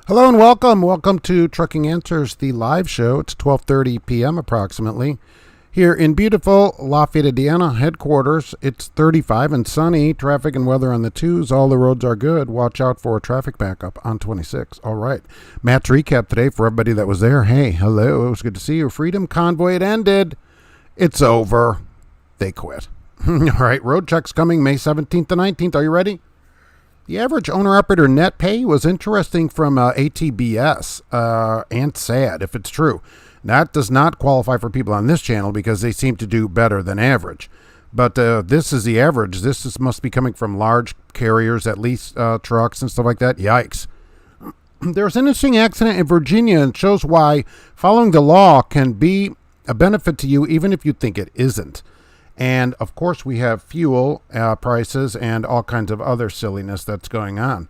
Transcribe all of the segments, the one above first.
Hello and welcome. Welcome to Trucking Answers, the live show. It's 12:30 p.m. approximately. Here in beautiful Lafayette, Indiana headquarters, it's 35 and sunny. Traffic and weather on the twos. All the roads are good. Watch out for a traffic backup on 26. All right. Matt's recap today for everybody that was there. Hey, hello. It was good to see you. Freedom Convoy, it ended. It's over. They quit. All right. Road checks coming May 17th to 19th. Are you ready? The average owner-operator net pay was interesting from ATBS and sad, if it's true. That does not qualify for people on this channel because they seem to do better than average. But this is the average. Must be coming from large carriers, at least trucks and stuff like that. Yikes. There's an interesting accident in Virginia and shows why following the law can be a benefit to you even if you think it isn't. And, of course, we have fuel prices and all kinds of other silliness that's going on.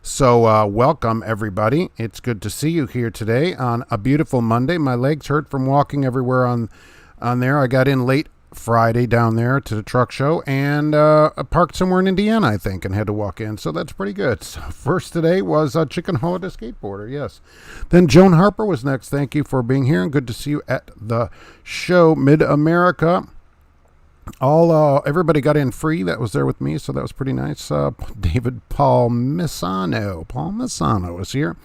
So, welcome, everybody. It's good to see you here today on a beautiful Monday. My legs hurt from walking everywhere on there. I got in late Friday down there to the truck show and parked somewhere in Indiana, I think, and had to walk in. So that's pretty good. So first today was Chicken Holiday Skateboarder, yes. Then Joan Harper was next. Thank you for being here, and good to see you at the show, Mid-America. Everybody got in free that was there with me, so that was pretty nice. David Palmisano is here.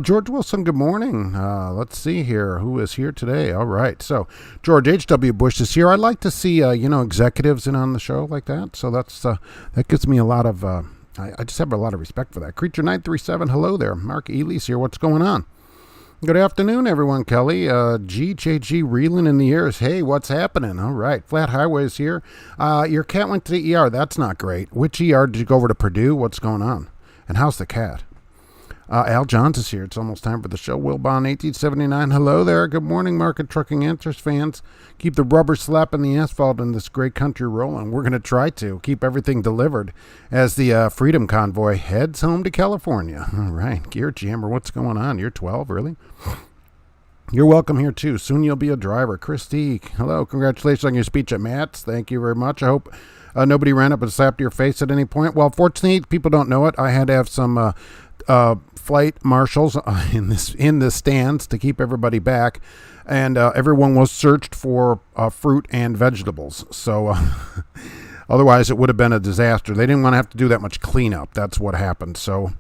George Wilson, good morning. Let's see here who is here today. All right, so George H.W. Bush is here. I'd like to see executives in on the show like that, so that gives me a lot of I just have a lot of respect for that. Creature 937, hello there. Mark Ely's here. What's going on? Good afternoon, everyone. Kelly, GJG reeling in the ears. Hey, what's happening? All right, Flat Highways here. Your cat went to the ER. That's not great. Which ER did you go over to Purdue? What's going on? And how's the cat? Al Johns is here. It's almost time for the show. Will Bond 1879. Hello there. Good morning, Market Trucking Answers fans. Keep the rubber slapping the asphalt in this great country rolling. We're going to try to keep everything delivered as the Freedom Convoy heads home to California. All right. Gear Jammer, what's going on? You're 12, really? You're welcome here, too. Soon you'll be a driver. Christy, hello. Congratulations on your speech at Matt's. Thank you very much. I hope nobody ran up and slapped your face at any point. Well, fortunately, people don't know it. I had to have some flight marshals in the stands to keep everybody back, and everyone was searched for fruit and vegetables. So otherwise, it would have been a disaster. They didn't want to have to do that much cleanup. That's what happened. So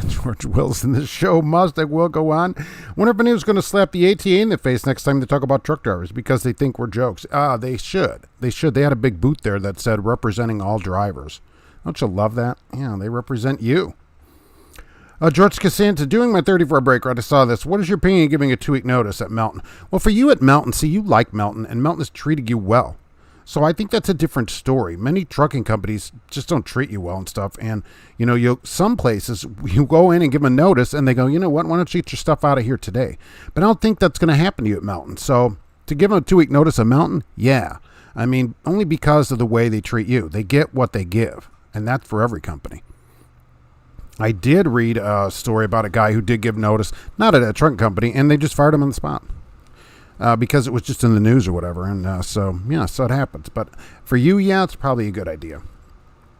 George Wilson, this show will go on. Wonder if anyone's going to slap the ATA in the face next time they talk about truck drivers because they think we're jokes. They should. They had a big boot there that said representing all drivers. Don't you love that? Yeah, they represent you. George Casanta, doing my 34 break ride, I saw this. What is your opinion of giving a 2-week notice at Melton? Well, for you at Melton, see, you like Melton, and Melton has treated you well. So I think that's a different story. Many trucking companies just don't treat you well and stuff. And, some places, you go in and give them a notice, and they go, you know what, why don't you get your stuff out of here today? But I don't think that's going to happen to you at Melton. So to give them a 2-week notice at Melton, yeah. I mean, only because of the way they treat you. They get what they give, and that's for every company. I did read a story about a guy who did give notice, not at a truck company, and they just fired him on the spot because it was just in the news or whatever. And so it happens. But for you, yeah, it's probably a good idea.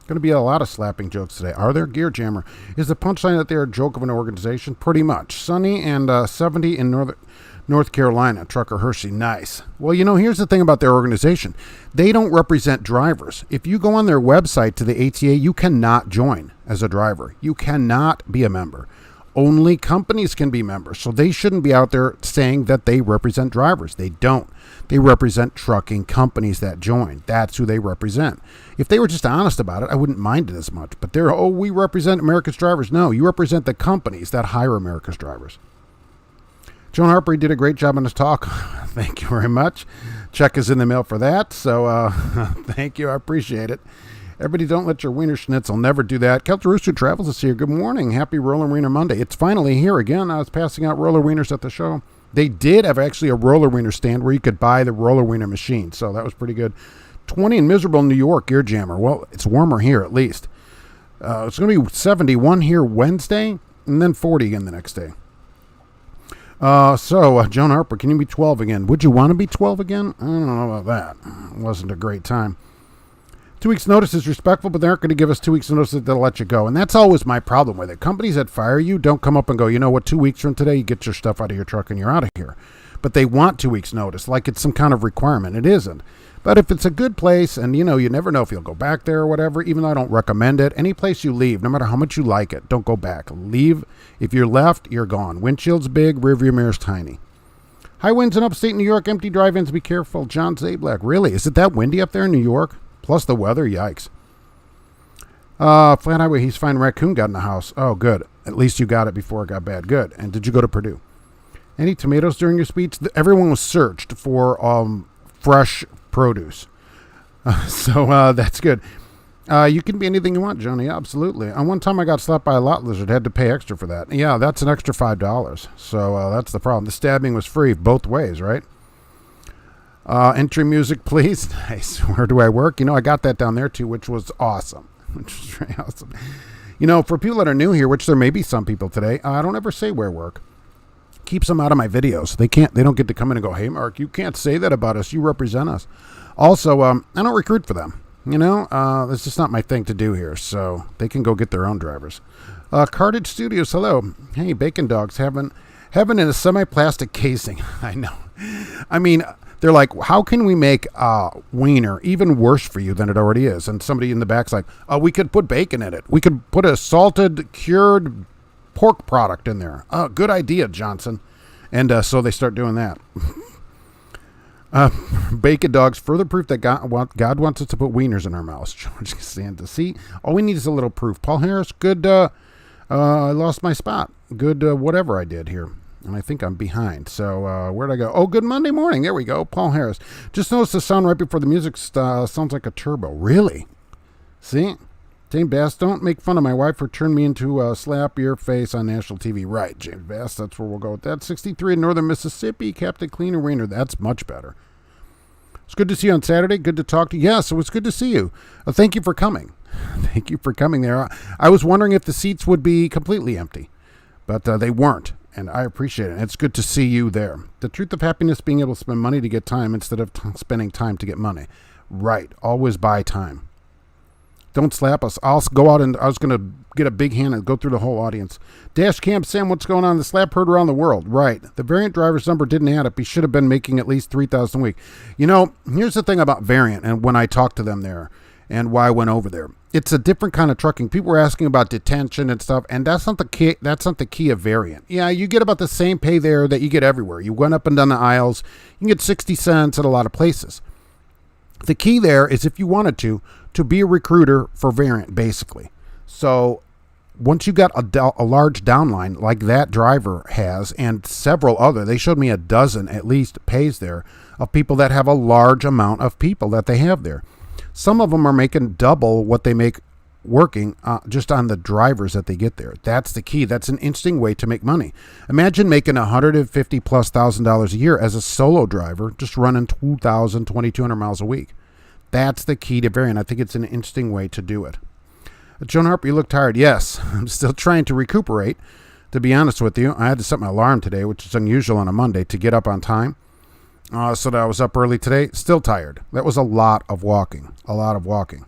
Going to be a lot of slapping jokes today. Are there? Gear Jammer. Is the punchline that they're a joke of an organization? Pretty much. Sunny and 70 in North Carolina. Trucker Hershey. Nice. Well, here's the thing about their organization. They don't represent drivers. If you go on their website to the ATA, you cannot join as a driver. You cannot be a member. Only companies can be members. So they shouldn't be out there saying that they represent drivers. They don't. They represent trucking companies that join. That's who they represent. If they were just honest about it, I wouldn't mind it as much. But we represent America's drivers. No, you represent the companies that hire America's drivers. Joan Harper did a great job on his talk. Thank you very much. Check is in the mail for that. So thank you. I appreciate it. Everybody, don't let your wiener schnitzel. Never do that. Celtic Rooster Travels is here. Good morning. Happy Roller Wiener Monday. It's finally here again. I was passing out roller wieners at the show. They did have actually a roller wiener stand where you could buy the roller wiener machine. So that was pretty good. 20 in miserable New York, Gear Jammer. Well, it's warmer here at least. It's going to be 71 here Wednesday and then 40 again the next day. Joan Harper, can you be 12 again? Would you want to be 12 again? I don't know about that. It wasn't a great time. 2 weeks notice is respectful, but they aren't going to give us 2 weeks notice that they'll let you go. And that's always my problem with it. Companies that fire you don't come up and go, you know what, 2 weeks from today, you get your stuff out of your truck and you're out of here. But they want 2 weeks notice, like it's some kind of requirement. It isn't. But if it's a good place and, you never know if you'll go back there or whatever, even though I don't recommend it, any place you leave, no matter how much you like it, don't go back. Leave. If you're left, you're gone. Windshield's big, rearview mirror's tiny. High winds in upstate New York, empty drive-ins, be careful. John Zablak. Really? Is it that windy up there in New York? Plus the weather? Yikes. Flat Highway, he's fine. Raccoon got in the house. Oh, good. At least you got it before it got bad. Good. And did you go to Purdue? Any tomatoes during your speech? Everyone was searched for fresh produce. So that's good. You can be anything you want, Johnny. Absolutely. And one time I got slapped by a lot lizard. Had to pay extra for that. Yeah, that's an extra $5. So that's the problem. The stabbing was free both ways, right? Entry music, please. Nice. Where do I work? I got that down there too, which was awesome. Which was very awesome. For people that are new here, which there may be some people today, I don't ever say where I work. Keeps them out of my videos. They don't get to come in and go, hey, Mark, you can't say that about us. You represent us. Also, I don't recruit for them. It's just not my thing to do here. So they can go get their own drivers. Cartage Studios, hello. Hey, Bacon Dogs, heaven in a semi-plastic casing. I know. I mean, they're like, how can we make Wiener even worse for you than it already is? And somebody in the back's like, we could put bacon in it. We could put a salted, cured pork product in there. Good idea, Johnson. And so they start doing that. Bacon Dogs, further proof that God wants us to put wieners in our mouths. George Santa. See, all we need is a little proof. Paul Harris, good. I lost my spot. Good whatever I did here. And I think I'm behind. So where'd I go? Oh, good Monday morning. There we go. Paul Harris. Just noticed the sound right before the music sounds like a turbo. Really? See? James Bass, don't make fun of my wife for turning me into a slap your face on national TV. Right, James Bass, that's where we'll go with that. 63 in northern Mississippi, Captain Cleaner Wiener. That's much better. It's good to see you on Saturday. Good to talk to you. Yes, it was good to see you. Thank you for coming. Thank you for coming there. I was wondering if the seats would be completely empty, but they weren't, and I appreciate it. It's good to see you there. The truth of happiness, being able to spend money to get time instead of spending time to get money. Right, always buy time. Don't slap us. I'll go out and I was going to get a big hand and go through the whole audience. Dash Cam Sam, what's going on? The slap heard around the world. Right. The Variant driver's number didn't add up. He should have been making at least $3,000 a week. Here's the thing about Variant and when I talked to them there and why I went over there. It's a different kind of trucking. People were asking about detention and stuff, and that's not the key. That's not the key of Variant. Yeah, you get about the same pay there that you get everywhere. You went up and down the aisles. You can get 60 cents at a lot of places. The key there is if you wanted to be a recruiter for Variant, basically. So once you got a large downline like that driver has and several other, they showed me a dozen at least pays there of people that have a large amount of people that they have there. Some of them are making double what they make working just on the drivers that they get there. That's the key. That's an interesting way to make money. Imagine making $150,000+ a year as a solo driver, just running 2,200 miles a week. That's the key to Variant. I think it's an interesting way to do it. Joan Harper, you look tired. Yes, I'm still trying to recuperate. To be honest with you, I had to set my alarm today, which is unusual on a Monday, to get up on time. So that I was up early today. Still tired. That was a lot of walking. A lot of walking.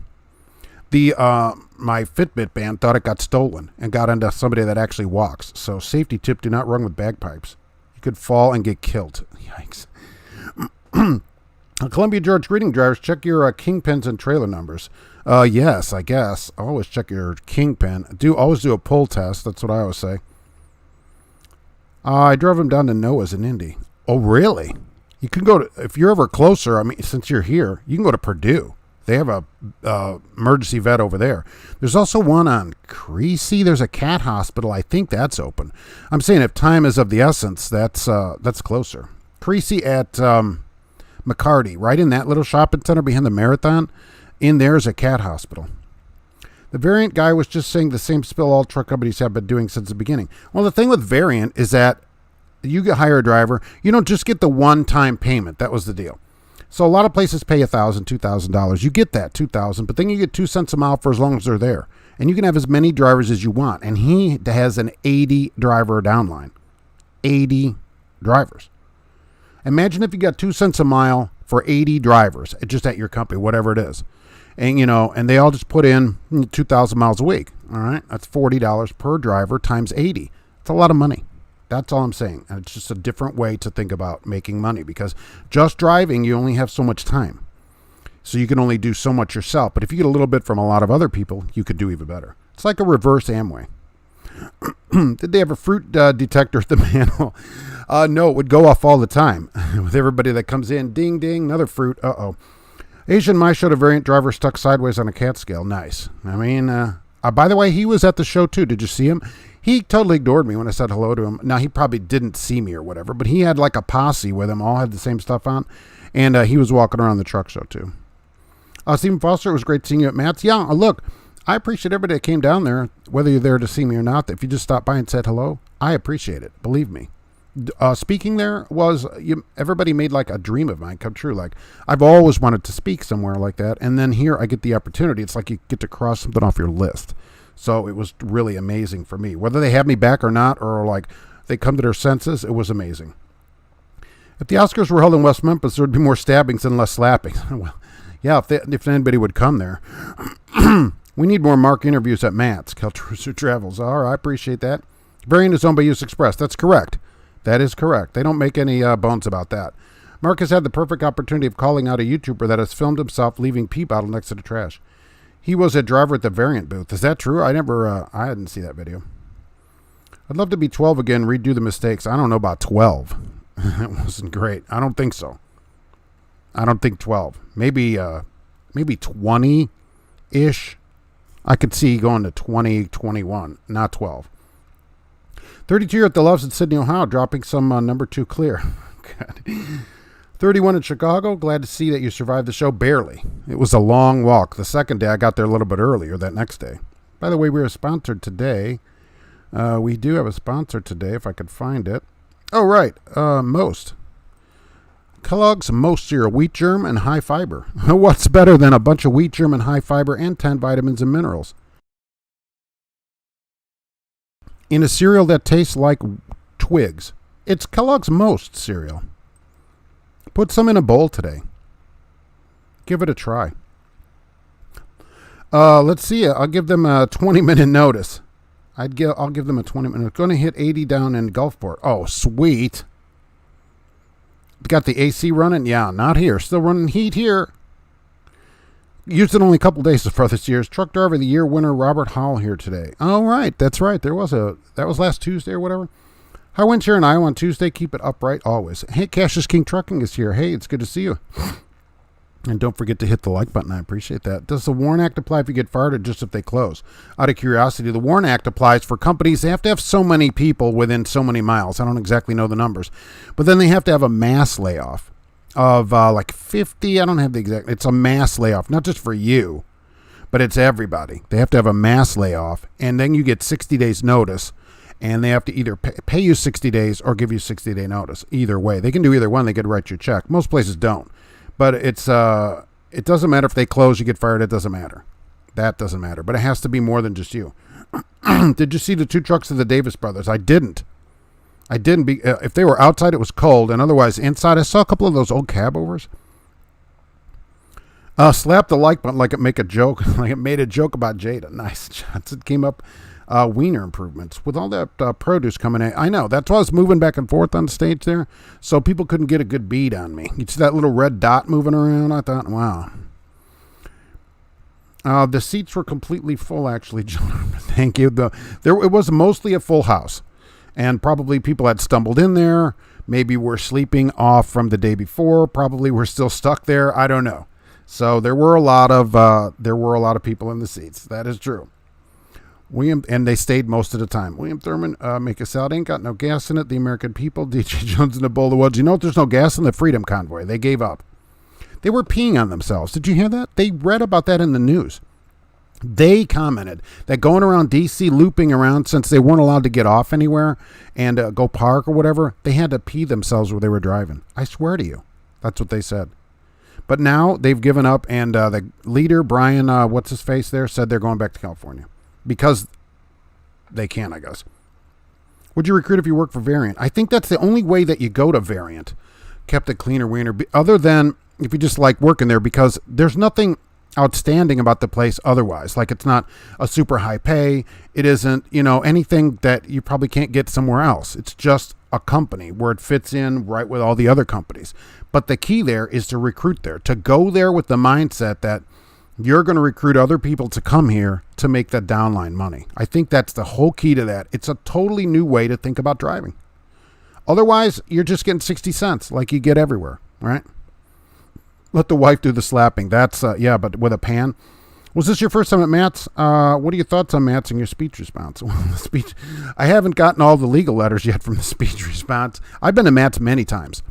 My Fitbit band thought it got stolen and got into somebody that actually walks. So safety tip, do not run with bagpipes. You could fall and get killed. Yikes. Columbia George, greeting drivers, check your kingpins and trailer numbers. Yes, I guess. Always check your kingpin. Always do a pull test. That's what I always say. I drove him down to Noah's in Indy. Oh, really? You can go to, if you're ever closer, I mean, since you're here, you can go to Purdue. They have a emergency vet over there. There's also one on Creasy. There's a cat hospital. I think that's open. I'm saying if time is of the essence, that's closer. Creasy at McCarty, right in that little shopping center behind the Marathon. In there is a cat hospital. The Variant guy was just saying the same spill all truck companies have been doing since the beginning. Well, the thing with Variant is that you hire a driver, you don't just get the one-time payment. That was the deal. So a lot of places pay $1,000, $2,000. You get that, $2,000, but then you get 2 cents a mile for as long as they're there. And you can have as many drivers as you want. And he has an 80 driver downline. 80 drivers. Imagine if you got 2 cents a mile for 80 drivers just at your company, whatever it is. And, and they all just put in 2,000 miles a week. All right. That's $40 per driver times 80. It's a lot of money. That's all I'm saying. And it's just a different way to think about making money, because just driving, you only have so much time. So you can only do so much yourself. But if you get a little bit from a lot of other people, you could do even better. It's like a reverse Amway. Did they have a fruit detector at the manhole? No, it would go off all the time with everybody that comes in. Ding, ding, another fruit. Uh-oh. Asian mice showed a variant driver stuck sideways on a cat scale. Nice. I mean, by the way, he was at the show too. Did you see him? He totally ignored me when I said hello to him. Now, he probably didn't see me or whatever, but he had like a posse with him. All had the same stuff on. And he was walking around the truck show too. Stephen Foster, it was great seeing you at Matt's. Yeah, look, I appreciate everybody that came down there, whether you're there to see me or not. If you just stopped by and said hello, I appreciate it. Believe me. Speaking there was, everybody made like a dream of mine come true. Like, I've always wanted to speak somewhere like that. And then here I get the opportunity. It's like you get to cross something off your list. So it was really amazing for me. Whether they have me back or not, or like they come to their senses, it was amazing. If the Oscars were held in West Memphis, there would be more stabbings and less slapping. Well, yeah, if anybody would come there. We need more Mark interviews at Matt's. Caltruser Travels. All right, I appreciate that. Variant is owned by US Express. That's correct. That is correct. They don't make any bones about that. Mark has had the perfect opportunity of calling out a YouTuber that has filmed himself leaving pee bottle next to the trash. He was a driver at the Variant booth. Is that true? I didn't see that video. I'd love to be 12 again, redo the mistakes. I don't know about 12. It wasn't great. I don't think so. I don't think 12. Maybe 20-ish. I could see going to 20, 21, not 12. 32 at the Loves in Sydney, Ohio, dropping some number 2 clear. God. 31 in Chicago. Glad to see that you survived the show. Barely. It was a long walk. The second day, I got there a little bit earlier that next day. By the way, we are sponsored today. We do have a sponsor today, if I could find it. Oh, right. Most. Kellogg's Most cereal, wheat germ and high fiber. What's better than a bunch of wheat germ and high fiber and 10 vitamins and minerals in a cereal that tastes like twigs? It's Kellogg's Most cereal. Put some in a bowl today. Give it a try. Let's see. I'll give them a 20-minute notice. I'll give them a 20-minute. Going to hit 80 down in Gulfport. Oh, sweet. Got the AC running? Yeah, not here. Still running heat here. Used it only a couple days so far this year. Truck Driver of the Year winner Robert Howell here today. All right, that's right. That was last Tuesday or whatever. High winds here in Iowa on Tuesday. Keep it upright always. Hey, Cash is King Trucking is here. Hey, it's good to see you. And don't forget to hit the like button. I appreciate that. Does the WARN Act apply if you get fired or just if they close? Out of curiosity, the WARN Act applies for companies. They have to have so many people within so many miles. I don't exactly know the numbers. But then they have to have a mass layoff of like 50. I don't have the exact. It's a mass layoff, not just for you, but it's everybody. They have to have a mass layoff. And then you get 60 days notice. And they have to either pay you 60 days or give you 60-day notice. Either way. They can do either one. They could write you a check. Most places don't. But it doesn't matter if they close, you get fired. It doesn't matter. That doesn't matter. But it has to be more than just you. Did you see the 2 trucks of the Davis brothers? I didn't. If they were outside, it was cold. And otherwise, inside, I saw a couple of those old cab overs. Slap the like button like it made a joke about Jada. Nice. Johnson came up. Wiener improvements with all that produce coming in. I know. That's why I was moving back and forth on the stage there, so people couldn't get a good bead on me. You see that little red dot moving around? I thought, wow. The seats were completely full, actually, John. Thank you. It was mostly a full house, and probably people had stumbled in there. Maybe were sleeping off from the day before. Probably were still stuck there. I don't know. So there were a lot of people in the seats. That is true. And they stayed most of the time. William Thurman, make a salad. Ain't got no gas in it. The American people. DJ Jones in the bowl of woods. You know, there's no gas in the Freedom Convoy. They gave up. They were peeing on themselves. Did you hear that? They read about that in the news. They commented that going around D.C. looping around, since they weren't allowed to get off anywhere and go park or whatever, they had to pee themselves where they were driving. I swear to you. That's what they said. But now they've given up, and the leader, Brian, what's his face there, said they're going back to California. Because they can, I guess. Would you recruit if you work for Variant? I think that's the only way that you go to Variant. Kept it cleaner, Wiener. Other than if you just like working there, because there's nothing. outstanding about the place otherwise. Like, it's not a super high pay. It isn't, anything that you probably can't get somewhere else. It's just a company where it fits in right with all the other companies. But the key there is to recruit there, to go there with the mindset that you're going to recruit other people to come here to make that downline money. I think that's the whole key to that. It's a totally new way to think about driving. Otherwise, you're just getting 60 cents like you get everywhere, right? Let the wife do the slapping. That's, but with a pan. Was this your first time at Matt's? What are your thoughts on Matt's and your speech response? I haven't gotten all the legal letters yet from the speech response. I've been to Matt's many times.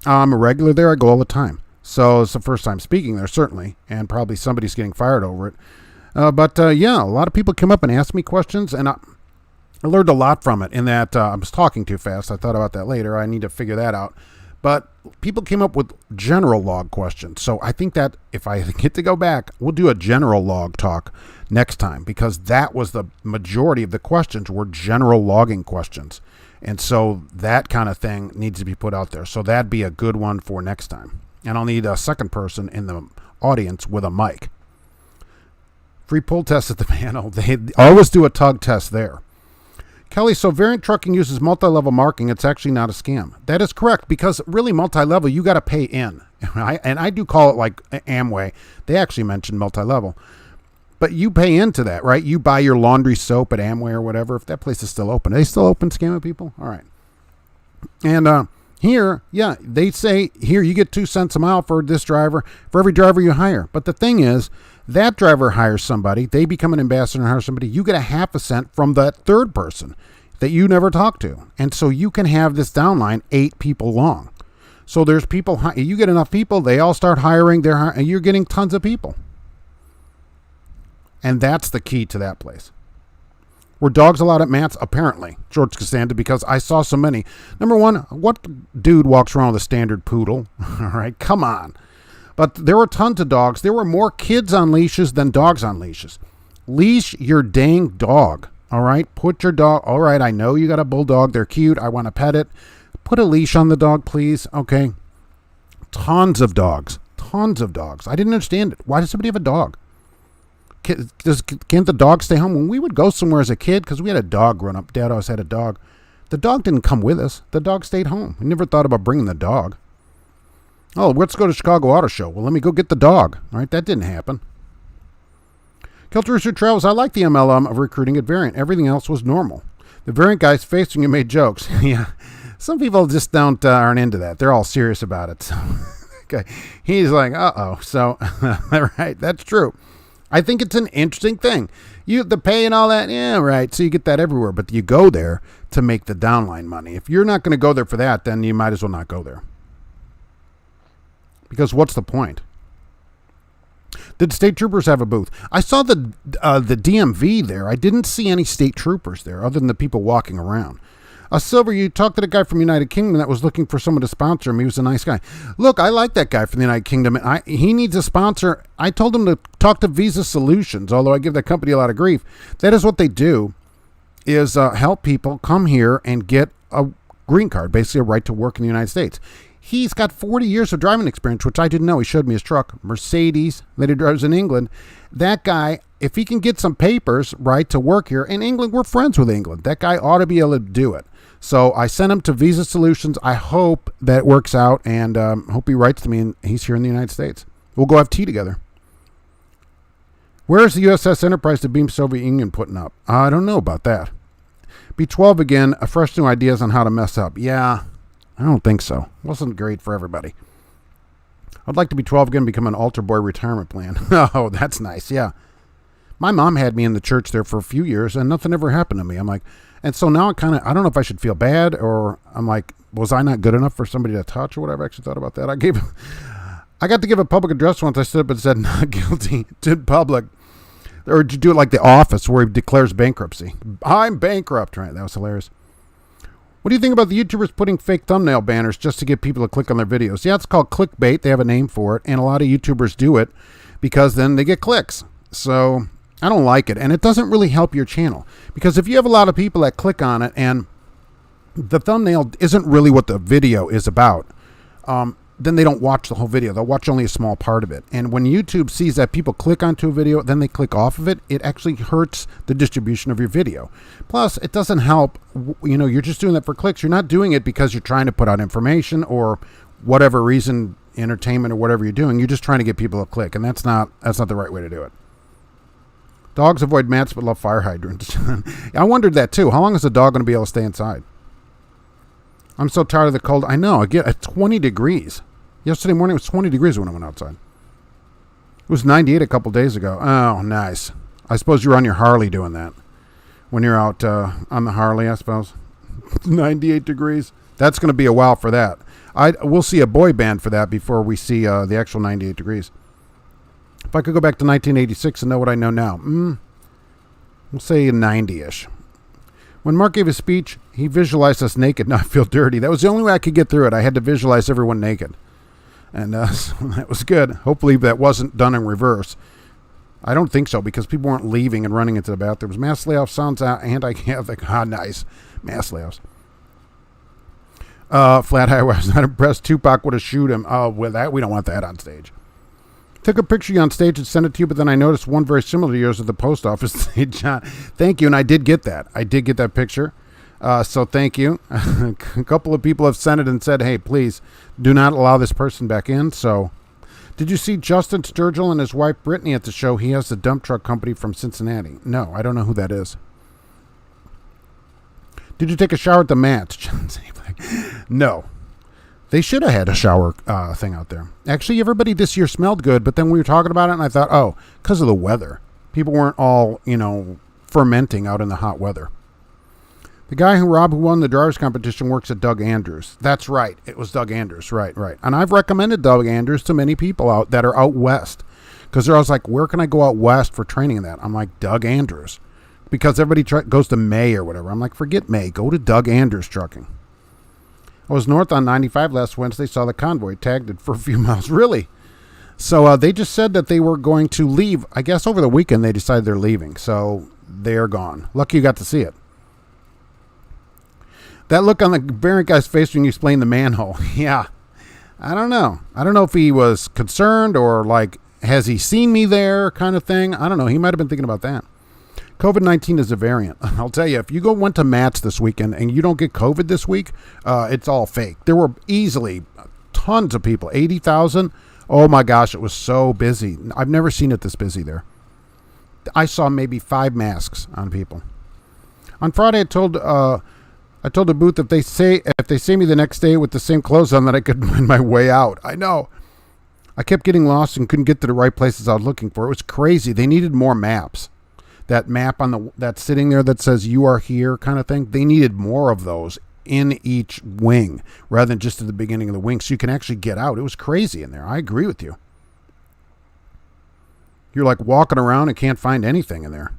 I'm a regular there. I go all the time. So it's the first time speaking there, certainly, and probably somebody's getting fired over it. A lot of people come up and ask me questions, and I learned a lot from it in that I was talking too fast. I thought about that later. I need to figure that out. But people came up with general log questions. So I think that if I get to go back, we'll do a general log talk next time, because that was the majority of the questions were general logging questions. And so that kind of thing needs to be put out there. So that'd be a good one for next time. And I'll need a second person in the audience with a mic. Free pull test at the panel. They always do a tug test there. Kelly, so Variant Trucking uses multi-level marking. It's actually not a scam. That is correct, because really multi-level, you got to pay in. And I do call it like Amway. They actually mentioned multi-level. But you pay into that, right? You buy your laundry soap at Amway or whatever. If that place is still open. Are they still open scamming people? All right. And here, they say, here you get 2 cents a mile for this driver, for every driver you hire. But the thing is, that driver hires somebody, they become an ambassador and hire somebody, you get a half a cent from that third person that you never talk to. And so you can have this downline 8 people long. So there's people, you get enough people, they all start hiring, and you're getting tons of people. And that's the key to that place. Were dogs allowed at Matt's? Apparently, George Costanza, because I saw so many. Number one, what dude walks around with a standard poodle? All right, come on. But there were tons of dogs. There were more kids on leashes than dogs on leashes. Leash your dang dog, all right? Put your dog, all right, I know you got a bulldog. They're cute. I want to pet it. Put a leash on the dog, please, okay? Tons of dogs. Tons of dogs. I didn't understand it. Why does somebody have a dog? Can't the dog stay home? When we would go somewhere as a kid, because we had a dog growing up, Dad always had a dog. The dog didn't come with us. The dog stayed home. We never thought about bringing the dog. Oh, let's go to Chicago Auto Show. Well, let me go get the dog. All right, that didn't happen. Kilter Travels, I like the MLM of recruiting at Variant. Everything else was normal. The Variant guys facing you made jokes. Yeah, some people just aren't into that. They're all serious about it. So, okay, he's like, uh-oh. So, right, that's true. I think it's an interesting thing. The pay and all that, yeah, right. So you get that everywhere, but you go there to make the downline money. If you're not going to go there for that, then you might as well not go there. Because what's the point? Did state troopers have a booth? I saw the DMV there. I didn't see any state troopers there other than the people walking around. Silver, you talked to the guy from United Kingdom that was looking for someone to sponsor him. He was a nice guy. Look, I like that guy from the United Kingdom. He needs a sponsor. I told him to talk to Visa Solutions, although I give that company a lot of grief. That is what they do, is help people come here and get a green card, basically a right to work in the United States. He's got 40 years of driving experience, which I didn't know. He showed me his truck, Mercedes, that he drives in England. That guy, if he can get some papers, right, to work here in England, we're friends with England. That guy ought to be able to do it. So I sent him to Visa Solutions. I hope that it works out, and hope he writes to me, and he's here in the United States. We'll go have tea together. Where is the USS Enterprise to beam Soviet Union putting up? I don't know about that. B12 again, a fresh new ideas on how to mess up. Yeah, I don't think so. Wasn't great for everybody. I'd like to be 12 again, become an altar boy retirement plan. Oh, that's nice, yeah. My mom had me in the church there for a few years, and nothing ever happened to me. I'm like, and so now I don't know if I should feel bad, or I'm like, was I not good enough for somebody to touch or whatever? I actually thought about that. I got to give a public address once. I stood up and said, not guilty to public. Or to do it like The Office, where he declares bankruptcy. I'm bankrupt, right? That was hilarious. What do you think about the YouTubers putting fake thumbnail banners just to get people to click on their videos? Yeah, it's called clickbait. They have a name for it, and a lot of YouTubers do it because then they get clicks. So I don't like it, and it doesn't really help your channel, because if you have a lot of people that click on it and the thumbnail isn't really what the video is about, then they don't watch the whole video. They'll watch only a small part of it. And when YouTube sees that people click onto a video, then they click off of it, it actually hurts the distribution of your video. Plus, it doesn't help, you're just doing that for clicks. You're not doing it because you're trying to put out information or whatever reason, entertainment or whatever you're doing. You're just trying to get people to click, and that's not the right way to do it. Dogs avoid mats but love fire hydrants. I wondered that too. How long is a dog going to be able to stay inside? I'm so tired of the cold. I know. I get at 20 degrees. Yesterday morning it was 20 degrees when I went outside. It was 98 a couple days ago. Oh, nice. I suppose you're on your Harley doing that. When you're out on the Harley, I suppose. 98 degrees. That's going to be a while for that. We'll see a boy band for that before we see the actual 98 degrees. If I could go back to 1986 and know what I know now, we'll say 90-ish. When Mark gave his speech, he visualized us naked. Now I feel dirty. That was the only way I could get through it. I had to visualize everyone naked. And so that was good. Hopefully that wasn't done in reverse. I don't think so, because people weren't leaving and running into the bathrooms. Mass layoff sounds anti-Catholic. Nice. Mass layoffs. Flat High, I was not impressed. Tupac would have shoot him. Oh, well, we don't want that on stage. Took a picture of you on stage and sent it to you, but then I noticed one very similar to yours at the post office. Hey, John, thank you, and I did get that. I did get that picture, so thank you. A couple of people have sent it and said, hey, please do not allow this person back in. So did you see Justin Sturgill and his wife Brittany at the show? He has the dump truck company from Cincinnati. No, I don't know who that is. Did you take a shower at the match? No. They should have had a shower thing out there. Actually, everybody this year smelled good, but then we were talking about it, and I thought, oh, because of the weather. People weren't all, fermenting out in the hot weather. The guy who won the drivers competition works at Doug Andrews. That's right. It was Doug Andrews. Right. And I've recommended Doug Andrews to many people out that are out west, because they're always like, where can I go out west for training in that? I'm like, Doug Andrews. Because everybody goes to May or whatever. I'm like, forget May. Go to Doug Andrews Trucking. I was north on 95 last Wednesday, saw the convoy, tagged it for a few miles. Really? So they just said that they were going to leave. I guess over the weekend they decided they're leaving. So they're gone. Lucky you got to see it. That look on the variant guy's face when you explained the manhole. Yeah. I don't know. I don't know if he was concerned or like, has he seen me there kind of thing. I don't know. He might have been thinking about that. COVID-19 is a variant. I'll tell you, if you went to Matt's this weekend and you don't get COVID this week, it's all fake. There were easily tons of people, 80,000. Oh my gosh, it was so busy. I've never seen it this busy there. I saw maybe 5 masks on people. On Friday, I told the booth if they see me the next day with the same clothes on, that I could find my way out. I know. I kept getting lost and couldn't get to the right places I was looking for. It was crazy. They needed more maps. That map that's sitting there that says you are here kind of thing. They needed more of those in each wing rather than just at the beginning of the wing, so you can actually get out. It was crazy in there. I agree with you. You're like walking around and can't find anything in there.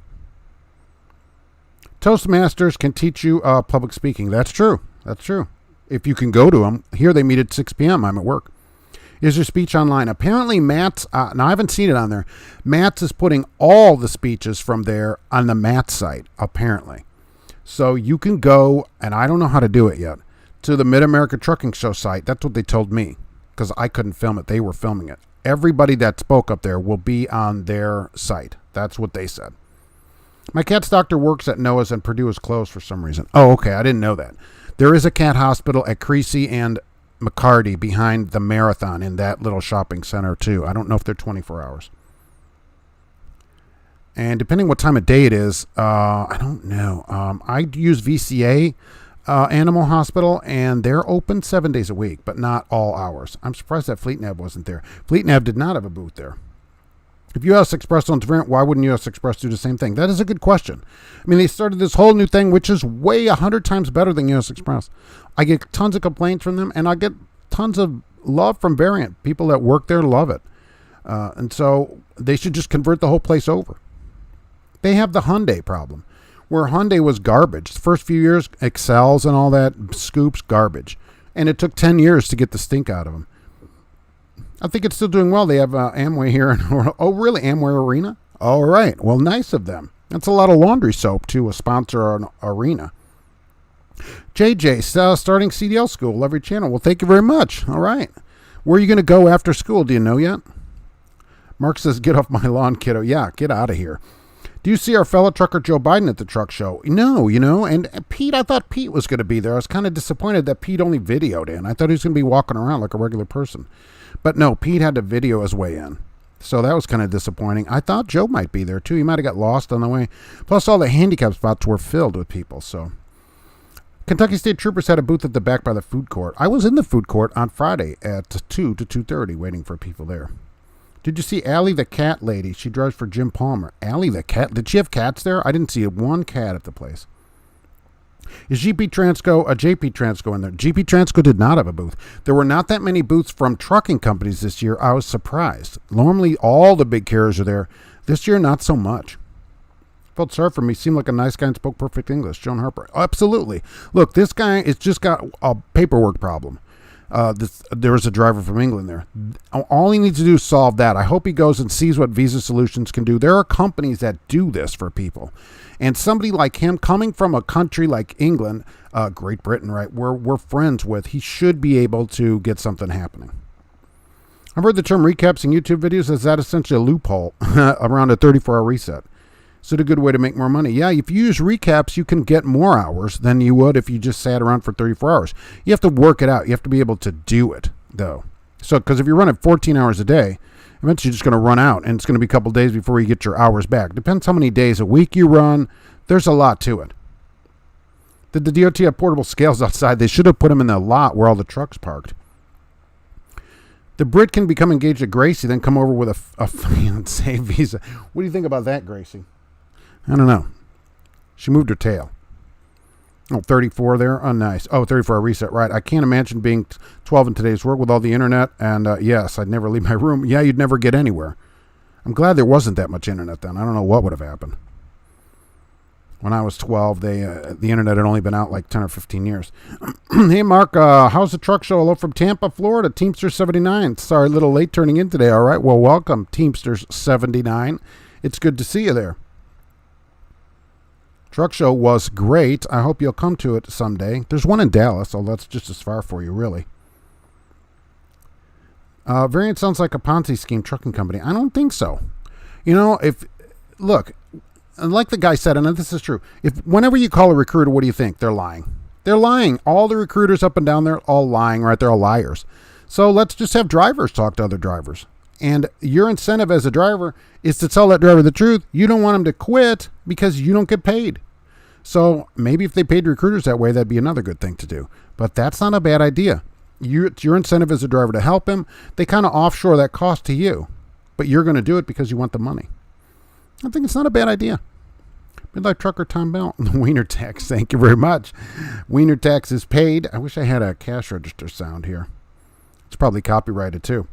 Toastmasters can teach you public speaking. That's true. That's true. If you can go to them. Here they meet at 6 p.m. I'm at work. Is your speech online? Apparently Matt's, now I haven't seen it on there. Matt's is putting all the speeches from there on the Matt site, apparently. So you can go, and I don't know how to do it yet, to the Mid-America Trucking Show site. That's what they told me, because I couldn't film it. They were filming it. Everybody that spoke up there will be on their site. That's what they said. My cat's doctor works at Noah's, and Purdue is closed for some reason. Oh, okay. I didn't know that. There is a cat hospital at Creasy and McCarty behind the Marathon in that little shopping center too. I don't know if they're 24 hours. And depending what time of day it is, I don't know. I use VCA Animal Hospital, and they're open 7 days a week, but not all hours. I'm surprised that Fleet Nav wasn't there. Fleet Nav did not have a booth there. If U.S. Express owns Variant, why wouldn't U.S. Express do the same thing? That is a good question. I mean, they started this whole new thing, which is way 100 times better than U.S. Express. I get tons of complaints from them, and I get tons of love from Variant. People that work there love it. And so they should just convert the whole place over. They have the Hyundai problem, where Hyundai was garbage. The first few years, Excels and all that, Scoops, garbage. And it took 10 years to get the stink out of them. I think it's still doing well. They have Amway here. Oh, really? Amway Arena? All right. Well, nice of them. That's a lot of laundry soap to sponsor an arena. JJ, starting CDL school. Love your channel. Well, thank you very much. All right. Where are you going to go after school? Do you know yet? Mark says, get off my lawn, kiddo. Yeah, get out of here. Do you see our fellow trucker Joe Biden at the truck show? No, and Pete, I thought Pete was going to be there. I was kind of disappointed that Pete only videoed in. I thought he was going to be walking around like a regular person. But no, Pete had to video his way in. So that was kind of disappointing. I thought Joe might be there too. He might have got lost on the way. Plus all the handicap spots were filled with people. So Kentucky State Troopers had a booth at the back by the food court. I was in the food court on Friday at 2 to 2:30 waiting for people there. Did you see Allie the cat lady? She drives for Jim Palmer. Allie the cat? Did she have cats there? I didn't see one cat at the place. Is JP Transco in there? JP Transco did not have a booth. There were not that many booths from trucking companies this year. I was surprised. Normally, all the big carriers are there. This year, not so much. Felt sorry for me. Seemed like a nice guy and spoke perfect English. Joan Harper. Absolutely. Look, this guy has just got a paperwork problem. There was a driver from England there. All he needs to do is solve that. I hope he goes and sees what Visa Solutions can do. There are companies that do this for people. And somebody like him, coming from a country like England, Great Britain, right, we're friends with, he should be able to get something happening. I've heard the term recaps in YouTube videos. Is that essentially a loophole around a 34-hour reset? Is it a good way to make more money? Yeah, if you use recaps, you can get more hours than you would if you just sat around for 34 hours. You have to work it out. You have to be able to do it, though. So, because if you run it 14 hours a day, eventually you're just going to run out, and it's going to be a couple days before you get your hours back. Depends how many days a week you run. There's a lot to it. Did the DOT have portable scales outside? They should have put them in the lot where all the trucks parked. The Brit can become engaged to Gracie, then come over with a fiancé visa. What do you think about that, Gracie? I don't know. She moved her tail. Oh, 34 there. Oh, nice. Oh, 34 reset. Right. I can't imagine being 12 in today's world with all the internet. And yes, I'd never leave my room. Yeah, you'd never get anywhere. I'm glad there wasn't that much internet then. I don't know what would have happened. When I was 12, the internet had only been out like 10 or 15 years. Hey, Mark, how's the truck show? Hello from Tampa, Florida. Teamsters 79. Sorry, a little late turning in today. All right. Well, welcome, Teamsters 79. It's good to see you there. Truck show was great. I hope you'll come to it someday. There's one in Dallas, so that's just as far for you, really. Variant sounds like a Ponzi scheme trucking company. I don't think so. Look, like the guy said, and this is true, whenever you call a recruiter, what do you think? They're lying. They're lying. All the recruiters up and down there, all lying, right? They're all liars. So let's just have drivers talk to other drivers. And your incentive as a driver is to tell that driver the truth. You don't want him to quit because you don't get paid. So maybe if they paid recruiters that way, that'd be another good thing to do. But that's not a bad idea. It's your incentive as a driver to help him. They kind of offshore that cost to you. But you're going to do it because you want the money. I think it's not a bad idea. Midlife Trucker Tom Bell. Wiener tax. Thank you very much. Wiener tax is paid. I wish I had a cash register sound here. It's probably copyrighted too.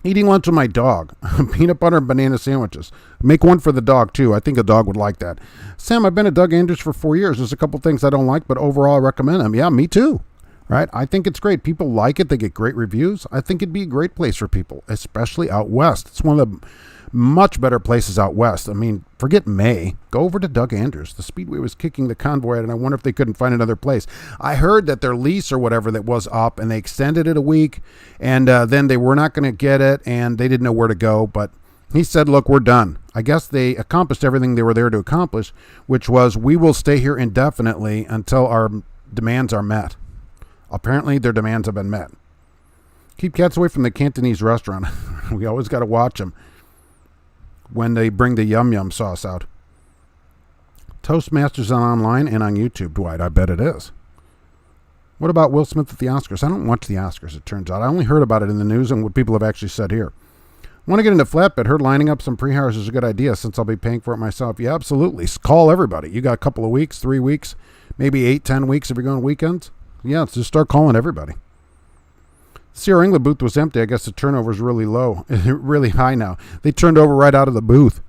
Eating lunch with my dog. Peanut butter and banana sandwiches. Make one for the dog, too. I think a dog would like that. Sam, I've been at Doug Andrews for 4 years. There's a couple things I don't like, but overall I recommend them. Yeah, me too. Right? I think it's great. People like it. They get great reviews. I think it'd be a great place for people, especially out west. It's one of the much better places out west. I mean, forget May. Go over to Doug Andrews. The Speedway was kicking the convoy out, and I wonder if they couldn't find another place. I heard that their lease or whatever that was up, and they extended it a week, and then they were not going to get it, and they didn't know where to go. But he said, look, we're done. I guess they accomplished everything they were there to accomplish, which was we will stay here indefinitely until our demands are met. Apparently, their demands have been met. Keep cats away from the Cantonese restaurant. We always got to watch them when they bring the yum-yum sauce out. Toastmasters on online and on YouTube, Dwight. I bet it is. What about Will Smith at the Oscars? I don't watch the Oscars, it turns out. I only heard about it in the news and what people have actually said here. Want to get into flatbed? Heard lining up some pre-hires is a good idea since I'll be paying for it myself. Yeah, absolutely. Call everybody. You got a couple of weeks, 3 weeks, maybe 8, 10 weeks if you're going weekends. Yeah, just start calling everybody. Sierra England booth was empty. I guess the turnover is really low, really high now. They turned over right out of the booth.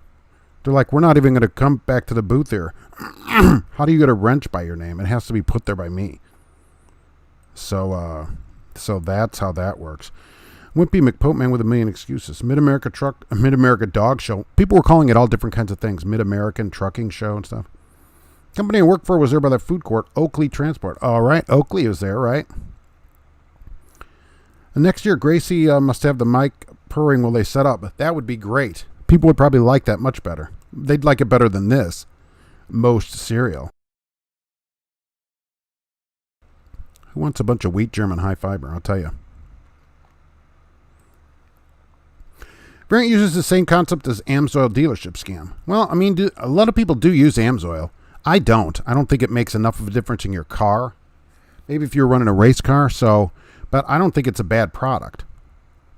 They're like, we're not even going to come back to the booth here. How do you get a wrench by your name? It has to be put there by me. So that's how that works. Wimpy McPope Man with a million excuses. Mid-America Dog Show. People were calling it all different kinds of things. Mid-American Trucking Show and stuff. Company I worked for was there by the food court. Oakley Transport. All right, Oakley was there, right? And next year, Gracie must have the mic purring while they set up. That would be great. People would probably like that much better. They'd like it better than this. Most cereal. Who wants a bunch of wheat German high fiber? I'll tell you. Variant uses the same concept as Amsoil dealership scam. Well, I mean, a lot of people do use Amsoil. I don't. I don't think it makes enough of a difference in your car. Maybe if you're running a race car, but I don't think it's a bad product.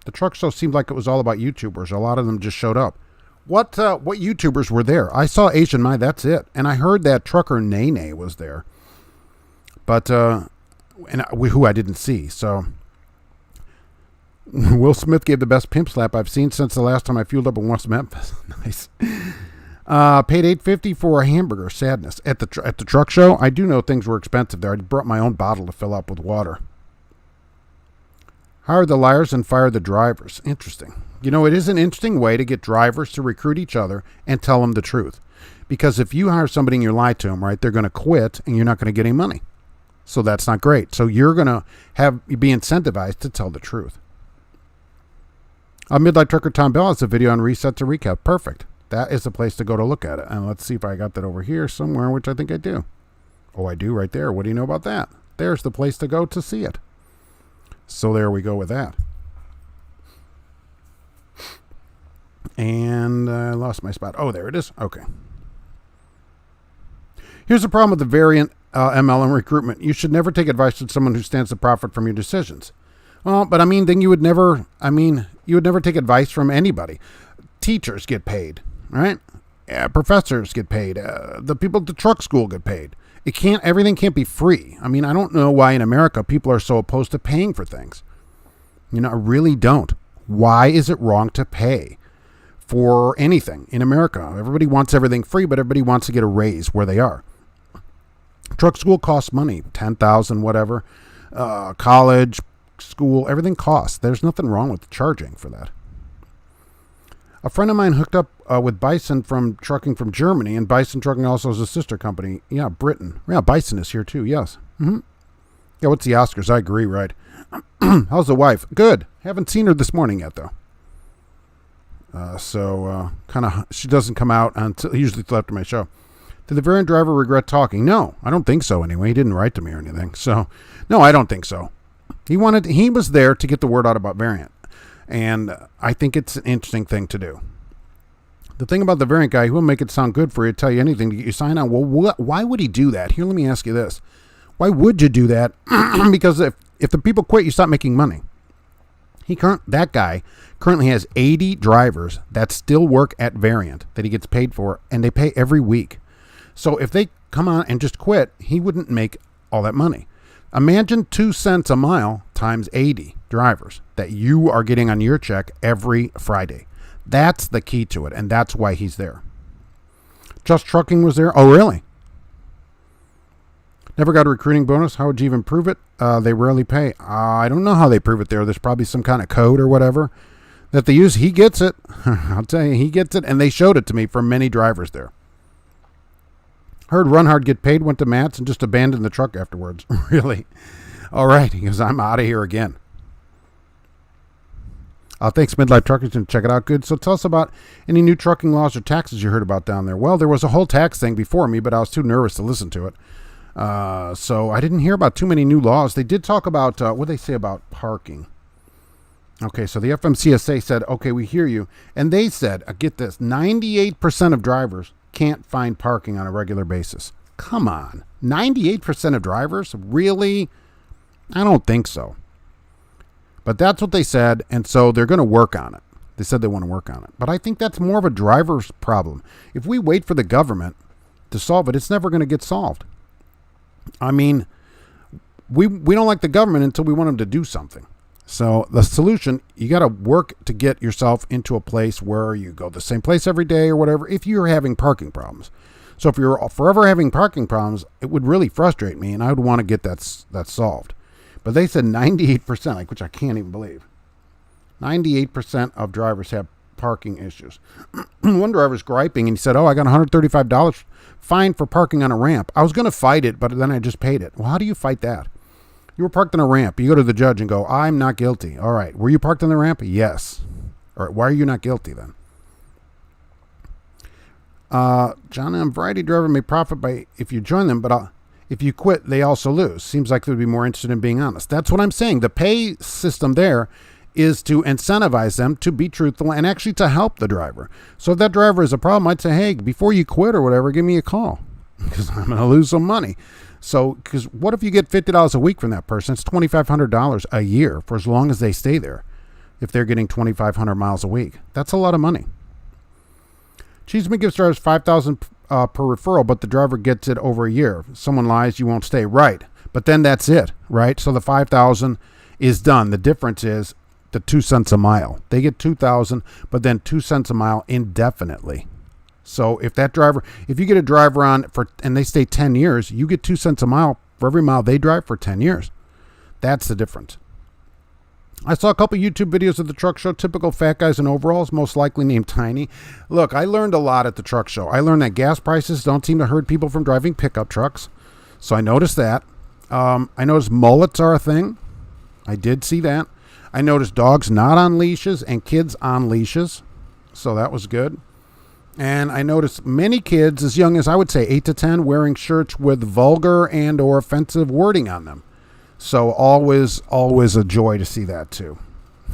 The truck show seemed like it was all about YouTubers. A lot of them just showed up. What YouTubers were there? I saw Asian Mai, that's it. And I heard that trucker Nene was there. But, who I didn't see, so... Will Smith gave the best pimp slap I've seen since the last time I fueled up in West Memphis. Nice. Paid $8.50 for a hamburger. Sadness. At the truck show, I do know things were expensive there. I brought my own bottle to fill up with water. Hire the liars and fire the drivers. Interesting. You know, it is an interesting way to get drivers to recruit each other and tell them the truth. Because if you hire somebody and you lie to them, right, they're going to quit and you're not going to get any money. So that's not great. So you're going to be incentivized to tell the truth. Midlight Trucker Tom Bell has a video on Reset to Recap. Perfect. That is the place to go to look at it. And let's see if I got that over here somewhere, which I think I do. Oh, I do right there. What do you know about that? There's the place to go to see it. So there we go with that. And I lost my spot. Oh, there it is. Okay. Here's the problem with the variant MLM recruitment. You should never take advice from someone who stands to profit from your decisions. Well, but I mean, then you would never take advice from anybody. Teachers get paid, right? Professors get paid. The people at the truck school get paid. Everything can't be free. I mean, I don't know why in America people are so opposed to paying for things. You know, I really don't. Why is it wrong to pay for anything in America? Everybody wants everything free, but everybody wants to get a raise where they are. Truck school costs money, $10,000, whatever. College, school, everything costs. There's nothing wrong with charging for that. A friend of mine hooked up with Bison from Trucking from Germany, and Bison Trucking also is a sister company. Yeah, Britain. Yeah, Bison is here too, yes. Mm-hmm. Yeah, what's the Oscars? I agree, right. How's the wife? Good. Haven't seen her this morning yet, though. She doesn't come out until usually till after my show. Did the variant driver regret talking? No, I don't think so anyway. He didn't write to me or anything. So, no, I don't think so. He was there to get the word out about variant. And I think it's an interesting thing to do. The thing about the variant guy, he will make it sound good for you, tell you anything to get you signed on. Well, why would he do that? Here, let me ask you this. Why would you do that? Because if the people quit, you stop making money. That guy currently has 80 drivers that still work at Variant that he gets paid for, and they pay every week. So if they come on and just quit, he wouldn't make all that money. Imagine 2 cents a mile times 80 drivers that you are getting on your check every Friday. That's the key to it, and that's why he's there. Just Trucking was there. Oh, really? Never got a recruiting bonus. How would you even prove it? They rarely pay. I don't know how they prove it there. There's probably some kind of code or whatever that they use. He gets it. I'll tell you, he gets it, and they showed it to me from many drivers there. Heard Run Hard get paid, went to Matt's, and just abandoned the truck afterwards. Really? All right. He goes, I'm out of here again. Thanks, Midlife Truckers, and check it out. Good. So tell us about any new trucking laws or taxes you heard about down there. Well, there was a whole tax thing before me, but I was too nervous to listen to it. So I didn't hear about too many new laws. They did talk about, what did they say about parking? Okay, so the FMCSA said, okay, we hear you. And they said, get this, 98% of drivers can't find parking on a regular basis. Come on. 98% of drivers? Really? I don't think so. But that's what they said, and so they're going to work on it. They said they want to work on it. But I think that's more of a driver's problem. If we wait for the government to solve it, it's never going to get solved. I mean, we don't like the government until we want them to do something. So the solution, you got to work to get yourself into a place where you go the same place every day or whatever, if you're having parking problems. So if you're forever having parking problems, it would really frustrate me, and I would want to get that solved. But they said 98%, which I can't even believe. 98% of drivers have parking issues. One driver's griping, and he said, I got $135 fine for parking on a ramp. I was going to fight it, but then I just paid it. Well, how do you fight that? You were parked on a ramp. You go to the judge and go, I'm not guilty. All right. Were you parked on the ramp? Yes. All right. Why are you not guilty then? John M. Variety driver may profit by if you join them, but if you quit, they also lose. Seems like they would be more interested in being honest. That's what I'm saying. The pay system there is to incentivize them to be truthful and actually to help the driver. So if that driver is a problem, I'd say, hey, before you quit or whatever, give me a call because I'm going to lose some money. So, because what if you get $50 a week from that person? It's $2,500 a year for as long as they stay there. If they're getting 2,500 miles a week, that's a lot of money. Cheeseman gives drivers $5,000 per referral, but the driver gets it over a year. If someone lies, you won't stay. Right, but then that's it, right? So the $5,000 is done. The difference is the 2 cents a mile. They get $2,000, but then 2 cents a mile indefinitely. So if you get a driver on and they stay 10 years, you get 2 cents a mile for every mile they drive for 10 years. That's the difference. I saw a couple YouTube videos of the truck show. Typical fat guys in overalls, most likely named Tiny. Look, I learned a lot at the truck show. I learned that gas prices don't seem to hurt people from driving pickup trucks. So I noticed that. I noticed mullets are a thing. I did see that. I noticed dogs not on leashes and kids on leashes. So that was good. And I noticed many kids as young as, I would say, 8 to 10, wearing shirts with vulgar and or offensive wording on them. So always a joy to see that too.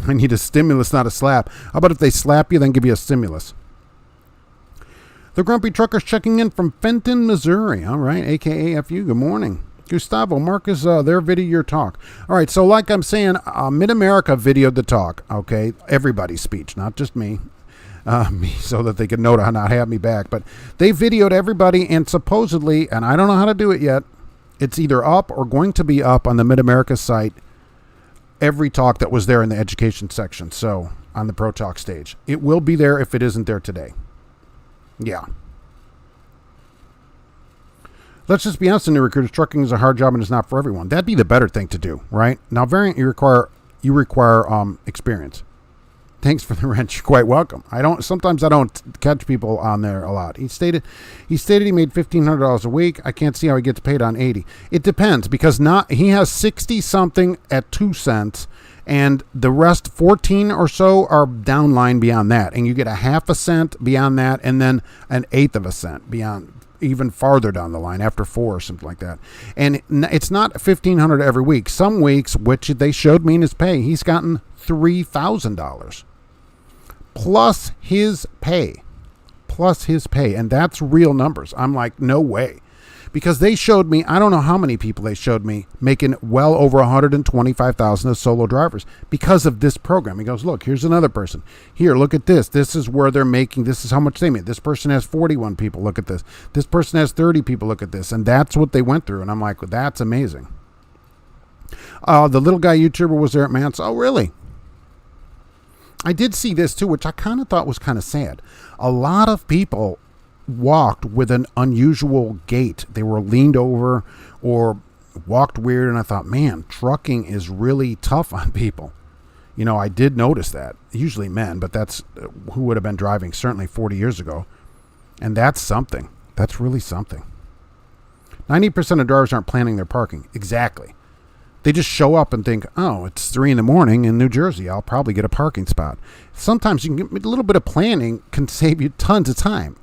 I need a stimulus, not a slap. How about if they slap you, then give you a stimulus? The Grumpy Truckers checking in from Fenton, Missouri. All right, a.k.a. FU. Good morning. Gustavo, Marcus, their video, your talk. All right, so like I'm saying, Mid-America videoed the talk, okay? Everybody's speech, not just me. Me, so that they could know to not have me back. But they videoed everybody, and supposedly, and I don't know how to do it yet, it's either up or going to be up on the Mid-America site, every talk that was there in the education section, so on the Pro Talk stage. It will be there if it isn't there today. Yeah. Let's just be honest, in the recruiters, trucking is a hard job and it's not for everyone. That'd be the better thing to do, right? Now, variant, you require experience. Thanks for the wrench. You're quite welcome. Sometimes I don't catch people on there a lot. He stated he made $1,500 a week. I can't see how he gets paid on 80. It depends because he has 60 something at 2 cents and the rest 14 or so are downline beyond that. And you get a half a cent beyond that and then an eighth of a cent beyond, even farther down the line after 4 or something like that. And it's not $1,500 every week. Some weeks, which they showed me in his pay, he's gotten $3,000 plus his pay, and that's real numbers. I'm like, no way, because they showed me, I don't know how many people they showed me making well over 125,000 as solo drivers because of this program. He goes, look, here's another person. Here, look at this. This is where they're making. This is how much they made. This person has 41 people. Look at this. This person has 30 people. Look at this. And that's what they went through. And I'm like, well, that's amazing. The little guy YouTuber was there at Mance. Oh, really? I did see this too, which I kind of thought was kind of sad. A lot of people walked with an unusual gait. They were leaned over or walked weird, and I thought, man, trucking is really tough on people. You know, I did notice that. Usually men, but that's who would have been driving certainly 40 years ago. And that's something. That's really something. 90% of drivers aren't planning their parking. Exactly. They just show up and think, oh, it's 3 a.m. in New Jersey. I'll probably get a parking spot. Sometimes you can get a little bit of planning can save you tons of time,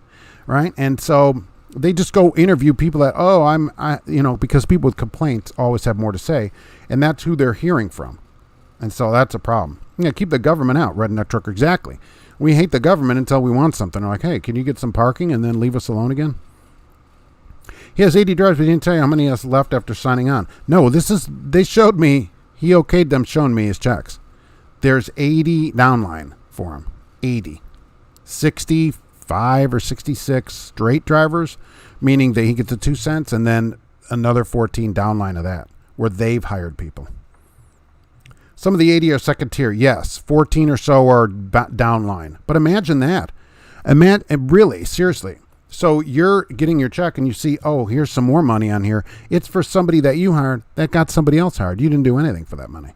right? And so they just go interview people that, because people with complaints always have more to say, and that's who they're hearing from. And so that's a problem. Keep the government out, redneck trucker. Exactly. We hate the government until we want something. We're like, hey, can you get some parking and then leave us alone again? He has 80 drivers, but he didn't tell you how many he has left after signing on. No, they showed me, he okayed them showing me his checks. There's 80 downline for him. 80. 65 or 66 straight drivers, meaning that he gets the 2 cents and then another 14 downline of that, where they've hired people. Some of the 80 are second tier, yes. 14 or so are downline. But imagine that. Really, seriously. So you're getting your check and you see, oh, here's some more money on here. It's for somebody that you hired that got somebody else hired. You didn't do anything for that money.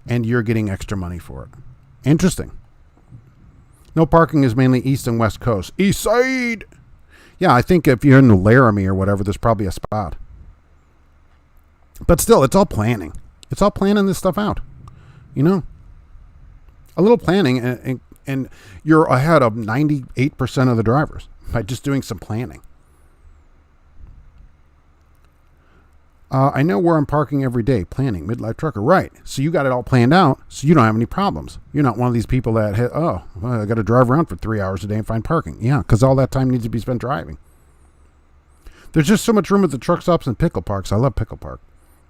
And you're getting extra money for it. Interesting. No parking is mainly East and West Coast. East Side! Yeah, I think if you're in Laramie or whatever, there's probably a spot. But still, it's all planning. It's all planning this stuff out. A little planning, and you're ahead of 98% of the drivers by just doing some planning. I know where I'm parking every day. Planning, midlife trucker. Right. So you got it all planned out, so you don't have any problems. You're not one of these people that, I got to drive around for 3 hours a day and find parking. Yeah, because all that time needs to be spent driving. There's just so much room at the truck stops and pickle parks. I love pickle park.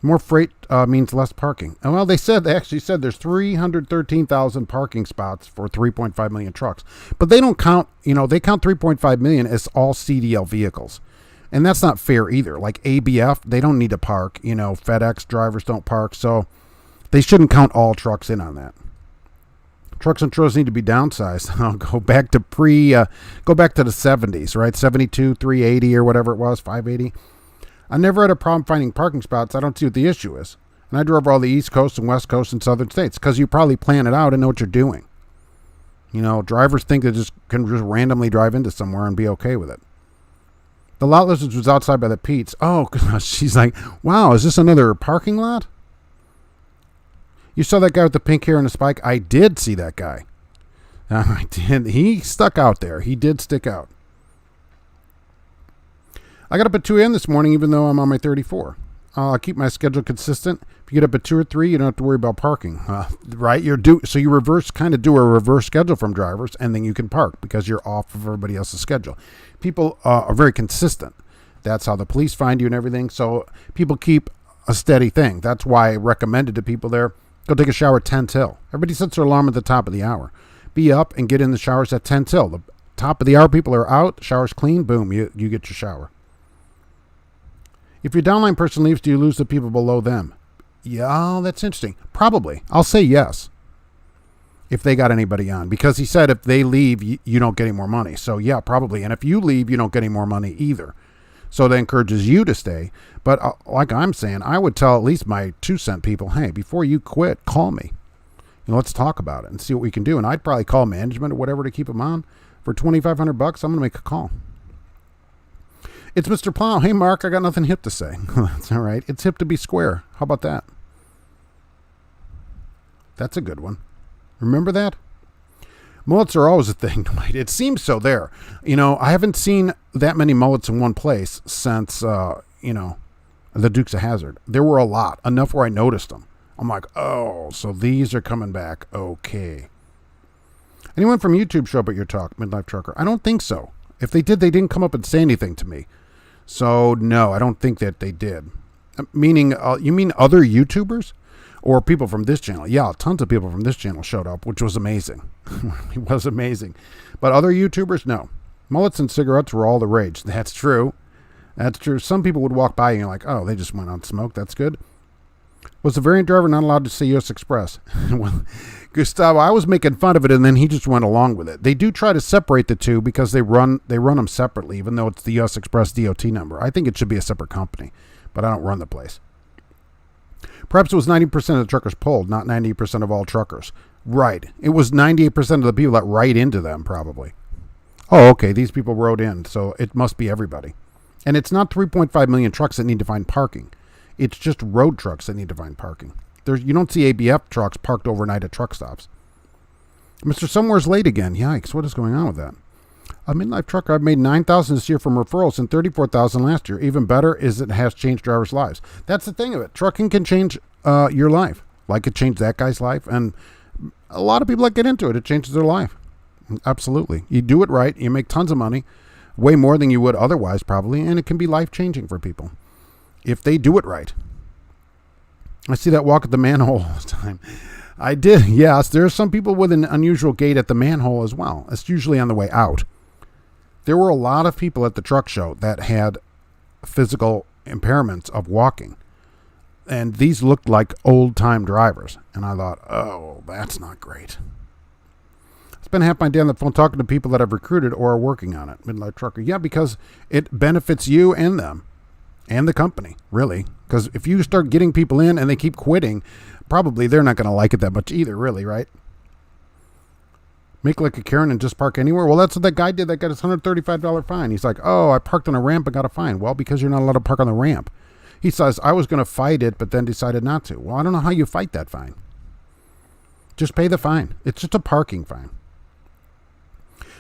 More freight means less parking. And well, they actually said there's 313,000 parking spots for 3.5 million trucks. But they don't count, they count 3.5 million as all CDL vehicles. And that's not fair either. Like ABF, they don't need to park. FedEx drivers don't park. So they shouldn't count all trucks in on that. Trucks and trailers need to be downsized. I'll go back to the 70s, right? 72, 380 or whatever it was, 580. I never had a problem finding parking spots. I don't see what the issue is. And I drove all the East Coast and West Coast and Southern states because you probably plan it out and know what you're doing. Drivers think they can just randomly drive into somewhere and be okay with it. The lot lizards was outside by the Pete's. Oh, gosh. She's like, wow, is this another parking lot? You saw that guy with the pink hair and the spike? I did see that guy. I did. He stuck out there. He did stick out. I got up at 2 a.m. this morning, even though I'm on my 34. I'll keep my schedule consistent. If you get up at 2 or 3, you don't have to worry about parking, right? So you do a reverse schedule from drivers, and then you can park because you're off of everybody else's schedule. People are very consistent. That's how the police find you and everything. So people keep a steady thing. That's why I recommended to people there, go take a shower at 10 till. Everybody sets their alarm at the top of the hour. Be up and get in the showers at 10 till. The top of the hour, people are out, shower's clean, boom, you get your shower. If your downline person leaves, do you lose the people below them? Yeah, that's interesting. Probably. I'll say yes. If they got anybody on. Because he said if they leave, you don't get any more money. So yeah, probably. And if you leave, you don't get any more money either. So that encourages you to stay. But like I'm saying, I would tell at least my 2-cent people, hey, before you quit, call me. Let's talk about it and see what we can do. And I'd probably call management or whatever to keep them on. For $2,500, I'm going to make a call. It's Mr. Plow. Hey, Mark, I got nothing hip to say. That's all right. It's hip to be square. How about that? That's a good one. Remember that? Mullets are always a thing, Dwight. It seems so there. I haven't seen that many mullets in one place since, the Dukes of Hazzard. There were a lot. Enough where I noticed them. I'm like, oh, so these are coming back. Okay. Anyone from YouTube show up at your talk, Midlife Trucker? I don't think so. If they did, they didn't come up and say anything to me. So, no, I don't think that they did. Meaning, you mean other YouTubers? Or people from this channel? Yeah, tons of people from this channel showed up, which was amazing. It was amazing. But other YouTubers, no. Mullets and cigarettes were all the rage. That's true. That's true. Some people would walk by and you're like, oh, they just went on smoke. That's good. Was the variant driver not allowed to say U.S. Express? Well, Gustavo, I was making fun of it, and then he just went along with it. They do try to separate the two because they run them separately, even though it's the U.S. Express DOT number. I think it should be a separate company, but I don't run the place. Perhaps it was 90% of the truckers polled, not 98% of all truckers. Right. It was 98% of the people that write into them, probably. Oh, okay, these people wrote in, so it must be everybody. And it's not 3.5 million trucks that need to find parking. It's just road trucks that need to find parking. You don't see ABF trucks parked overnight at truck stops. Mr. Somewhere's late again. Yikes, what is going on with that? A midlife trucker, I've made $9,000 this year from referrals and $34,000 last year. Even better is it has changed drivers' lives. That's the thing of it. Trucking can change your life. Like it changed that guy's life. And a lot of people that get into it, it changes their life. Absolutely. You do it right. You make tons of money. Way more than you would otherwise probably. And it can be life-changing for people. If they do it right. I see that walk at the manhole all the time. I did, yes. There are some people with an unusual gait at the manhole as well. It's usually on the way out. There were a lot of people at the truck show that had physical impairments of walking. And these looked like old-time drivers. And I thought, oh, that's not great. I spent half my day on the phone talking to people that I've recruited or are working on it. Midlife trucker. Yeah, because it benefits you and them. And the company, really. Because if you start getting people in and they keep quitting, probably they're not going to like it that much either, really, right? Make like a Karen and just park anywhere? Well, that's what that guy did that got his $135 fine. He's like, oh, I parked on a ramp and got a fine. Well, because you're not allowed to park on the ramp. He says, I was going to fight it, but then decided not to. Well, I don't know how you fight that fine. Just pay the fine. It's just a parking fine.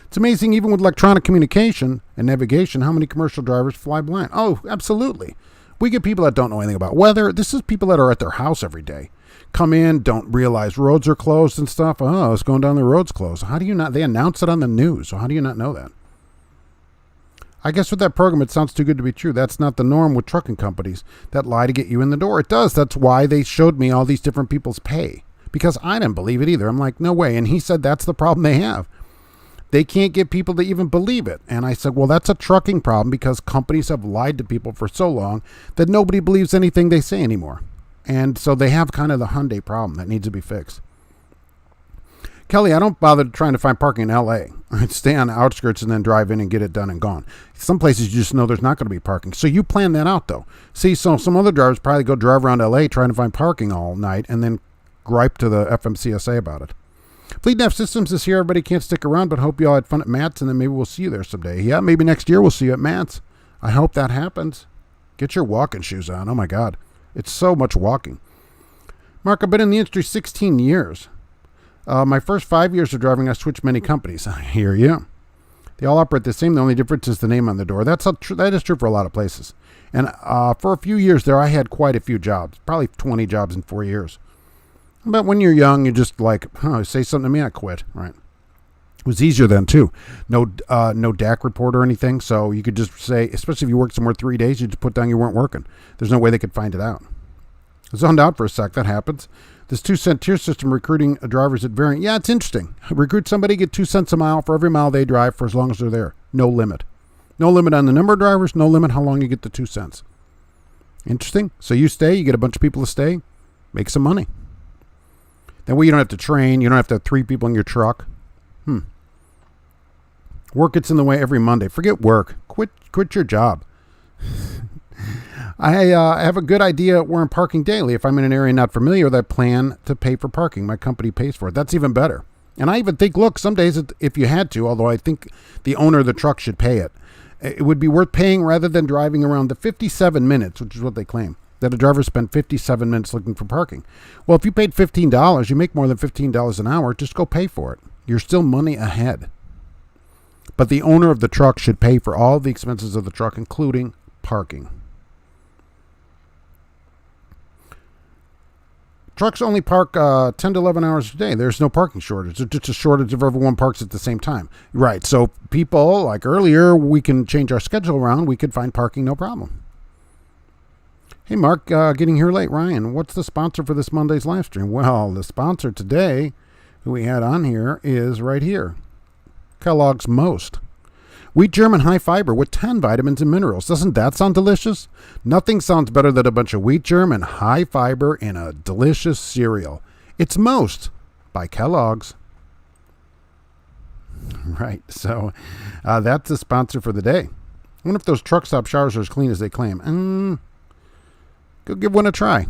It's amazing, even with electronic communication and navigation, how many commercial drivers fly blind. Oh, absolutely. We get people that don't know anything about weather. This is people that are at their house every day. Come in, don't realize roads are closed and stuff. Oh, it's going down, the road's closed. How do you not? They announce it on the news. So how do you not know that? I guess with that program, it sounds too good to be true. That's not the norm with trucking companies that lie to get you in the door. It does. That's why they showed me all these different people's pay, because I didn't believe it either. I'm like, no way. And he said that's the problem they have. They can't get people to even believe it. And I said, well, that's a trucking problem, because companies have lied to people for so long that nobody believes anything they say anymore. And so they have kind of the Hyundai problem that needs to be fixed. Kelly, I don't bother trying to find parking in L.A. I'd stay on the outskirts and then drive in and get it done and gone. Some places you just know there's not going to be parking. So you plan that out, though. See, so some other drivers probably go drive around L.A. trying to find parking all night and then gripe to the FMCSA about it. Fleet Nav Systems is here. Everybody can't stick around, but hope you all had fun at Matt's, and then maybe we'll see you there someday. Yeah, maybe next year we'll see you at Matt's. I hope that happens. Get your walking shoes on. Oh, my God. It's so much walking. Mark, I've been in the industry 16 years. My first 5 years of driving, I switched many companies. I hear you. They all operate the same. The only difference is the name on the door. That is true for a lot of places. And for a few years there, I had quite a few jobs, probably 20 jobs in 4 years. But when you're young, you're just like, say something to me, I quit, right? It was easier then, too. No DAC report or anything, so you could just say, especially if you worked somewhere 3 days, you just put down you weren't working. There's no way they could find it out. I zoned out for a sec. That happens. This 2-cent tier system recruiting drivers at varying. Yeah, it's interesting. Recruit somebody, get 2 cents a mile for every mile they drive for as long as they're there. No limit. No limit on the number of drivers, no limit how long you get the 2 cents. Interesting. So you stay, you get a bunch of people to stay, make some money. That way you don't have to train. You don't have to have 3 people in your truck. Work gets in the way every Monday. Forget work. Quit your job. I have a good idea where I'm parking daily. If I'm in an area not familiar with, I plan to pay for parking. My company pays for it. That's even better. And I even think, look, some days if you had to, although I think the owner of the truck should pay it, it would be worth paying rather than driving around the 57 minutes, which is what they claim, that a driver spent 57 minutes looking for parking. Well, if you paid $15, you make more than $15 an hour, just go pay for it. You're still money ahead. But the owner of the truck should pay for all the expenses of the truck, including parking. Trucks only park 10 to 11 hours a day. There's no parking shortage. It's just a shortage of everyone parks at the same time. Right. So people, like earlier, we can change our schedule around. We could find parking, no problem. Hey, Mark, getting here late. Ryan, what's the sponsor for this Monday's live stream? Well, the sponsor today, who we had on here, is right here. Kellogg's Most. Wheat germ and high fiber with 10 vitamins and minerals. Doesn't that sound delicious? Nothing sounds better than a bunch of wheat germ and high fiber in a delicious cereal. It's Most by Kellogg's. Right, so that's the sponsor for the day. I wonder if those truck stop showers are as clean as they claim. Go give one a try.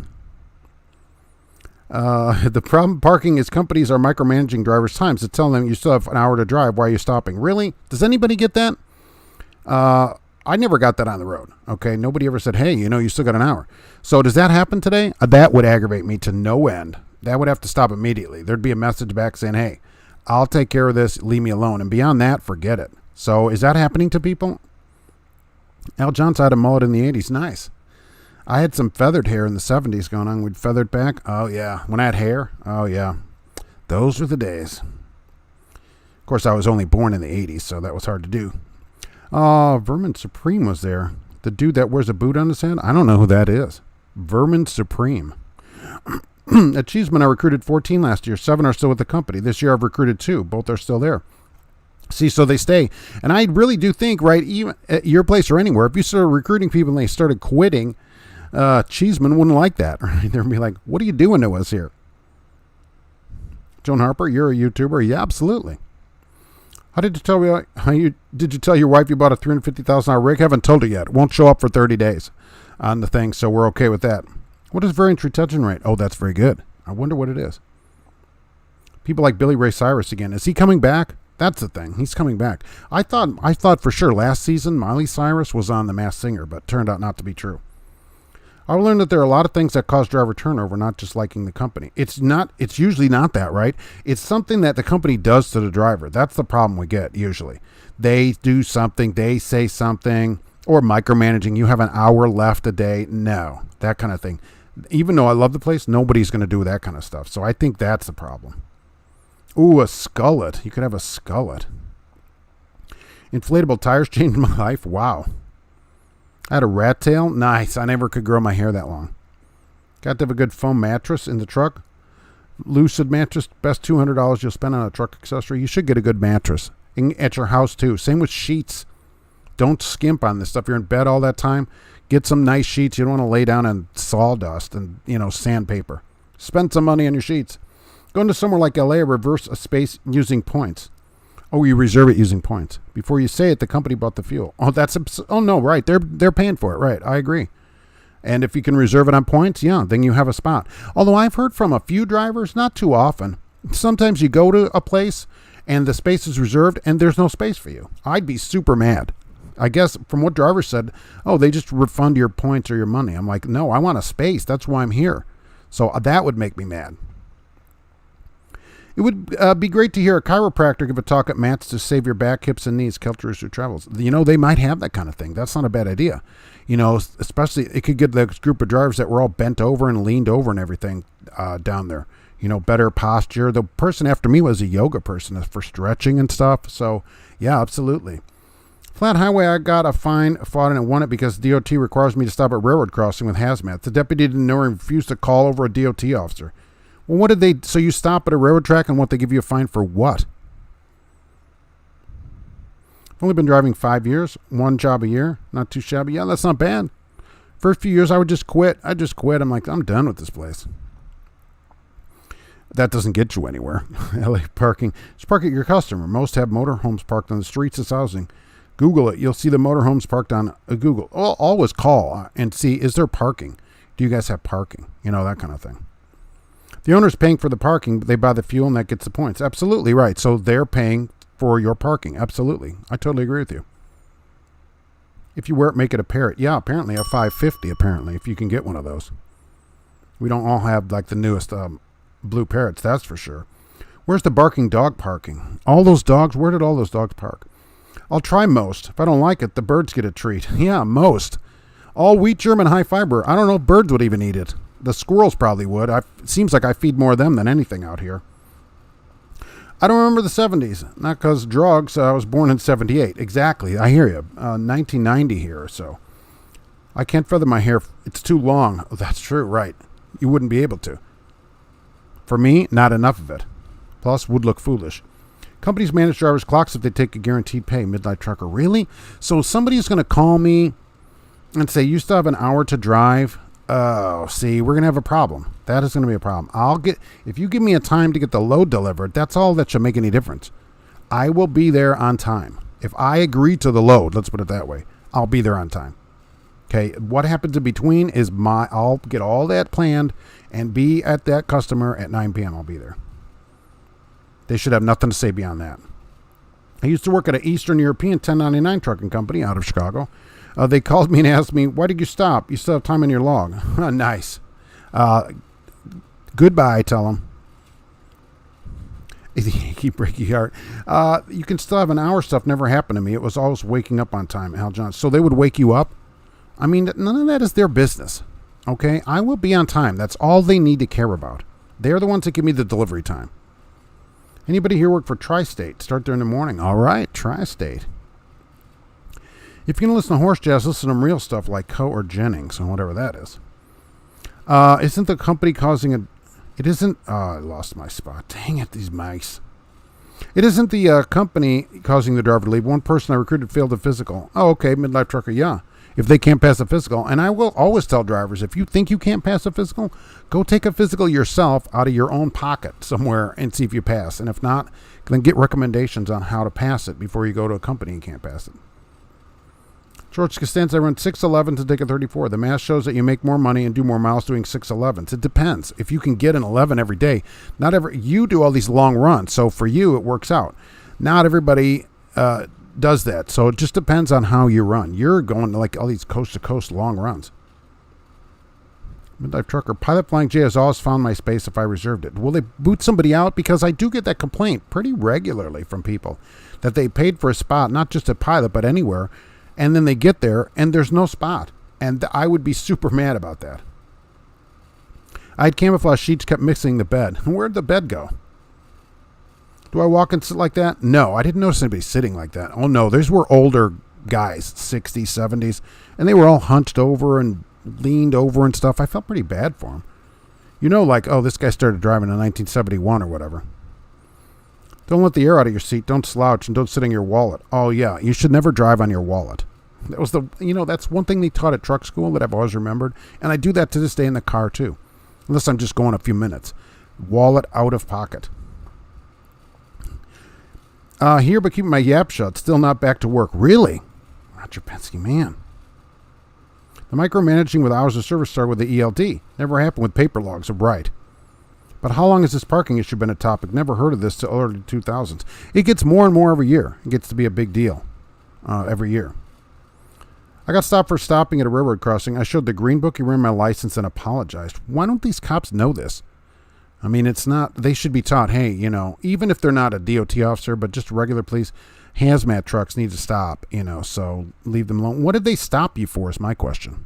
The problem parking is companies are micromanaging drivers' times to tell them you still have an hour to drive. Why are you stopping? Really? Does anybody get that? I never got that on the road. Okay. Nobody ever said, hey, you still got an hour. So does that happen today? That would aggravate me to no end. That would have to stop immediately. There'd be a message back saying, hey, I'll take care of this. Leave me alone. And beyond that, forget it. So is that happening to people? Al Johnson had a mullet in the 80s. Nice. I had some feathered hair in the 70s going on. We'd feathered back. Oh, yeah. When I had hair. Oh, yeah. Those were the days. Of course, I was only born in the 80s, so that was hard to do. Vermin Supreme was there. The dude that wears a boot on his head? I don't know who that is. Vermin Supreme. At Cheeseman, I recruited 14 last year. 7 are still with the company. This year, I've recruited 2. Both are still there. See, so they stay. And I really do think, right, even at your place or anywhere, if you started recruiting people and they started quitting, Cheeseman wouldn't like that. Right? They'd be like, what are you doing to us here? Joan Harper, you're a YouTuber? Yeah, absolutely. Did you tell your wife you bought a $350,000 rig? Haven't told her yet. It won't show up for 30 days on the thing, so we're okay with that. What is variance retention rate? Oh, that's very good. I wonder what it is. People like Billy Ray Cyrus again. Is he coming back? That's the thing. He's coming back. I thought for sure last season Miley Cyrus was on The Masked Singer, but turned out not to be true. I learned that there are a lot of things that cause driver turnover, not just liking the company. It's usually not that, right? It's something that the company does to the driver. That's the problem we get usually. They do something, they say something, or micromanaging. You have an hour left a day. No, that kind of thing. Even though I love the place, nobody's going to do that kind of stuff. So I think that's the problem. Ooh, a skullet. You could have a skullet. Inflatable tires changed my life. Wow. I had a rat tail. Nice. I never could grow my hair that long. Got to have a good foam mattress in the truck. Lucid mattress. Best $200 you'll spend on a truck accessory. You should get a good mattress. At your house too. Same with sheets. Don't skimp on this stuff. You're in bed all that time. Get some nice sheets. You don't want to lay down on sawdust and, sandpaper. Spend some money on your sheets. Go into somewhere like LA or reverse a space using points. Oh, you reserve it using points. Before you say it, the company bought the fuel. Oh, no, right. They're paying for it. Right. I agree. And if you can reserve it on points, yeah, then you have a spot. Although I've heard from a few drivers, not too often. Sometimes you go to a place and the space is reserved and there's no space for you. I'd be super mad. I guess from what drivers said, oh, they just refund your points or your money. I'm like, no, I want a space. That's why I'm here. So that would make me mad. It would be great to hear a chiropractor give a talk at Matt's to save your back, hips, and knees. Kelters who travels. They might have that kind of thing. That's not a bad idea. Especially it could get this group of drivers that were all bent over and leaned over and everything down there. Better posture. The person after me was a yoga person for stretching and stuff. So, yeah, absolutely. Flat highway, I got a fine, fought it and won it because DOT requires me to stop at railroad crossing with hazmat. The deputy didn't know and refused to call over a DOT officer. Well, what did they... So you stop at a railroad track and what, they give you a fine for what? I've only been driving 5 years, one job a year. Not too shabby. Yeah, that's not bad. First few years, I would just quit. I just quit. I'm like, I'm done with this place. That doesn't get you anywhere. LA parking. Just park at your customer. Most have motorhomes parked on the streets as housing. Google it. You'll see the motorhomes parked on Google. Always call and see, is there parking? Do you guys have parking? That kind of thing. The owner's paying for the parking, but they buy the fuel and that gets the points. Absolutely right. So they're paying for your parking. Absolutely. I totally agree with you. If you wear it, make it a parrot. Yeah, apparently a 550, apparently, if you can get one of those. We don't all have like the newest blue parrots, that's for sure. Where's the barking dog parking? All those dogs, where did all those dogs park? I'll try most. If I don't like it, the birds get a treat. Yeah, most. All wheat, German, high fiber. I don't know if birds would even eat it. The squirrels probably would. It seems like I feed more of them than anything out here. I don't remember the 70s. Not because drugs. I was born in 78. Exactly. I hear you. 1990 here or so. I can't feather my hair. It's too long. Oh, that's true. Right. You wouldn't be able to. For me, not enough of it. Plus, would look foolish. Companies manage drivers' clocks if they take a guaranteed pay. Midnight trucker. Really? So somebody's going to call me and say, you still have an hour to drive? Oh, see, we're going to have a problem. That is going to be a problem. If you give me a time to get the load delivered, that's all that should make any difference. I will be there on time. If I agree to the load, let's put it that way, I'll be there on time. Okay, what happens in between is I'll get all that planned and be at that customer at 9 p.m. I'll be there. They should have nothing to say beyond that. I used to work at an Eastern European 1099 trucking company out of Chicago. They called me and asked me, why did you stop? You still have time in your log. Nice. Goodbye, tell them. Keep breaking your heart. You can still have an hour. Stuff never happened to me. It was always waking up on time, Al John. So they would wake you up? I mean, none of that is their business. Okay? I will be on time. That's all they need to care about. They're the ones that give me the delivery time. Anybody here work for Tri-State? Start there in the morning. All right, Tri-State. If you're going to listen to horse jazz, listen to real stuff like Coe or Jennings or whatever that is. Isn't the company causing a... It isn't... I lost my spot. Dang it, these mice. It isn't the company causing the driver to leave. One person I recruited failed the physical. Oh, okay, midlife trucker, yeah. If they can't pass a physical. And I will always tell drivers, if you think you can't pass a physical, go take a physical yourself out of your own pocket somewhere and see if you pass. And if not, then get recommendations on how to pass it before you go to a company and can't pass it. George Costanza, I run 611 to take a 34. The math shows that you make more money and do more miles doing 611s. It depends. If you can get an 11 every day, you do all these long runs. So for you, it works out. Not everybody does that. So it just depends on how you run. You're going to like all these coast to coast long runs. Midlife Trucker. Pilot Flying J has always found my space if I reserved it. Will they boot somebody out? Because I do get that complaint pretty regularly from people that they paid for a spot, not just at Pilot, but anywhere, and then they get there and there's no spot. And I would be super mad about that. I had camouflage sheets, kept mixing the bed. Where'd the bed go? Do I walk and sit like that? No, I didn't notice anybody sitting like that. Oh, no, these were older guys, 60s, 70s, and they were all hunched over and leaned over and stuff. I felt pretty bad for them. You know, like, oh, this guy started driving in 1971 or whatever. Don't let the air out of your seat. Don't slouch and don't sit on your wallet. Oh, yeah, you should never drive on your wallet. That was that's one thing they taught at truck school that I've always remembered, and I do that to this day in the car too, unless I'm just going a few minutes. Wallet out of pocket. Here, but keeping my yap shut. Still not back to work. Really? Roger Penske, man. The micromanaging with hours of service started with the ELD. Never happened with paper logs. Right. But how long has this parking issue been a topic? Never heard of this till early 2000s. It gets more and more every year. It gets to be a big deal every year. I got stopped for stopping at a railroad crossing. I showed the green book, he ran my license, and apologized. Why don't these cops know this? I mean, it's not, they should be taught, hey, even if they're not a DOT officer, but just regular police, hazmat trucks need to stop, so leave them alone. What did they stop you for is my question.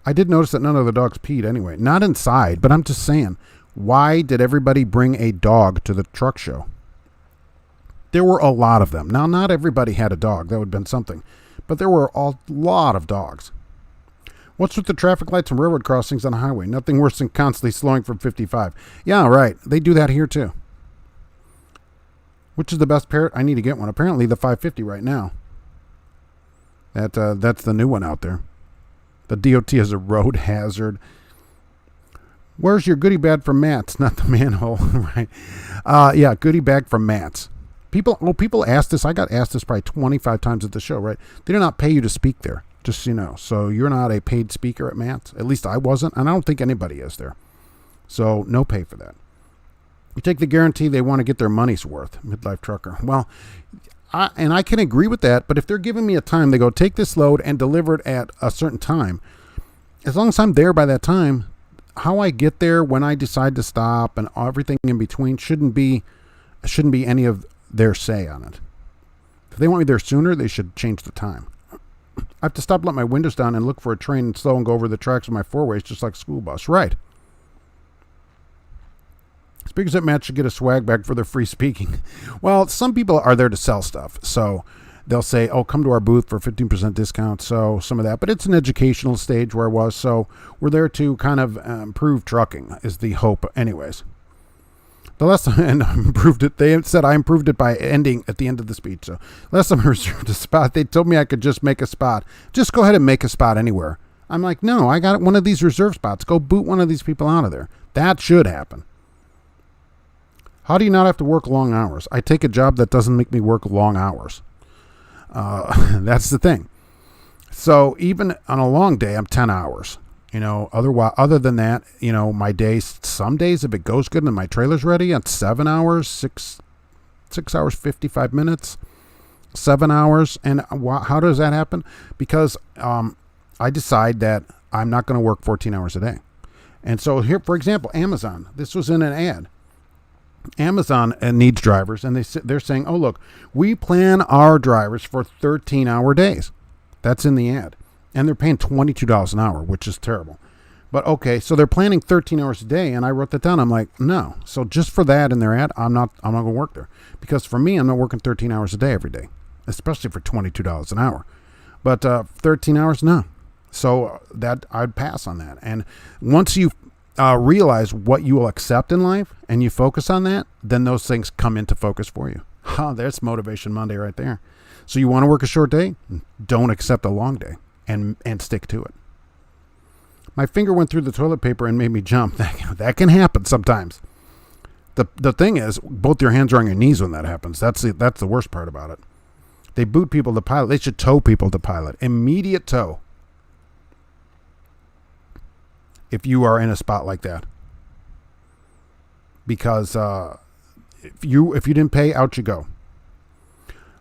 I did notice that none of the dogs peed anyway. Not inside, but I'm just saying, why did everybody bring a dog to the truck show? There were a lot of them. Now, not everybody had a dog. That would have been something. But there were a lot of dogs. What's with the traffic lights and railroad crossings on the highway? Nothing worse than constantly slowing from 55. Yeah, right. They do that here too. Which is the best parrot? I need to get one. Apparently the 550 right now. That's the new one out there. The DOT is a road hazard. Where's your goodie bag from Matt's? Not the manhole, right? Yeah, goodie bag from Matt's. People ask this. I got asked this probably 25 times at the show, right? They do not pay you to speak there, just so you know. So you're not a paid speaker at Matt's. At least I wasn't, and I don't think anybody is there. So no pay for that. You take the guarantee they want to get their money's worth, Midlife Trucker. Well, I can agree with that, but if they're giving me a time, they go, take this load and deliver it at a certain time. As long as I'm there by that time, how I get there, when I decide to stop, and everything in between shouldn't be any of their say on it. If they want me there sooner, they should change the time. I have to stop, let my windows down, and look for a train and slow and go over the tracks with my four-ways just like a school bus. Right. Speakers at Matt should get a swag bag for their free speaking. Well, some people are there to sell stuff. So they'll say, oh, come to our booth for 15% discount. So some of that. But it's an educational stage where I was. So we're there to kind of improve trucking is the hope anyways. The last time and improved it, they said I improved it by ending at the end of the speech. So last time I reserved a spot, they told me I could just make a spot. Just go ahead and make a spot anywhere. I'm like, no, I got one of these reserve spots. Go boot one of these people out of there. That should happen. How do you not have to work long hours? I take a job that doesn't make me work long hours. That's the thing. So even on a long day, I'm 10 hours. Other than that, my days, some days, if it goes good and my trailer's ready, it's 7 hours, 6 hours, 55 minutes, 7 hours. And how does that happen? Because I decide that I'm not going to work 14 hours a day. And so here, for example, Amazon, this was in an ad. Amazon needs drivers, and they're saying, oh, look, we plan our drivers for 13-hour days. That's in the ad. And they're paying $22 an hour, which is terrible. But okay, so they're planning 13 hours a day, and I wrote that down. I'm like, no. So just for that in their ad, I'm not going to work there. Because for me, I'm not working 13 hours a day every day, especially for $22 an hour. But 13 hours, no. So that I'd pass on that. And once you realize what you will accept in life and you focus on that, then those things come into focus for you. There's Motivation Monday right there. So you want to work a short day? Don't accept a long day. And stick to it. My finger went through the toilet paper and made me jump. That can happen sometimes. The thing is, both your hands are on your knees when that happens. That's the worst part about it. They boot people to pilot. They should tow people to pilot. Immediate tow. If you are in a spot like that. Because if you didn't pay, out you go.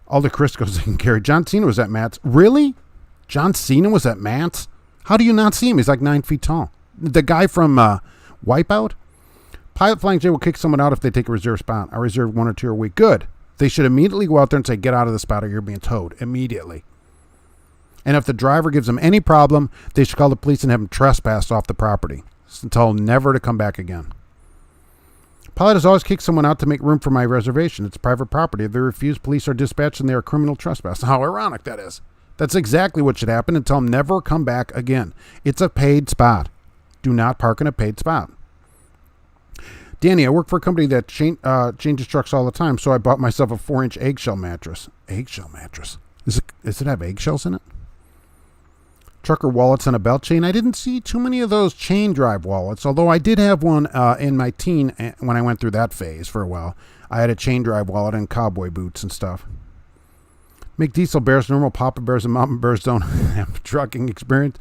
All the Crisco's they can carry. John Cena was at Matt's. Really? John Cena was at Matt's? How do you not see him? He's like 9 feet tall. The guy from Wipeout? Pilot Flying J will kick someone out if they take a reserve spot. I reserve 1 or 2 a week. Good. They should immediately go out there and say, get out of the spot or you're being towed. Immediately. And if the driver gives them any problem, they should call the police and have them trespassed off the property until never to come back again. Pilot has always kicked someone out to make room for my reservation. It's private property. If they refuse, police are dispatched and they are criminal trespass. How ironic that is. That's exactly what should happen and tell them never come back again. It's a paid spot. Do not park in a paid spot. Danny, I work for a company that changes trucks all the time, so I bought myself a 4-inch eggshell mattress. Eggshell mattress? Does it have eggshells in it? Trucker wallets and a belt chain. I didn't see too many of those chain drive wallets, although I did have one in my teen when I went through that phase for a while. I had a chain drive wallet and cowboy boots and stuff. Make diesel bears, normal papa bears, and mountain bears don't have trucking experience.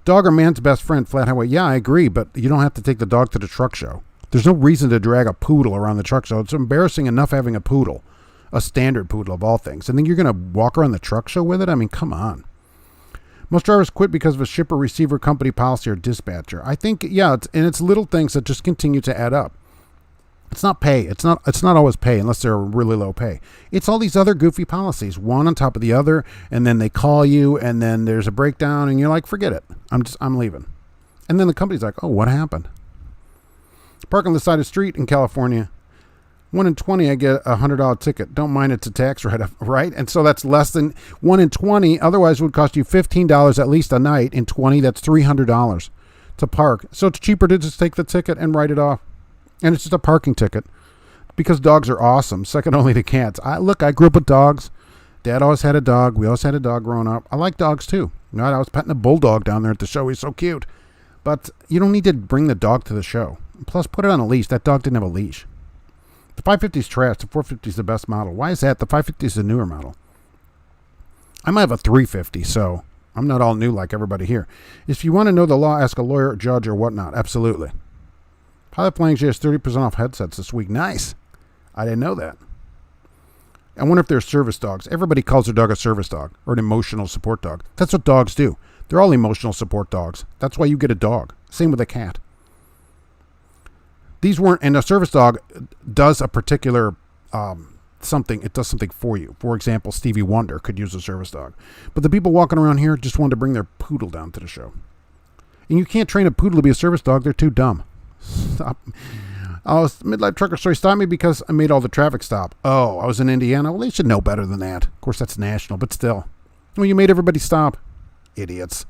Dog or man's best friend, flat highway. Yeah, I agree, but you don't have to take the dog to the truck show. There's no reason to drag a poodle around the truck show. It's embarrassing enough having a poodle, a standard poodle of all things. And then you're going to walk around the truck show with it? I mean, come on. Most drivers quit because of a shipper, receiver, company policy, or dispatcher. I think, yeah, it's little things that just continue to add up. It's not pay. It's not always pay unless they're really low pay. It's all these other goofy policies, one on top of the other, and then they call you, and then there's a breakdown, and you're like, forget it. I'm leaving. And then the company's like, oh, what happened? Park on the side of the street in California. 1 in 20, I get a $100 ticket. Don't mind, it's a tax write-off, right? And so that's less than 1 in 20. Otherwise, it would cost you $15 at least a night. In 20, that's $300 to park. So it's cheaper to just take the ticket and write it off. And it's just a parking ticket because dogs are awesome, second only to cats. I grew up with dogs. Dad always had a dog. We always had a dog growing up. I like dogs too. I was petting a bulldog down there at the show. He's so cute. But you don't need to bring the dog to the show. Plus, put it on a leash. That dog didn't have a leash. The 550 is trash. The 450 is the best model. Why is that? The 550 is the newer model. I might have a 350, so I'm not all new like everybody here. If you want to know the law, ask a lawyer, judge, or whatnot. Absolutely. Pilot Flying J has 30% off headsets this week. Nice. I didn't know that. I wonder if they're service dogs. Everybody calls their dog a service dog or an emotional support dog. That's what dogs do. They're all emotional support dogs. That's why you get a dog. Same with a cat. These weren't, and a service dog does a particular something. It does something for you. For example, Stevie Wonder could use a service dog. But the people walking around here just wanted to bring their poodle down to the show. And you can't train a poodle to be a service dog. They're too dumb. Stop. Midlife trucker story stopped me because I made all the traffic stop. Oh, I was in Indiana. Well, they should know better than that. Of course, that's national, but still. Well, you made everybody stop. Idiots.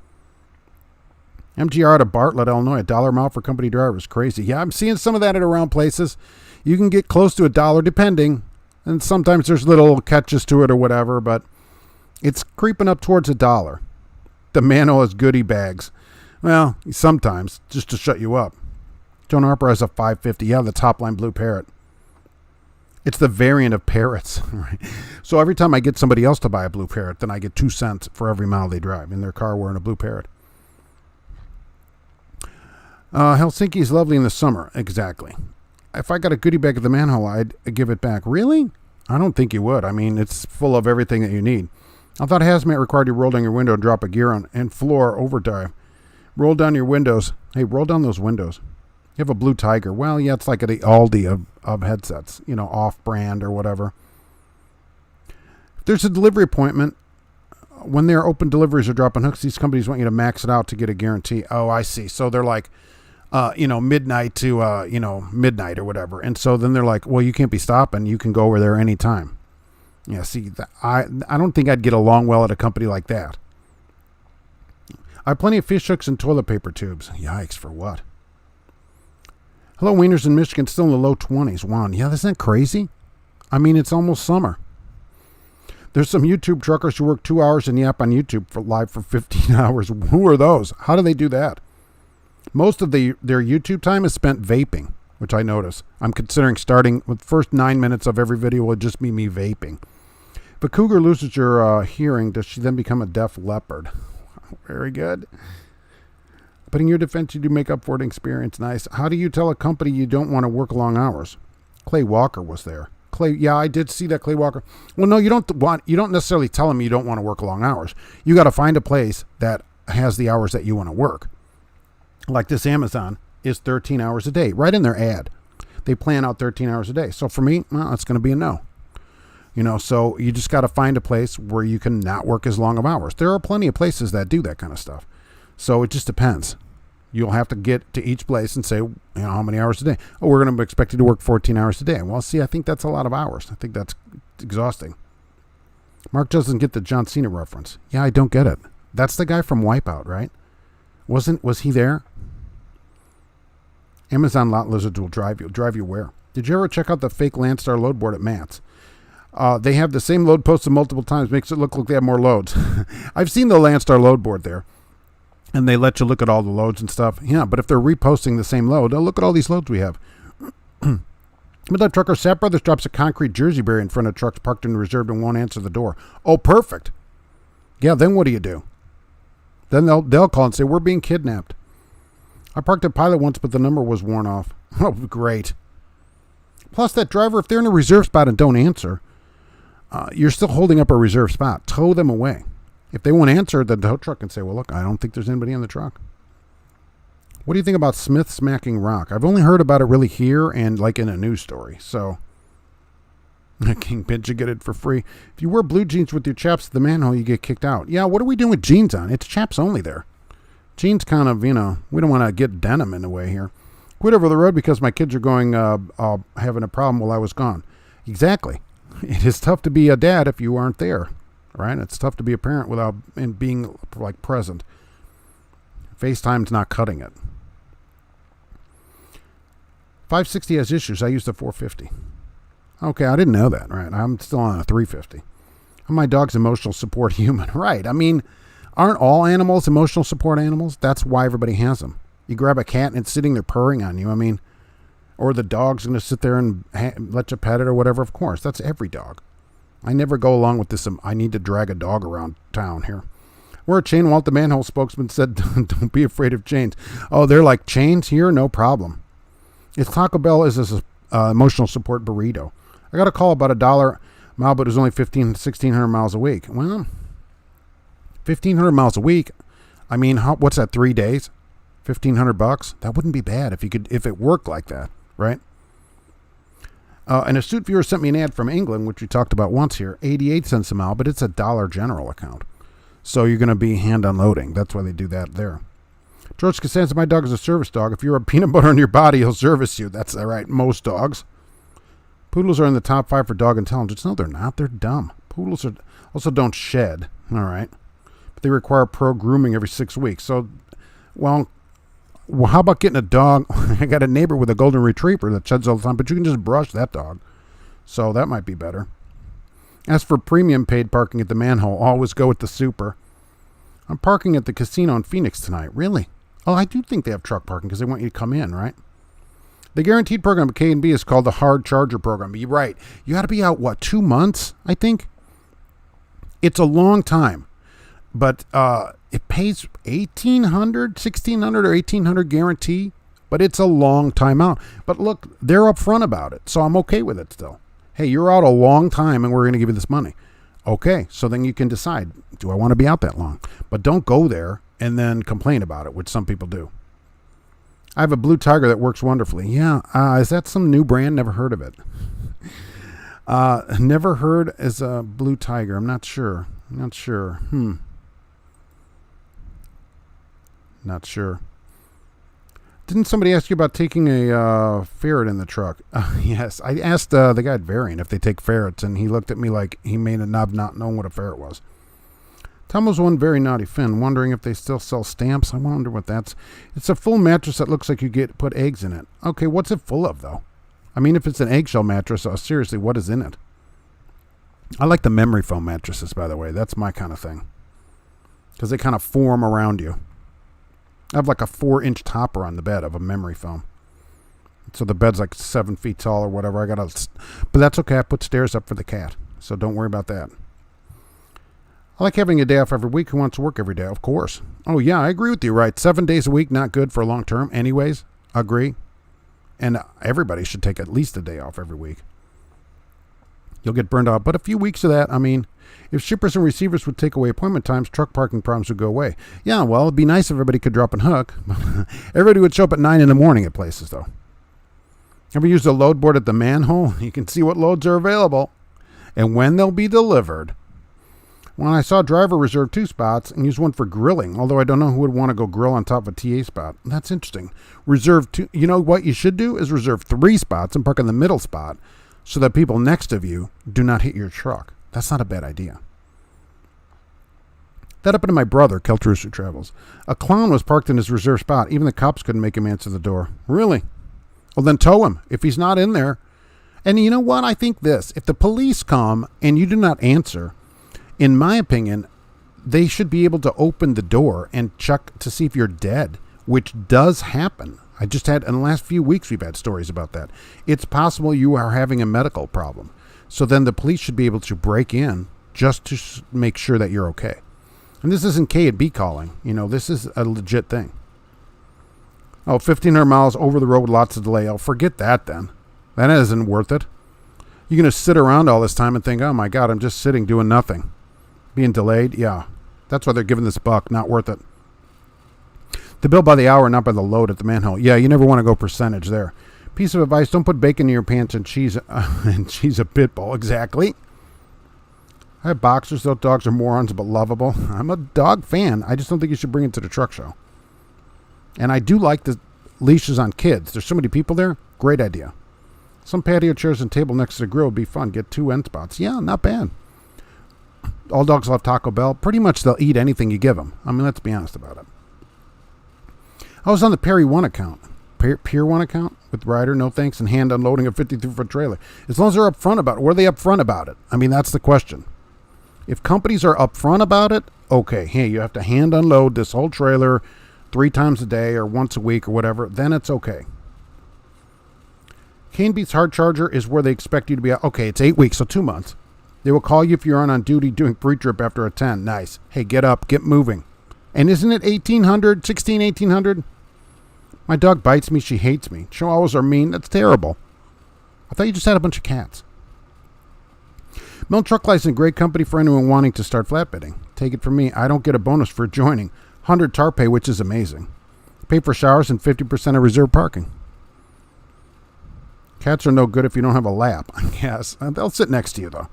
MGR out of Bartlett, Illinois, $1 a mile for company drivers. Crazy. Yeah, I'm seeing some of that at around places. You can get close to $1 depending. And sometimes there's little catches to it or whatever, but it's creeping up towards $1. The Mano has goodie bags. Well, sometimes, just to shut you up. John Harper has a 550. Yeah, the top line blue parrot. It's the variant of parrots. Right? So every time I get somebody else to buy a blue parrot, then I get 2 cents for every mile they drive in their car wearing a blue parrot. Helsinki is lovely in the summer. Exactly. If I got a goodie bag at the manhole, I'd give it back. Really? I don't think you would. I mean, it's full of everything that you need. I thought hazmat required you roll down your window and drop a gear on and floor overdrive. Roll down your windows. Hey, roll down those windows. You have a blue Tiger. Well, yeah, it's like the Aldi of headsets, off-brand or whatever. If there's a delivery appointment, when they're open deliveries or dropping hooks, these companies want you to max it out to get a guarantee. Oh, I see. So they're like, midnight to, midnight or whatever. And so then they're like, well, you can't be stopping. You can go over there anytime. Yeah, see, I don't think I'd get along well at a company like that. I have plenty of fish hooks and toilet paper tubes. Yikes, for what? Hello, Wieners in Michigan, still in the low 20s. Wow, yeah, isn't that crazy? I mean, it's almost summer. There's some YouTube truckers who work 2 hours and yap on YouTube live for 15 hours. Who are those? How do they do that? Most of their YouTube time is spent vaping, which I notice. I'm considering starting with the first 9 minutes of every video will just be me vaping. If a cougar loses your hearing, does she then become a deaf leopard? Very good. But in your defense, you do make up for it in experience. Nice. How do you tell a company you don't want to work long hours? Clay Walker was there. Yeah, I did see that, Clay Walker. Well, no, you don't necessarily tell them you don't want to work long hours. You got to find a place that has the hours that you want to work. Like this Amazon is 13 hours a day, right in their ad. They plan out 13 hours a day. So for me, well, it's going to be a no. So you just got to find a place where you can not work as long of hours. There are plenty of places that do that kind of stuff. So it just depends. You'll have to get to each place and say, how many hours a day? Oh, we're going to expect you to work 14 hours a day. Well, see, I think that's a lot of hours. I think that's exhausting. Mark doesn't get the John Cena reference. Yeah, I don't get it. That's the guy from Wipeout, right? Was he there? Amazon lot lizards will drive you. Drive you where? Did you ever check out the fake Landstar load board at Matt's? They have the same load posted multiple times. Makes it look like they have more loads. I've seen the Landstar load board there. And they let you look at all the loads and stuff. Yeah, but if they're reposting the same load, look at all these loads we have. Midlife trucker Sap Brothers drops a concrete Jersey barrier in front of trucks parked and reserved and won't answer the door. Oh, perfect. Yeah, then what do? Then they'll call and say, we're being kidnapped. I parked a Pilot once, but the number was worn off. Oh, great. Plus, that driver, if they're in a reserve spot and don't answer, you're still holding up a reserve spot. Tow them away. If they won't answer, the tow truck can say, well, look, I don't think there's anybody in the truck. What do you think about Smith smacking rock? I've only heard about it really here and like in a news story. So, Kingpin should get it for free. If you wear blue jeans with your chaps at the manhole, you get kicked out. Yeah, what are we doing with jeans on? It's chaps only there. Jeans kind of, we don't want to get denim in the way here. Quit over the road because my kids are going, having a problem while I was gone. Exactly. It is tough to be a dad if you aren't there. Right? It's tough to be a parent without being like present. FaceTime's not cutting it. 560 has issues. I used a 450. Okay, I didn't know that. Right? I'm still on a 350. My dog's emotional support human. Right. I mean, aren't all animals emotional support animals? That's why everybody has them. You grab a cat and it's sitting there purring on you. I mean, or the dog's going to sit there and let you pet it or whatever. Of course, that's every dog. I never go along with this. I need to drag a dog around town here. We're a chain. Walt the manhole spokesman said, don't be afraid of chains. Oh, they're like chains here? No problem. It's Taco Bell is this emotional support burrito. I got a call about $1 mile, but it was only 1,600 miles a week. Well, 1,500 miles a week. I mean, what's that, 3 days? $1,500? That wouldn't be bad if it worked like that, right? An astute viewer sent me an ad from England, which we talked about once here, 88 cents a mile, but it's a Dollar General account. So you're going to be hand unloading. That's why they do that there. George Costanza, my dog is a service dog. If you're a peanut butter on your body, he'll service you. That's all right. Most dogs. Poodles are in the top 5 for dog intelligence. No, they're not. They're dumb. Poodles also don't shed. All right. But they require pro grooming every 6 weeks. So, well, how about getting a dog? I got a neighbor with a golden retriever that sheds all the time, but you can just brush that dog. So that might be better. As for premium paid parking at the manhole, always go with the super. I'm parking at the casino in Phoenix tonight. Really? Oh, I do think they have truck parking because they want you to come in, right? The guaranteed program at K&B is called the Hard Charger program. You're right. You got to be out, 2 months, I think? It's a long time. But it pays $1,800, $1,600 or $1,800 guarantee, but it's a long time out. But look, they're upfront about it, so I'm okay with it still. Hey, you're out a long time and we're going to give you this money. Okay, so then you can decide, do I want to be out that long? But don't go there and then complain about it, which some people do. I have a blue Tiger that works wonderfully. Yeah, is that some new brand? Never heard of it. Never heard as a blue Tiger. I'm not sure. Not sure. Not sure. Didn't somebody ask you about taking a ferret in the truck? Yes. I asked the guy at Varian if they take ferrets, and he looked at me like he may have not known what a ferret was. Tom was one very naughty Finn, wondering if they still sell stamps. I wonder what that's. It's a full mattress that looks like you put eggs in it. Okay, what's it full of, though? I mean, if it's an eggshell mattress, seriously, what is in it? I like the memory foam mattresses, by the way. That's my kind of thing. Because they kind of form around you. I have like a 4-inch topper on the bed of a memory foam. So the bed's like 7 feet tall or whatever. But that's okay. I put stairs up for the cat. So don't worry about that. I like having a day off every week. Who wants to work every day? Of course. Oh, yeah, I agree with you, right? 7 days a week, not good for long term. Anyways, agree. And everybody should take at least a day off every week. You'll get burned out. But a few weeks of that, I mean, if shippers and receivers would take away appointment times, truck parking problems would go away. Yeah, well, it'd be nice if everybody could drop and hook. Everybody would show up at 9 in the morning at places, though. Ever used a load board at the manhole? You can see what loads are available and when they'll be delivered. When I saw a driver reserve 2 spots and use one for grilling, although I don't know who would want to go grill on top of a TA spot. That's interesting. Reserve 2. You know what you should do is reserve 3 spots and park in the middle spot so that people next of you do not hit your truck. That's not a bad idea. That happened to my brother, Keltrus, who travels. A clown was parked in his reserved spot. Even the cops couldn't make him answer the door. Really? Well, then tow him if he's not in there. And you know what? I think this. If the police come and you do not answer, in my opinion, they should be able to open the door and check to see if you're dead, which does happen. I just had, in the last few weeks, we've had stories about that. It's possible you are having a medical problem. So then the police should be able to break in just to make sure that you're okay. And this isn't K&B calling. You know, this is a legit thing. Oh, 1,500 miles over the road with lots of delay. Oh, forget that then. That isn't worth it. You're going to sit around all this time and think, oh my God, I'm just sitting doing nothing. Being delayed? Yeah. That's why they're giving this buck. Not worth it. The bill by the hour, not by the load at the manhole. Yeah, you never want to go percentage there. Piece of advice, don't put bacon in your pants and cheese a pit bull. Exactly. I have boxers, though. Dogs are morons, but lovable. I'm a dog fan. I just don't think you should bring it to the truck show. And I do like the leashes on kids. There's so many people there. Great idea. Some patio chairs and table next to the grill would be fun. Get 2 end spots. Yeah, not bad. All dogs love Taco Bell. Pretty much they'll eat anything you give them. I mean, let's be honest about it. I was on the Perry 1 account. Pier 1 account with rider, no thanks, and hand unloading a 53-foot trailer. As long as they're upfront about it. Were they upfront about it? I mean, that's the question. If companies are upfront about it, okay, hey, you have to hand unload this whole trailer 3 times a day or once a week or whatever, then it's okay. K&B's hard charger is where they expect you to be out. Okay, it's 8 weeks, so 2 months. They will call you if you're on duty doing pre-trip after a 10. Nice. Hey, get up, get moving. And isn't it 1800, 16, 1800? My dog bites me. She hates me. Chihuahuas are mean. That's terrible. I thought you just had a bunch of cats. Mill Truck License, great company for anyone wanting to start flatbedding. Take it from me. I don't get a bonus for joining. 100 tar pay, which is amazing. Pay for showers and 50% of reserve parking. Cats are no good if you don't have a lap, I guess. They'll sit next to you, though.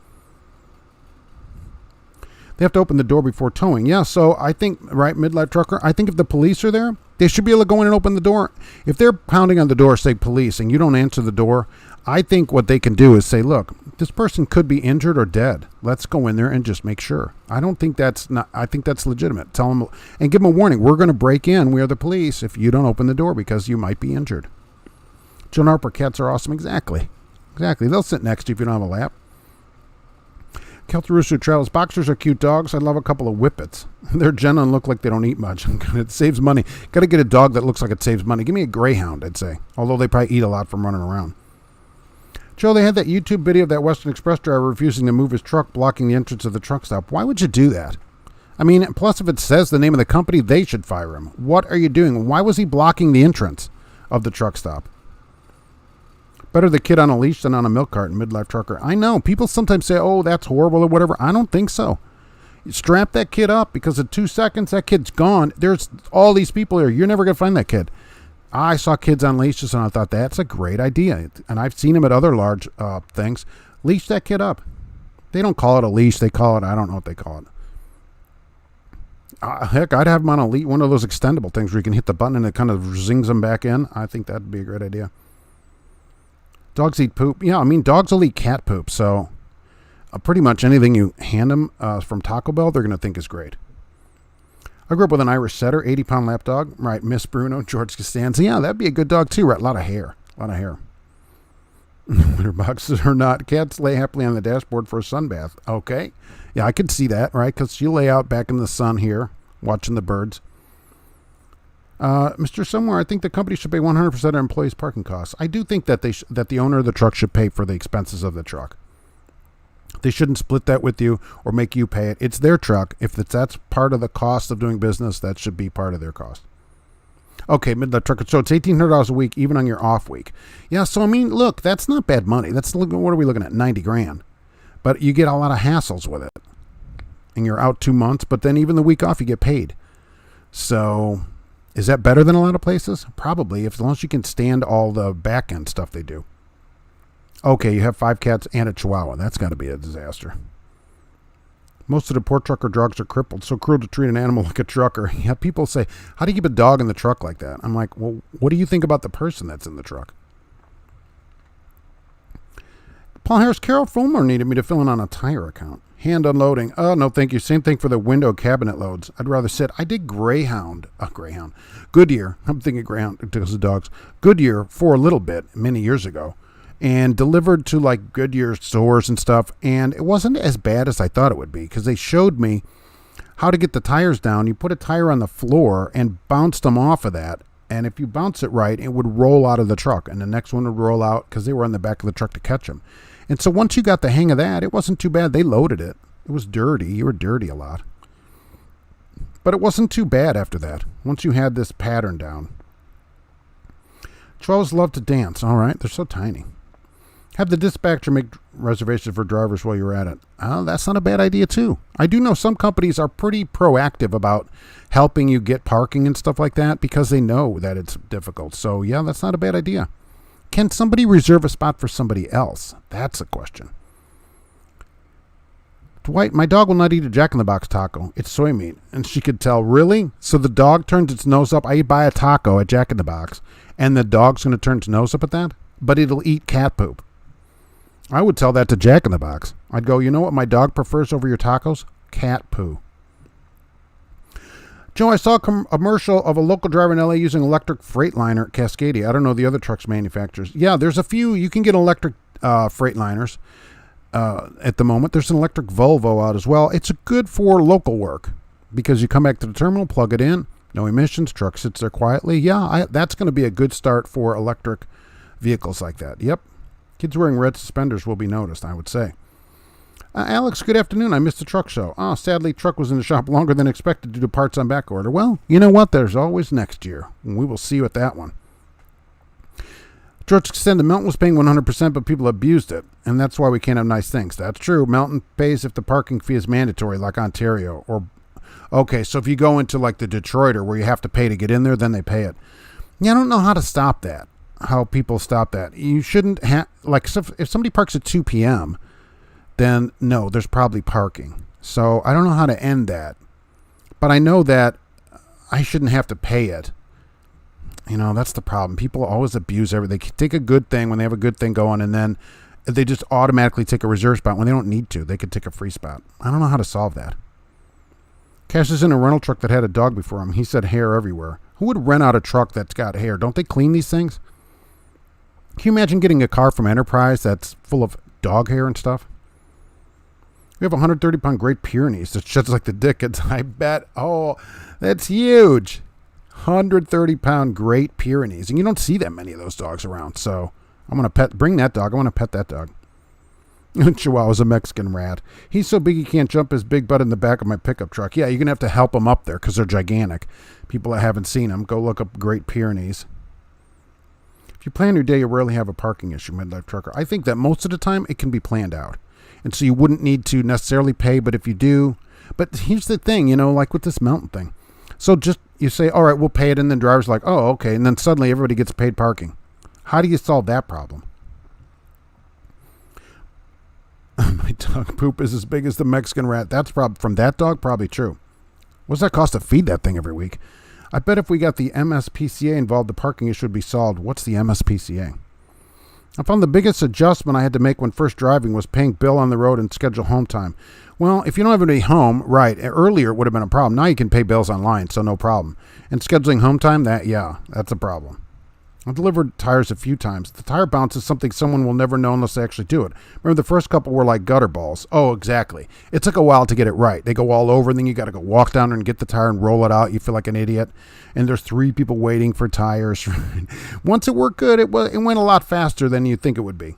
They have to open the door before towing. Yeah, so I think, right, midlife trucker, I think if the police are there, they should be able to go in and open the door. If they're pounding on the door, say police, and you don't answer the door, I think what they can do is say, look, this person could be injured or dead. Let's go in there and just make sure. I think that's legitimate. Tell them and give them a warning. We're going to break in. We are the police if you don't open the door because you might be injured. Joan Harper, cats are awesome. Exactly. They'll sit next to you if you don't have a lap. Keltaroosu travels. Boxers are cute dogs. I love a couple of whippets. They're gentle and look like they don't eat much. It saves money. Got to get a dog that looks like it saves money. Give me a greyhound, I'd say. Although they probably eat a lot from running around. Joe, they had that YouTube video of that Western Express driver refusing to move his truck, blocking the entrance of the truck stop. Why would you do that? I mean, plus if it says the name of the company, they should fire him. What are you doing? Why was he blocking the entrance of the truck stop? Better the kid on a leash than on a milk cart, midlife trucker. I know. People sometimes say, oh, that's horrible or whatever. I don't think so. You strap that kid up because in 2 seconds, that kid's gone. There's all these people here. You're never going to find that kid. I saw kids on leashes and I thought, that's a great idea. And I've seen them at other large things. Leash that kid up. They don't call it a leash. They call it, I don't know what they call it. Heck, I'd have them on a leash, one of those extendable things where you can hit the button and it kind of zings them back in. I think that'd be a great idea. Dogs eat poop. Yeah, I mean, dogs will eat cat poop. So pretty much anything you hand them from Taco Bell, they're going to think is great. I grew up with an Irish setter, 80-pound lapdog. Right, Miss Bruno, George Costanza. Yeah, that'd be a good dog too. Right, a lot of hair. Winter boxes or not. Cats lay happily on the dashboard for a sunbath. Okay. Yeah, I could see that, right? Because you lay out back in the sun here, watching the birds. Mr. Somewhere, I think the company should pay 100% of employees' parking costs. I do think that that the owner of the truck should pay for the expenses of the truck. They shouldn't split that with you or make you pay it. It's their truck. If that's part of the cost of doing business, that should be part of their cost. Okay, midlife trucker. So it's $1,800 a week, even on your off week. Yeah. So I mean, look, that's not bad money. What are we looking at? 90 grand. But you get a lot of hassles with it. And you're out 2 months, but then even the week off you get paid. So is that better than a lot of places? Probably, as long as you can stand all the back end stuff they do. Okay, you have 5 cats and a chihuahua. That's got to be a disaster. Most of the poor trucker dogs are crippled. So cruel to treat an animal like a trucker. Yeah, people say, how do you keep a dog in the truck like that? I'm like, well, what do you think about the person that's in the truck? Paul Harris, Carol Fulmer needed me to fill in on a tire account. Hand unloading. Oh, no, thank you. Same thing for the window cabinet loads. I'd rather sit. I did Greyhound. Goodyear. I'm thinking Greyhound because of dogs. Goodyear for a little bit, many years ago. And delivered to like Goodyear stores and stuff. And it wasn't as bad as I thought it would be because they showed me how to get the tires down. You put a tire on the floor and bounce them off of that. And if you bounce it right, it would roll out of the truck. And the next one would roll out because they were on the back of the truck to catch them. And so once you got the hang of that, it wasn't too bad. They loaded it. It was dirty. You were dirty a lot. But it wasn't too bad after that, once you had this pattern down. Chihuahuas love to dance. All right, they're so tiny. Have the dispatcher make reservations for drivers while you're at it. Oh, that's not a bad idea, too. I do know some companies are pretty proactive about helping you get parking and stuff like that because they know that it's difficult. So, yeah, that's not a bad idea. Can somebody reserve a spot for somebody else? That's a question. Dwight, my dog will not eat a Jack-in-the-Box taco. It's soy meat. And she could tell, really? So the dog turns its nose up. I buy a taco at Jack-in-the-Box, and the dog's going to turn its nose up at that? But it'll eat cat poop. I would tell that to Jack-in-the-Box. I'd go, you know what my dog prefers over your tacos? Cat poo. Joe, I saw a commercial of a local driver in LA using electric Freightliner at Cascadia. I don't know the other trucks manufacturers. Yeah, there's a few. You can get electric Freightliners at the moment. There's an electric Volvo out as well. It's good for local work because you come back to the terminal, plug it in, no emissions, truck sits there quietly. Yeah, that's going to be a good start for electric vehicles like that. Yep. Kids wearing red suspenders will be noticed, I would say. Alex, good afternoon. I missed the truck show. Oh, sadly, truck was in the shop longer than expected due to parts on back order. Well, you know what? There's always next year. We will see you at that one. George said the Mountain was paying 100%, but people abused it, and that's why we can't have nice things. That's true. Mountain pays if the parking fee is mandatory, like Ontario. Okay, so if you go into like the Detroiter where you have to pay to get in there, then they pay it. Yeah, I don't know how to stop that, how people stop that. You shouldn't have, like, if somebody parks at 2 p.m., then no, there's probably parking. So I don't know how to end that. But I know that I shouldn't have to pay it. You know, that's the problem. People always abuse everything. They take a good thing when they have a good thing going, and then they just automatically take a reserve spot when they don't need to. They could take a free spot. I don't know how to solve that. Cash is in a rental truck that had a dog before him. He said hair everywhere. Who would rent out a truck that's got hair? Don't they clean these things? Can you imagine getting a car from Enterprise that's full of dog hair and stuff? We have a 130-pound Great Pyrenees that sheds like the Dickens. I bet. Oh, that's huge. 130-pound Great Pyrenees. And you don't see that many of those dogs around. So I'm going to bring that dog. I want to pet that dog. Chihuahua's a Mexican rat. He's so big he can't jump his big butt in the back of my pickup truck. Yeah, you're going to have to help him up there because they're gigantic. People that haven't seen them, go look up Great Pyrenees. If you plan your day, you rarely have a parking issue, midlife trucker. I think that most of the time it can be planned out. And so you wouldn't need to necessarily pay, but if you do, but here's the thing, you know, like with this mountain thing. So just, you say, all right, we'll pay it. And then driver's like, oh, okay. And then suddenly everybody gets paid parking. How do you solve that problem? My dog poop is as big as the Mexican rat. That's from that dog, probably true. What's that cost to feed that thing every week? I bet if we got the MSPCA involved, the parking issue would be solved. What's the MSPCA? I found the biggest adjustment I had to make when first driving was paying bill on the road and schedule home time. Well, if you don't have anybody home, right, earlier it would have been a problem. Now you can pay bills online, so no problem. And scheduling home time, that's a problem. I've delivered tires a few times. The tire bounce is something someone will never know unless they actually do it. Remember, the first couple were like gutter balls. Oh, exactly. It took a while to get it right. They go all over, and then you got to go walk down and get the tire and roll it out. You feel like an idiot. And there's 3 people waiting for tires. Once it worked good, it went a lot faster than you think it would be.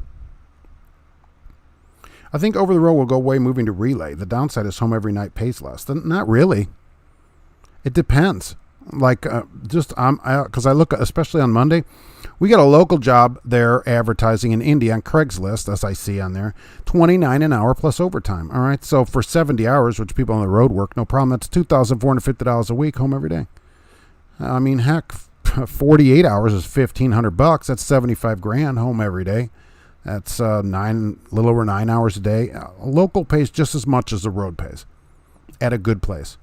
I think over the road will go away moving to relay. The downside is home every night pays less. Not really. It depends. Like, because I look, especially on Monday, We got a local job there advertising in Indy on Craigslist, as I see on there, $29 an hour plus overtime. All right, so for 70 hours, which people on the road work, no problem. That's $2,450 a week, home every day. I mean, heck, 48 hours is $1,500. That's 75 grand, home every day. That's a little over 9 hours a day. Local pays just as much as the road pays at a good place.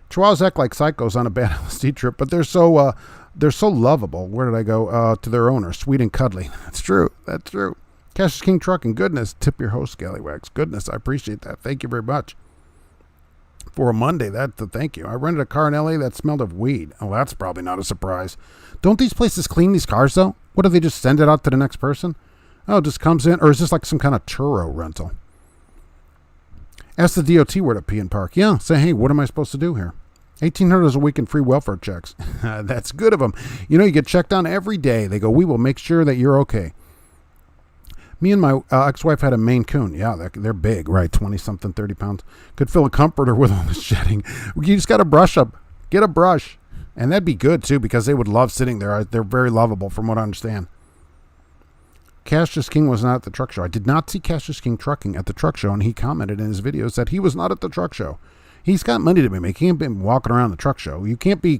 Chihuahuas act like psychos on a bad LSD trip, but they're so lovable. Where did I go? To their owner, sweet and cuddly. That's true. That's true. Cash is King Trucking. Goodness. Tip your host, Scallywags. Goodness. I appreciate that. Thank you very much. For a Monday, that's the thank you. I rented a car in LA that smelled of weed. Oh, that's probably not a surprise. Don't these places clean these cars, though? What do they just send it out to the next person? Oh, it just comes in? Or is this like some kind of churro rental? Ask the DOT where to pee and park. Yeah, say, hey, what am I supposed to do here? $1,800 a week in free welfare checks. That's good of them. You know, you get checked on every day. They go, we will make sure that you're okay. Me and my ex-wife had a Maine Coon. Yeah, they're big, right? 20-something, 30 pounds. Could fill a comforter with all the shedding. You just got to brush up. Get a brush. And that'd be good, too, because they would love sitting there. They're very lovable, from what I understand. Cassius King was not at the truck show. I did not see Cassius King trucking at the truck show, and he commented in his videos that he was not at the truck show. He's got money to be making. He can't be walking around the truck show. You can't be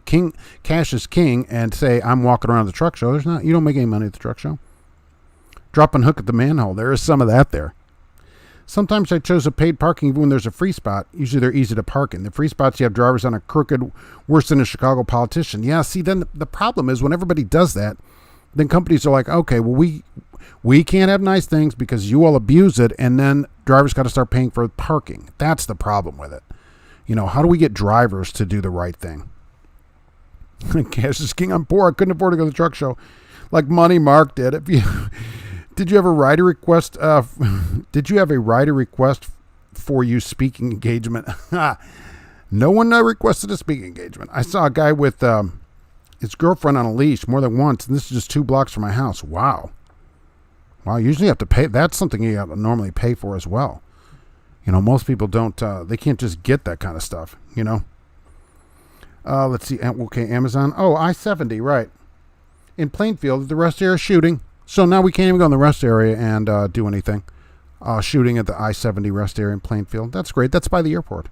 Cassius King and say, I'm walking around the truck show. You don't make any money at the truck show. Drop and hook at the manhole. There is some of that there. Sometimes I chose a paid parking even when there's a free spot. Usually they're easy to park in. The free spots, you have drivers on a crooked, worse than a Chicago politician. Yeah, see, then the problem is when everybody does that, then companies are like, okay, well, we can't have nice things because you all abuse it, and then drivers got to start paying for parking. That's the problem with it. You know, how do we get drivers to do the right thing? Cassius King, I'm poor. I couldn't afford to go to the truck show. Like Money Mark did. Did you have a rider request? Did you have a rider request for you speaking engagement? No one requested a speaking engagement. I saw a guy with his girlfriend on a leash more than once, and this is just 2 blocks from my house. Wow. Usually you have to pay. That's something you have to normally pay for as well. You know, most people don't, they can't just get that kind of stuff, you know. Let's see. Okay, Amazon. Oh, I-70, right. In Plainfield, the rest area is shooting. So now we can't even go in the rest area and do anything. Shooting at the I-70 rest area in Plainfield. That's great. That's by the airport.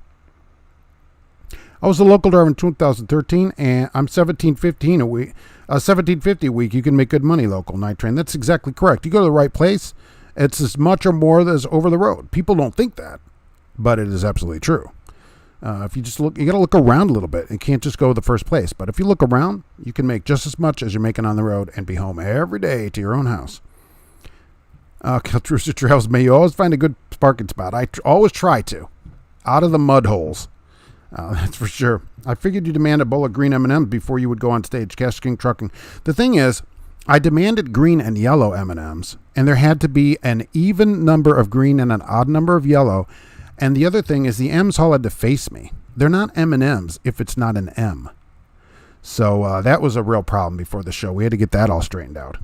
I was a local driver in 2013, and I'm $17.50 a week. $17.50 a week. You can make good money local night train. That's exactly correct. You go to the right place, it's as much or more as over the road. People don't think that, but it is absolutely true. If you just look, you got to look around a little bit. You can't just go to the first place. But if you look around, you can make just as much as you're making on the road and be home every day to your own house. Rooster Trails, may you always find a good parking spot. I always try to. Out of the mud holes. That's for sure. I figured you demand a bowl of green M&Ms before you would go on stage. Cash King Trucking. The thing is, I demanded green and yellow M&Ms, and there had to be an even number of green and an odd number of yellow. And the other thing is the M's all had to face me. They're not M&Ms if it's not an M. So that was a real problem before the show. We had to get that all straightened out.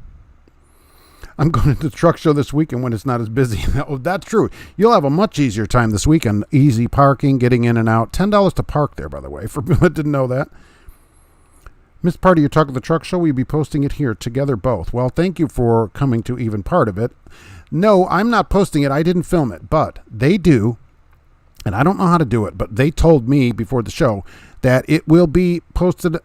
I'm going to the truck show this weekend when it's not as busy. Oh, that's true. You'll have a much easier time this weekend. Easy parking, getting in and out. $10 to park there, by the way, for people that didn't know that. Missed part of your talk of the truck show. We'll be posting it here together both. Well, thank you for coming to even part of it. No, I'm not posting it. I didn't film it, but they do. And I don't know how to do it, but they told me before the show that it will be posted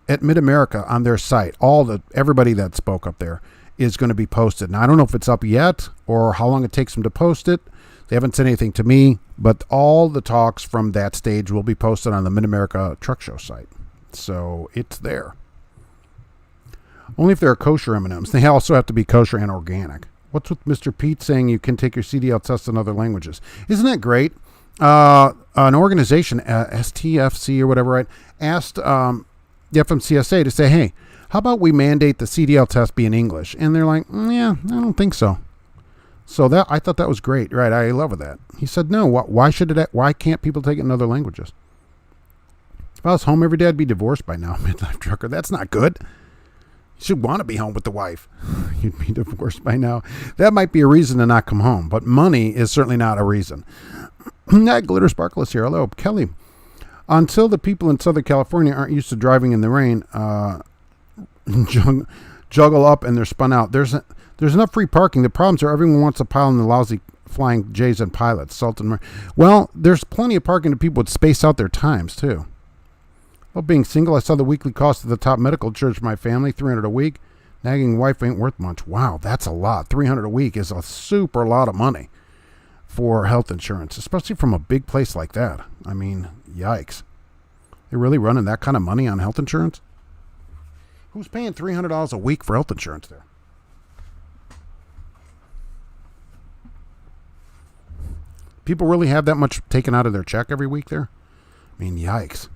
at Mid-America on their site. Everybody that spoke up there is going to be posted. Now, I don't know if it's up yet or how long it takes them to post it. They haven't said anything to me, but all the talks from that stage will be posted on the Mid-America Truck Show site. So it's there. Only if they're kosher M&Ms. They also have to be kosher and organic. What's with Mr. Pete saying you can take your CDL test in other languages? Isn't that great? An organization, STFC or whatever, right, asked the FMCSA to say, hey, how about we mandate the CDL test be in English? And they're like, yeah, I don't think so. So that I thought that was great, right? I love that. He said, no, why can't people take it in other languages? If I was home every day, I'd be divorced by now, midlife trucker. That's not good. You should want to be home with the wife. You'd be divorced by now. That might be a reason to not come home, but money is certainly not a reason. That Glitter Sparkle is here. Hello, Kelly. Until the people in Southern California aren't used to driving in the rain, juggle up and they're spun out. There's enough free parking. The problems are everyone wants to pile in the lousy flying J's and pilots. Well, there's plenty of parking to people would space out their times too. Well, being single, I saw the weekly cost of the top medical insurance for my family, $300 a week. Nagging wife ain't worth much. Wow, that's a lot. $300 a week is a super lot of money for health insurance, especially from a big place like that. I mean, yikes. They're really running that kind of money on health insurance? Who's paying $300 a week for health insurance there? People really have that much taken out of their check every week there? I mean, yikes.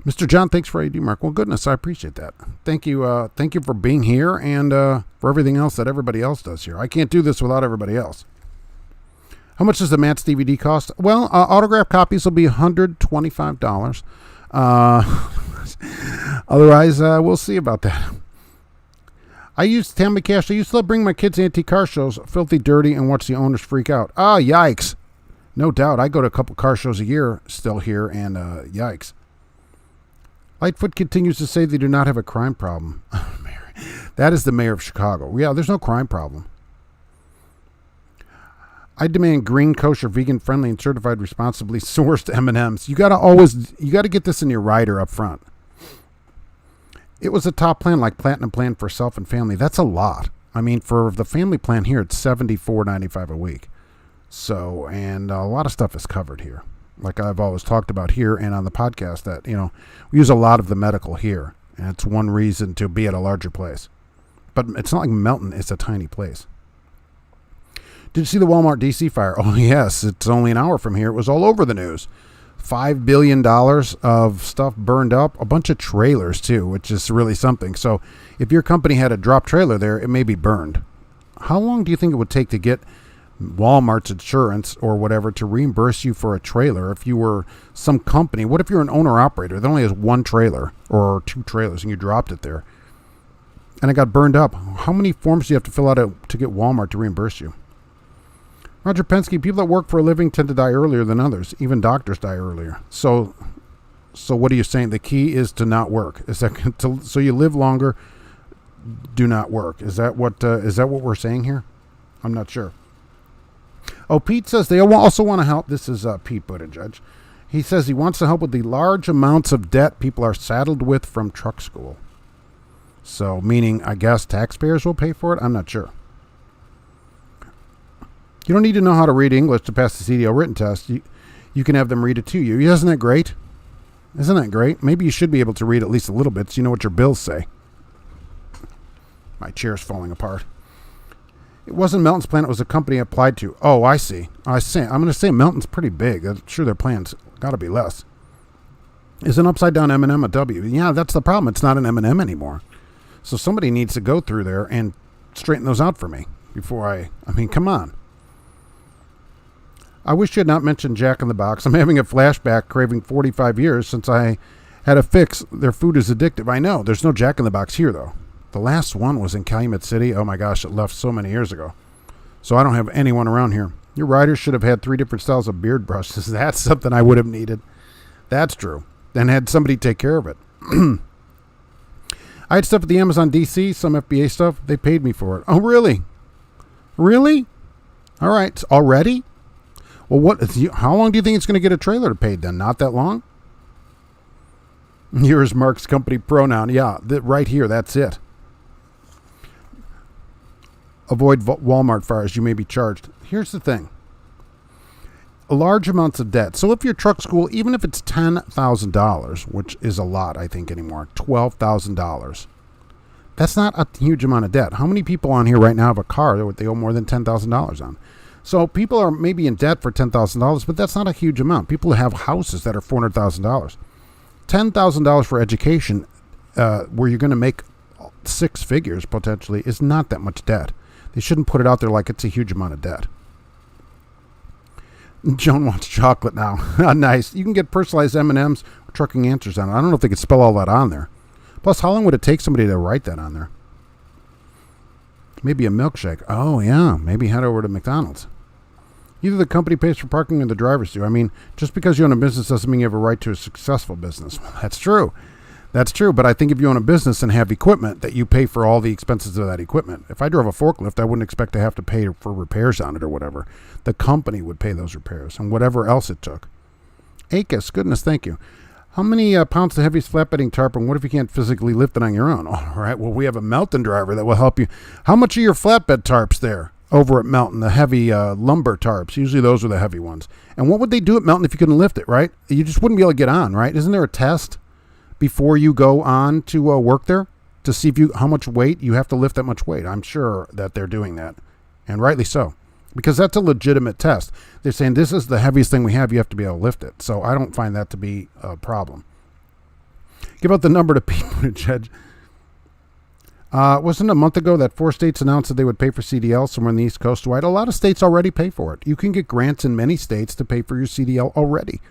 Mr. John, thanks for what you do, Mark. Well, goodness, I appreciate that. Thank you for being here and for everything else that everybody else does here. I can't do this without everybody else. How much does the Matt's DVD cost? Well, autographed copies will be $125. Otherwise, we'll see about that. I used to let bring my kids to antique car shows, filthy dirty, and watch the owners freak out. Ah, yikes. No doubt. I go to a couple car shows a year still here, and yikes. Lightfoot continues to say they do not have a crime problem. That is the mayor of Chicago. Yeah, there's no crime problem. I demand green, kosher, vegan, friendly, and certified responsibly sourced M&Ms. You got to get this in your rider up front. It was a top plan like Platinum Plan for self and family. That's a lot. I mean, for the family plan here, it's $74.95 a week. So, and a lot of stuff is covered here. Like I've always talked about here and on the podcast that, we use a lot of the medical here. And it's one reason to be at a larger place. But it's not like Melton. It's a tiny place. Did you see the Walmart DC fire? Oh, yes. It's only an hour from here. It was all over the news. $5 billion of stuff burned up. A bunch of trailers, too, which is really something. So if your company had a drop trailer there, it may be burned. How long do you think it would take to get Walmart's insurance or whatever to reimburse you for a trailer if you were some company? What if you're an owner-operator that only has one trailer or two trailers and you dropped it there and it got burned up? How many forms do you have to fill out to get Walmart to reimburse you? Roger Penske, people that work for a living tend to die earlier than others. Even doctors die earlier. So what are you saying? The key is to not work. Is that so you live longer? Do not work. Is that what we're saying here? I'm not sure. Oh, Pete says they also want to help. This is Pete Buttigieg. He says he wants to help with the large amounts of debt people are saddled with from truck school. So, meaning, I guess taxpayers will pay for it? I'm not sure. You don't need to know how to read English to pass the CDL written test. You can have them read it to you. Isn't that great? Isn't that great? Maybe you should be able to read at least a little bit so you know what your bills say. My chair's falling apart. It wasn't Melton's plan. It was a company I applied to. Oh, I see. I'm going to say Melton's pretty big. I'm sure their plan's got to be less. Is an upside down M&M a W? Yeah, that's the problem. It's not an M&M anymore. So somebody needs to go through there and straighten those out for me before I mean, come on. I wish you had not mentioned Jack in the Box. I'm having a flashback craving 45 years since I had a fix. Their food is addictive. I know. There's no Jack in the Box here, though. The last one was in Calumet City. Oh, my gosh. It left so many years ago. So I don't have anyone around here. Your riders should have had 3 different styles of beard brushes. That's something I would have needed. That's true. And had somebody take care of it. I had stuff at the Amazon DC, some FBA stuff. They paid me for it. Oh, really? Really? All right. Already? Well, how long do you think it's going to get a trailer paid then? Not that long? Here's Mark's company pronoun. Yeah, right here. That's it. Avoid Walmart fires. You may be charged. Here's the thing. Large amounts of debt. So if your truck school, even if it's $10,000, which is a lot, I think anymore, $12,000, that's not a huge amount of debt. How many people on here right now have a car that they owe more than $10,000 on? So people are maybe in debt for $10,000, but that's not a huge amount. People have houses that are $400,000. $10,000 for education, where you're going to make 6 figures potentially, is not that much debt. They shouldn't put it out there like it's a huge amount of debt. Joan wants chocolate now. Nice. You can get personalized M&Ms with trucking answers on it. I don't know if they could spell all that on there. Plus, how long would it take somebody to write that on there? Maybe a milkshake. Oh, yeah. Maybe head over to McDonald's. Either the company pays for parking or the drivers do. I mean, just because you own a business doesn't mean you have a right to a successful business. Well, that's true. That's true, but I think if you own a business and have equipment, that you pay for all the expenses of that equipment. If I drove a forklift, I wouldn't expect to have to pay for repairs on it or whatever. The company would pay those repairs and whatever else it took. ACUS, goodness, thank you. How many pounds the heaviest flatbedding tarp, and what if you can't physically lift it on your own? All right, well, we have a Melton driver that will help you. How much are your flatbed tarps there over at Melton, the heavy lumber tarps? Usually those are the heavy ones. And what would they do at Melton if you couldn't lift it, right? You just wouldn't be able to get on, right? Isn't there a test before you go on to work there to see if how much weight you have to lift that much weight? I'm sure that they're doing that, and rightly so, because that's a legitimate test. They're saying this is the heaviest thing we have. You have to be able to lift it. So I don't find that to be a problem. Give out the number to people, Judge. Wasn't it a month ago that 4 states announced that they would pay for CDL somewhere in the East Coast? Right? A lot of states already pay for it. You can get grants in many states to pay for your CDL already.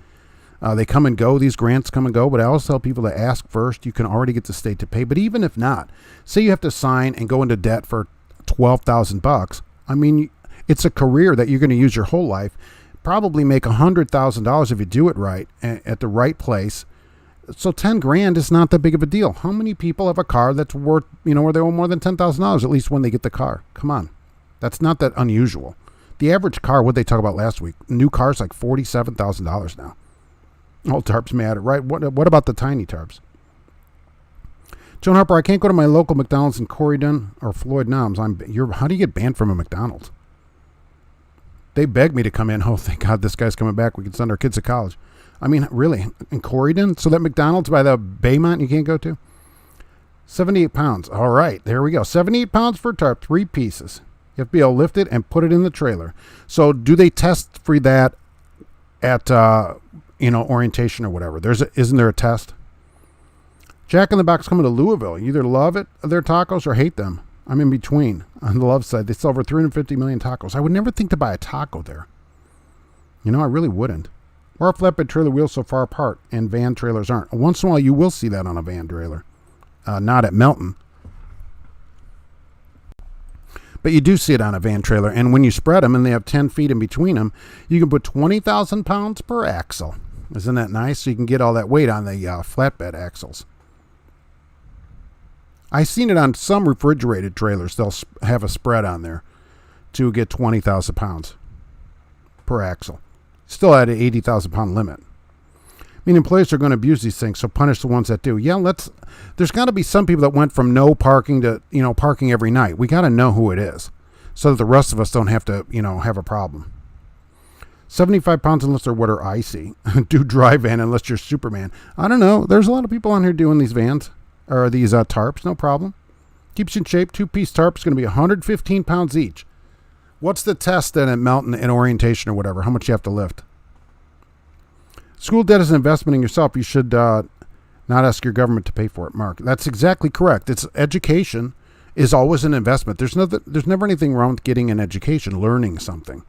They come and go. These grants come and go, but I always tell people to ask first. You can already get the state to pay. But even if not, say you have to sign and go into debt for $12,000. I mean, it's a career that you're going to use your whole life. Probably make $100,000 if you do it right at the right place. So $10,000 is not that big of a deal. How many people have a car that's worth, where they owe more than $10,000 at least when they get the car? Come on, that's not that unusual. The average car, what they talk about last week, new cars like $47,000 now. All tarps matter, right? What about the tiny tarps? Joan Harper, I can't go to my local McDonald's in Corydon or Floyd Noms. How do you get banned from a McDonald's? They begged me to come in. Oh, thank God this guy's coming back. We can send our kids to college. I mean, really, in Corydon? So that McDonald's by the Baymont you can't go to? 78 pounds. All right, there we go. 78 pounds for a tarp, 3 pieces. You have to be able to lift it and put it in the trailer. So do they test for that at orientation or whatever? Isn't there a test? Jack in the Box coming to Louisville. You either love their tacos or hate them. I'm in between. On the love side, they sell over 350 million tacos. I would never think to buy a taco there. I really wouldn't. Or a flatbed trailer wheels so far apart and van trailers aren't. Once in a while you will see that on a van trailer. Not at Melton. But you do see it on a van trailer. And when you spread them and they have 10 feet in between them, you can put 20,000 pounds per axle. Isn't that nice? So you can get all that weight on the flatbed axles. I've seen it on some refrigerated trailers. They'll have a spread on there to get 20,000 pounds per axle. Still at an 80,000 pound limit. I mean, employers are going to abuse these things, so punish the ones that do. Yeah, there's got to be some people that went from no parking to, parking every night. We got to know who it is so that the rest of us don't have to, have a problem. 75 pounds unless they're wet or icy. Do dry van unless you're Superman. I don't know. There's a lot of people on here doing these vans or these tarps. No problem. Keeps you in shape. 2-piece tarp is going to be 115 pounds each. What's the test then at Melton in orientation or whatever? How much you have to lift? School debt is an investment in yourself. You should not ask your government to pay for it, Mark. That's exactly correct. It's education is always an investment. There's never anything wrong with getting an education, learning something,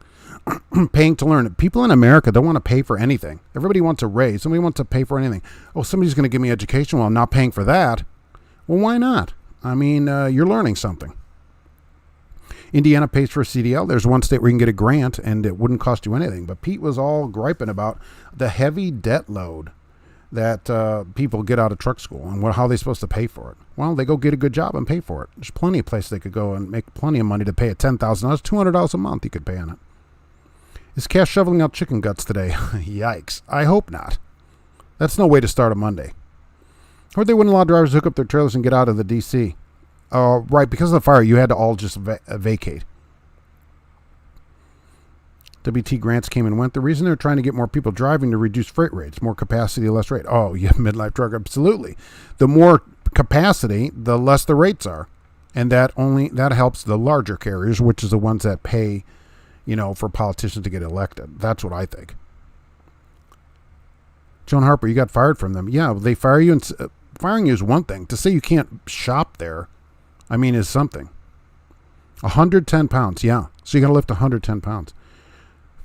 paying to learn. People in America don't want to pay for anything. Everybody wants a raise. Somebody wants to pay for anything. Oh, somebody's going to give me education. Well, I'm not paying for that. Well, why not? I mean, you're learning something. Indiana pays for a CDL. There's one state where you can get a grant and it wouldn't cost you anything. But Pete was all griping about the heavy debt load that people get out of truck school and how they're supposed to pay for it. Well, they go get a good job and pay for it. There's plenty of places they could go and make plenty of money to pay at $10,000, $200 a month you could pay on it. Is Cash shoveling out chicken guts today? Yikes. I hope not. That's no way to start a Monday. Or they wouldn't allow drivers to hook up their trailers and get out of the DC. Right, because of the fire, you had to all just vacate. WT grants came and went. The reason they're trying to get more people driving to reduce freight rates, more capacity, less rate. Oh, yeah, midlife truck, absolutely. The more capacity, the less the rates are. And that helps the larger carriers, which is the ones that pay, for politicians to get elected. That's what I think. Joan Harper, you got fired from them. Yeah, they fire you, and firing you is one thing. To say you can't shop there, is something. 110 pounds, yeah. So you got to lift 110 pounds.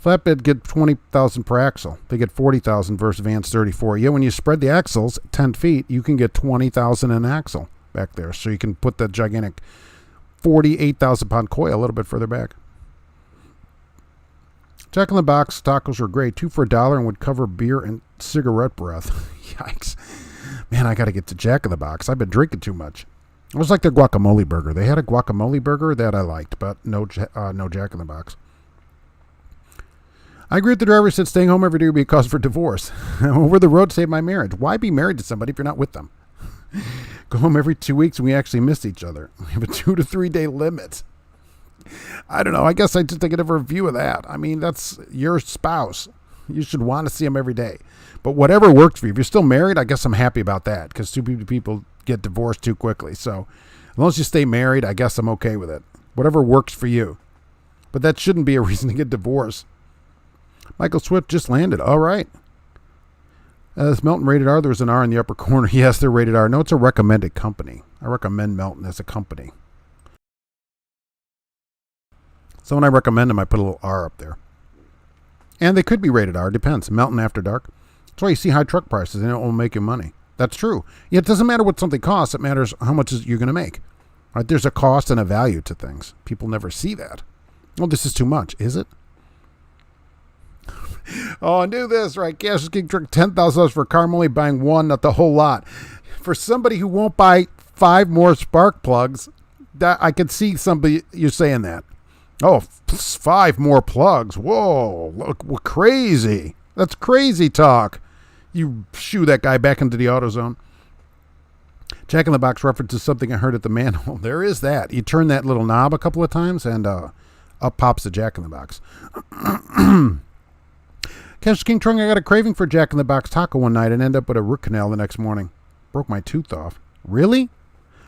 Flatbed get 20,000 per axle. They get 40,000 versus vans 34. Yeah, when you spread the axles 10 feet, you can get 20,000 an axle back there. So you can put that gigantic 48,000 pound coil a little bit further back. Jack in the Box tacos are great. 2 for $1 and would cover beer and cigarette breath. Yikes. Man, I got to get to Jack in the Box. I've been drinking too much. It was like their guacamole burger. They had a guacamole burger that I liked, but no Jack in the Box. I agree with the driver who said staying home every day would be a cause for divorce. Over the road saved my marriage. Why be married to somebody if you're not with them? Go home every 2 weeks and we actually miss each other. We have a 2 to 3 day limit. I don't know. I guess I just take a different view of that. I mean, that's your spouse. You should want to see them every day. But whatever works for you. If you're still married, I guess I'm happy about that because too many people get divorced too quickly. So as long as you stay married, I guess I'm okay with it. Whatever works for you. But that shouldn't be a reason to get divorced. Michael Swift just landed. All right. Is Melton rated R? There was an R in the upper corner. Yes, they're rated R. No, it's a recommended company. I recommend Melton as a company. So when I recommend them, I put a little R up there. And they could be rated R. Depends. Melton After Dark. That's why you see high truck prices and it will make you money. That's true. Yeah, it doesn't matter what something costs. It matters how much you're going to make. Right? There's a cost and a value to things. People never see that. Oh, this is too much. Is it? Oh, I knew this, right? Cash is getting tricked $10,000 for a car. I'm only buying one, not the whole lot. For somebody who won't buy 5 more spark plugs, that I could see somebody you saying that. Oh, 5 more plugs. Whoa, look, crazy. That's crazy talk. You shoo that guy back into the AutoZone. Jack in the Box references something I heard at the manhole. There is that. You turn that little knob a couple of times and up pops the Jack in the Box. Cash King Trung, I got a craving for Jack in the Box taco one night and ended up with a root canal the next morning. Broke my tooth off. Really?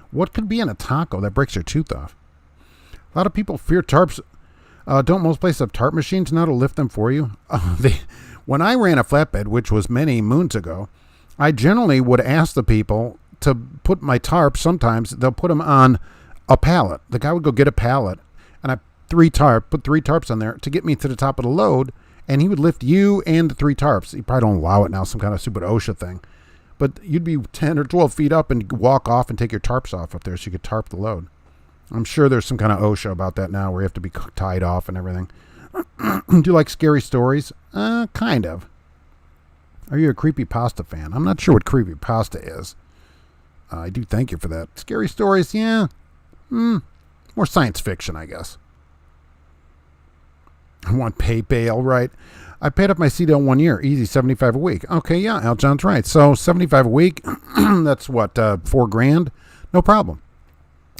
What could be in a taco that breaks your tooth off? A lot of people fear tarps. Don't most places have tarp machines now to lift them for you? When I ran a flatbed, which was many moons ago, I generally would ask the people to put my tarps. Sometimes they'll put them on a pallet. The guy would go get a pallet, and I put 3 tarps on there to get me to the top of the load, and he would lift you and the 3 tarps. You probably don't allow it now, some kind of stupid OSHA thing. But you'd be 10 or 12 feet up and walk off and take your tarps off up there so you could tarp the load. I'm sure there's some kind of OSHA about that now where you have to be tied off and everything. Do you like scary stories? Kind of. Are you a creepypasta fan? I'm not sure what creepypasta is. I do thank you for that. Scary stories, yeah. More science fiction, I guess. I want pay, all right. I paid off my CDL 1 year. Easy, $75 a week. Okay, yeah, Al John's right. So $75 a week, that's what, $4,000? No problem.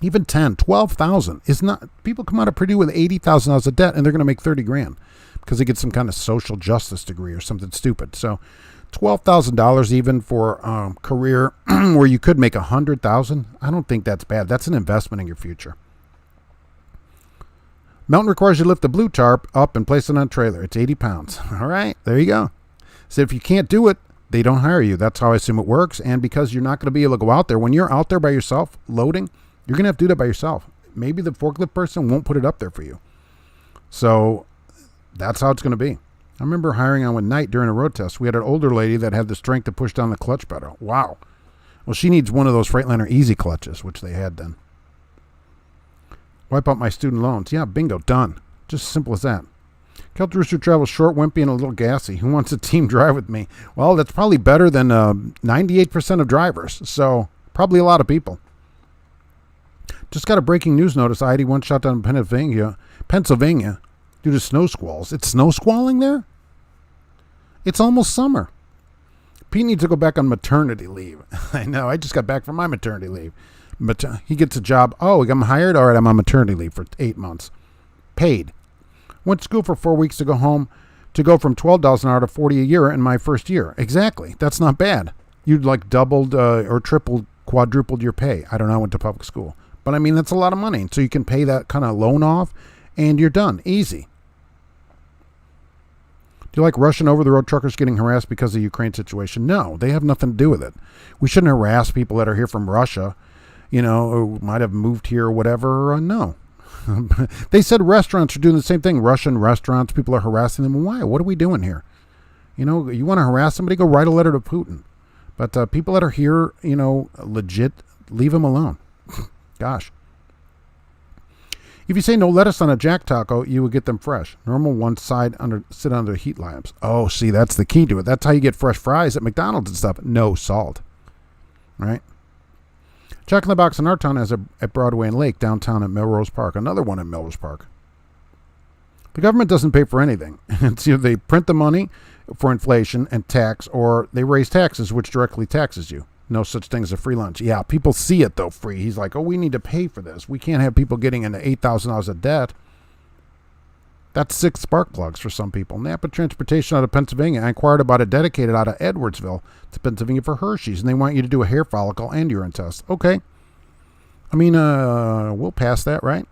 Even 10, 12,000 is not. People come out of Purdue with $80,000 of debt, and they're going to make $30,000 because they get some kind of social justice degree or something stupid. So, $12,000 even for a career where you could make $100,000. I don't think that's bad. That's an investment in your future. Melton requires you to lift the blue tarp up and place it on a trailer. It's 80 pounds. All right, there you go. So if you can't do it, they don't hire you. That's how I assume it works. And because you're not going to be able to go out there when you're out there by yourself loading. You're going to have to do that by yourself. Maybe the forklift person won't put it up there for you. So that's how it's going to be. I remember hiring on one night during a road test. We had an older lady that had the strength to push down the clutch pedal. Wow. Well, she needs one of those Freightliner Easy clutches, which they had then. Wipe out my student loans. Yeah, bingo, done. Just simple as that. Kelt Rooster travels short, wimpy, and a little gassy. Who wants a team drive with me? Well, that's probably better than 98% of drivers. So probably a lot of people. Just got a breaking news notice. I-81 shot down in Pennsylvania due to snow squalls. It's snow squalling there? It's almost summer. Pete needs to go back on maternity leave. I know. I just got back from my maternity leave. He gets a job. Oh, I'm hired? All right, I'm on maternity leave for 8 months. Paid. Went to school for 4 weeks to go home, to go from $12 an hour to $40 a year in my first year. Exactly. That's not bad. You'd like doubled or tripled, quadrupled your pay. I don't know. I went to public school. But I mean, that's a lot of money. So you can pay that kind of loan off and you're done. Easy. Do you like Russian over-the-road truckers getting harassed because of the Ukraine situation? No, they have nothing to do with it. We shouldn't harass people that are here from Russia, or might have moved here or whatever. No. They said restaurants are doing the same thing. Russian restaurants, people are harassing them. Why? What are we doing here? You want to harass somebody, go write a letter to Putin. But people that are here, legit, leave them alone. Gosh. If you say no lettuce on a jack taco, you will get them fresh. Normal one side sit under heat lamps. Oh, see, that's the key to it. That's how you get fresh fries at McDonald's and stuff. No salt. right? Jack in the Box in our town has at Broadway and Lake, downtown at Melrose Park. Another one in Melrose Park. The government doesn't pay for anything. It's either they print the money for inflation and tax, or they raise taxes, which directly taxes you. No such thing as a free lunch. Yeah, people see it, though, free. He's like, oh, we need to pay for this. We can't have people getting into $8,000 of debt. That's 6 spark plugs for some people. Napa Transportation out of Pennsylvania. I inquired about a dedicated out of Edwardsville to Pennsylvania for Hershey's, and they want you to do a hair follicle and urine test. Okay. I mean, we'll pass that, right?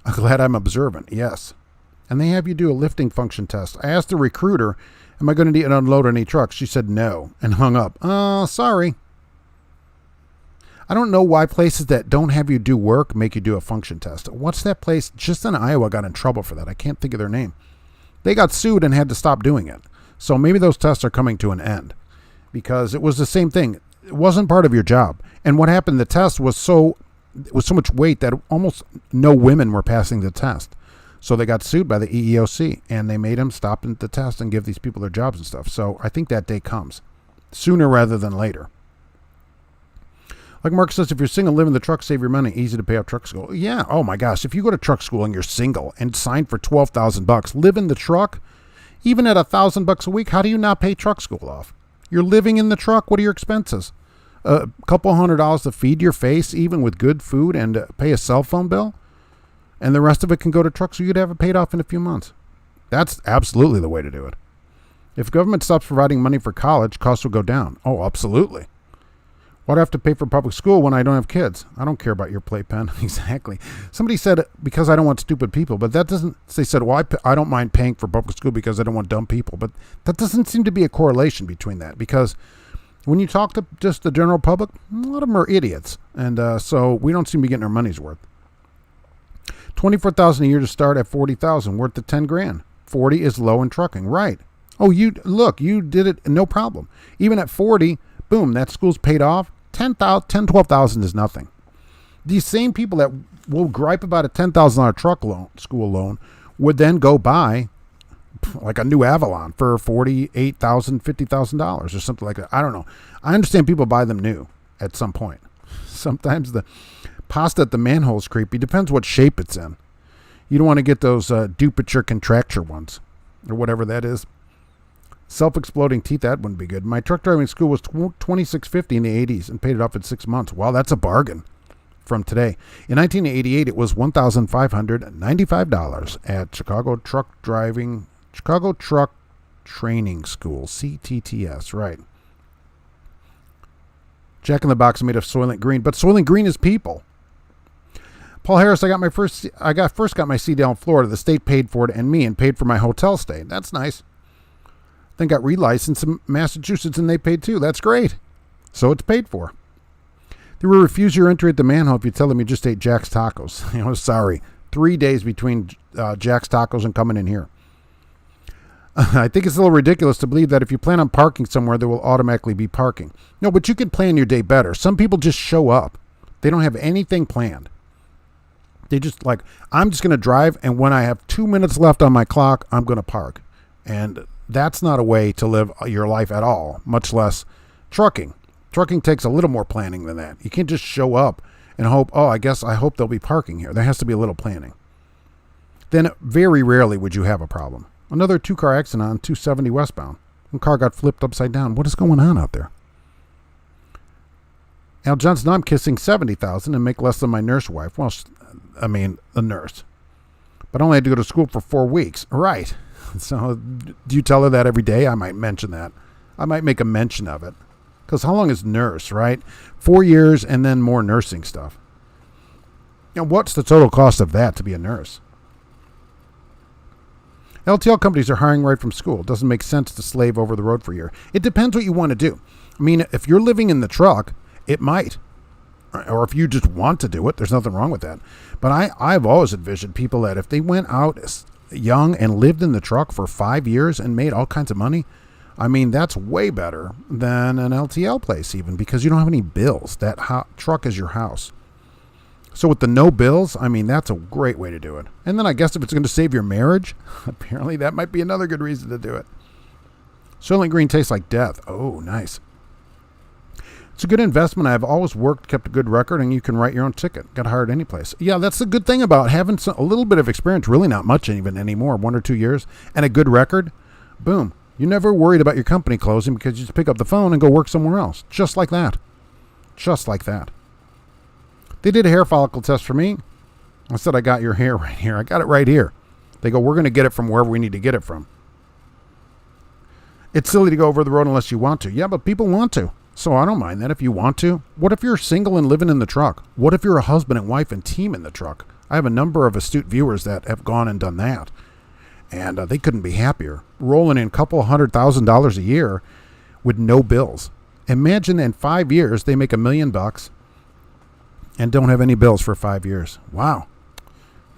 I'm glad I'm observant. Yes. And they have you do a lifting function test. I asked the recruiter, am I going to need to unload any trucks? She said no and hung up. Sorry. I don't know why places that don't have you do work make you do a function test. What's that place just in Iowa got in trouble for that? I can't think of their name. They got sued and had to stop doing it. So maybe those tests are coming to an end because it was the same thing. It wasn't part of your job. And what happened, the test was so much weight that almost no women were passing the test. So they got sued by the EEOC, and they made them stop the test and give these people their jobs and stuff. So I think that day comes sooner rather than later. Like Mark says, if you're single, live in the truck, save your money, easy to pay off truck school. Yeah, oh my gosh, if you go to truck school and you're single and sign for $12,000, live in the truck, even at $1,000 a week, how do you not pay truck school off? You're living in the truck. What are your expenses? A couple $100 to feed your face, even with good food, and pay a cell phone bill? And the rest of it can go to truck, so you'd have it paid off in a few months. That's absolutely the way to do it. If government stops providing money for college, costs will go down. Oh, absolutely. Why do I have to pay for public school when I don't have kids? I don't care about your playpen. Exactly. Somebody said, because I don't want stupid people, but that doesn't, they said, well, I don't mind paying for public school because I don't want dumb people. But that doesn't seem to be a correlation between that, because when you talk to just the general public, a lot of them are idiots. And so we don't seem to be getting our money's worth. $24,000 a year to start at $40,000, worth the $10,000. 40 is low in trucking, right? Oh, you did it, no problem. Even at 40, boom, that school's paid off. $12,000 is nothing. These same people that will gripe about a $10,000 school loan, would then go buy like a new Avalon for $48,000, $50,000 or something like that. I don't know. I understand people buy them new at some point. Sometimes the pasta at the manhole is creepy. Depends what shape it's in. You don't want to get those dupature contracture ones or whatever that is. Self-exploding teeth, that wouldn't be good. My truck driving school was $2,650 in the 80s and paid it off in 6 months. Wow, that's a bargain from today. In 1988, it was $1,595 at Chicago Truck Training School, CTTS, right. Jack in the Box made of Soylent Green, but Soylent Green is people. Paul Harris, I got my first got my CDL in Florida. The state paid for it and me, and paid for my hotel stay. That's nice. Then got relicensed in Massachusetts, and they paid too. That's great. So it's paid for. They will refuse your entry at the manhole if you tell them you just ate Jack's Tacos. Sorry. 3 days between Jack's Tacos and coming in here. I think it's a little ridiculous to believe that if you plan on parking somewhere, there will automatically be parking. No, but you can plan your day better. Some people just show up. They don't have anything planned. They just like, I'm just going to drive, and when I have 2 minutes left on my clock, I'm going to park. And that's not a way to live your life at all, much less trucking. Trucking takes a little more planning than that. You can't just show up and hope, I hope they'll be parking here. There has to be a little planning. Then very rarely would you have a problem. Another 2-car accident on 270 westbound. One car got flipped upside down. What is going on out there? Al Johnson, I'm kissing $70,000 and make less than my nurse wife. Well, I mean, the nurse. But I only had to go to school for 4 weeks. Right. So do you tell her that every day? I might mention that. I might make a mention of it. Because how long is nurse, right? 4 years and then more nursing stuff. What's the total cost of that to be a nurse? LTL companies are hiring right from school. It doesn't make sense to slave over the road for a year. It depends what you want to do. I mean, if you're living in the truck, it might. Or if you just want to do it, there's nothing wrong with that. But I've always envisioned people that if they went out young and lived in the truck for 5 years and made all kinds of money, I mean, that's way better than an LTL place even, because you don't have any bills. That truck is your house. So with the no bills, I mean, that's a great way to do it. And then I guess if it's going to save your marriage, apparently that might be another good reason to do it. Soylent Green tastes like death. Oh, nice. It's a good investment. I've always worked, kept a good record, and you can write your own ticket. Got hired any place. Yeah, that's the good thing about having a little bit of experience, really not much even anymore, 1 or 2 years, and a good record. Boom. You're never worried about your company closing because you just pick up the phone and go work somewhere else. Just like that. Just like that. They did a hair follicle test for me. I said, I got your hair right here. I got it right here. They go, we're going to get it from wherever we need to get it from. It's silly to go over the road unless you want to. Yeah, but people want to. So I don't mind that if you want to. What if you're single and living in the truck? What if you're a husband and wife and team in the truck? I have a number of astute viewers that have gone and done that. And they couldn't be happier. Rolling in a couple $100,000 a year with no bills. Imagine in 5 years they make $1 million and don't have any bills for 5 years. Wow.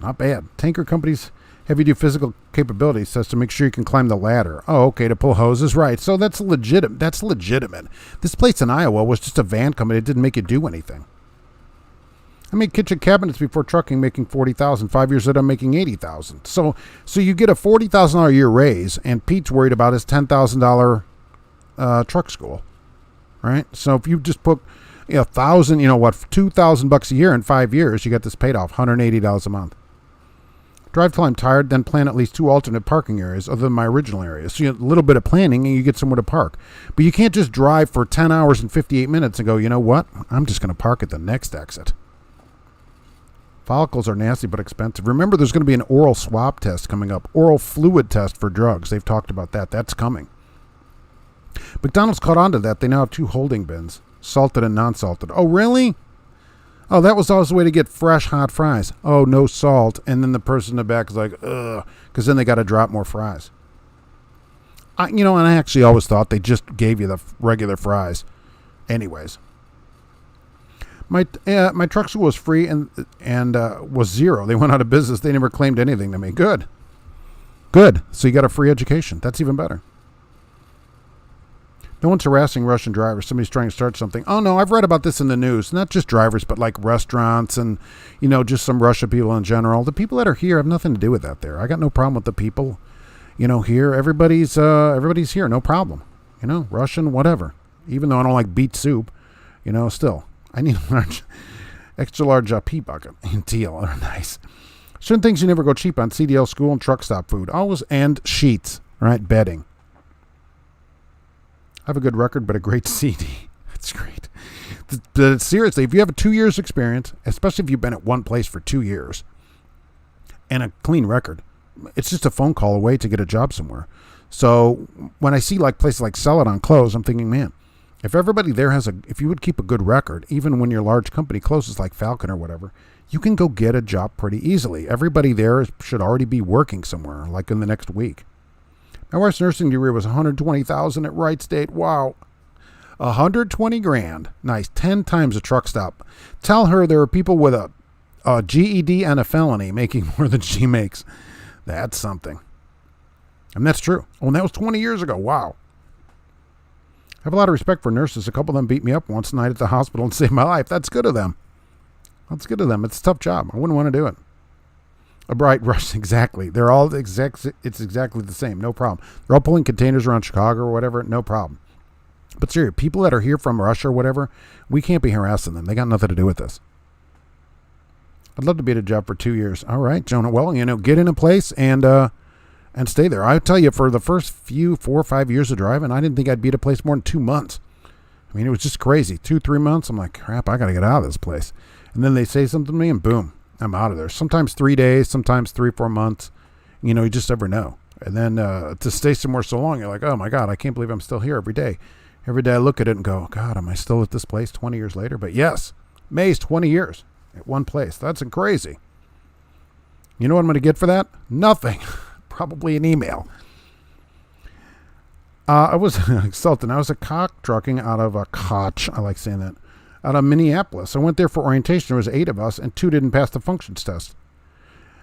Not bad. Tanker companies heavy-duty physical capability says to make sure you can climb the ladder. Oh, okay, to pull hoses, right. So that's legitimate. That's legitimate. This place in Iowa was just a van company. It didn't make you do anything. I made kitchen cabinets before trucking, making $40,000. 5 years later, I'm making $80,000. So you get a $40,000 a year raise, and Pete's worried about his $10,000 truck school, right? So if you just put $2,000 a year in 5 years, you get this paid off, $180 a month. Drive till I'm tired, then plan at least 2 alternate parking areas other than my original area. So you have a little bit of planning and you get somewhere to park. But you can't just drive for 10 hours and 58 minutes and go, you know what? I'm just going to park at the next exit. Follicles are nasty but expensive. Remember, there's going to be an oral swab test coming up. Oral fluid test for drugs. They've talked about that. That's coming. McDonald's caught on to that. They now have 2 holding bins, salted and non-salted. Oh, really? Oh, that was always the way to get fresh, hot fries. Oh, no salt. And then the person in the back is like, ugh, because then they got to drop more fries. And I actually always thought they just gave you the regular fries. Anyways. My truck school was free and was zero. They went out of business. They never claimed anything to me. Good. So you got a free education. That's even better. No one's harassing Russian drivers. Somebody's trying to start something. Oh, no, I've read about this in the news. Not just drivers, but like restaurants and, just some Russia people in general. The people that are here have nothing to do with that there. I got no problem with the people, here. Everybody's here. No problem. Russian, whatever. Even though I don't like beet soup, still. I need a extra large pea bucket and teal. They're nice. Certain things you never go cheap on. CDL, school, and truck stop food. Always, and sheets, right? Bedding. I have a good record, but a great CD. That's great. But seriously, if you have a 2 years experience, especially if you've been at one place for 2 years, and a clean record, it's just a phone call away to get a job somewhere. So when I see like places like Sell It on Close, I'm thinking, man, if everybody there if you would keep a good record, even when your large company closes like Falcon or whatever, you can go get a job pretty easily. Everybody there should already be working somewhere, like in the next week. My wife's nursing degree was $120,000 at Wright State. Wow. $120,000. Nice. 10 times a truck stop. Tell her there are people with a GED and a felony making more than she makes. That's something. And that's true. Oh, and that was 20 years ago. Wow. I have a lot of respect for nurses. A couple of them beat me up once night at the hospital and saved my life. That's good of them. It's a tough job. I wouldn't want to do it. A bright rush, exactly. They're all it's exactly the same, no problem. They're all pulling containers around Chicago or whatever, no problem. But seriously, people that are here from Russia or whatever, we can't be harassing them. They got nothing to do with this. I'd love to be at a job for 2 years. All right, Jonah. Well, get in a place and stay there. I tell you, for the first 4 or 5 years of driving, I didn't think I'd be at a place more than 2 months. I mean, it was just crazy. 2-3 months. I'm like, crap, I got to get out of this place. And then they say something to me and boom. I'm out of there. Sometimes 3 days, sometimes 3-4 months. You just never know. And then to stay somewhere so long, you're like, oh my God, I can't believe I'm still here every day. Every day I look at it and go, God, am I still at this place 20 years later? But yes, May's 20 years at one place. That's crazy. You know what I'm going to get for that? Nothing. Probably an email. I was Sultan. I was a cock trucking out of a Koch. I like saying that. Out of Minneapolis. I went there for orientation. There was 8 of us, and 2 didn't pass the functions test.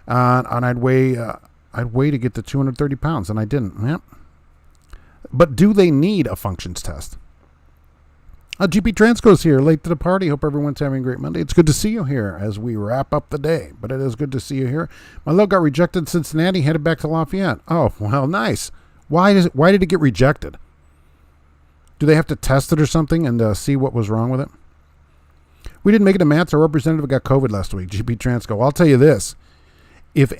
And I'd weigh to get to 230 pounds, and I didn't. Yep. But do they need a functions test? GP Transco's here, late to the party. Hope everyone's having a great Monday. It's good to see you here as we wrap up the day. But it is good to see you here. My load got rejected in Cincinnati, headed back to Lafayette. Oh, well, nice. Why did it get rejected? Do they have to test it or something and see what was wrong with it? We didn't make it to Matt's. Our representative got COVID last week, GP Transco. I'll tell you this. If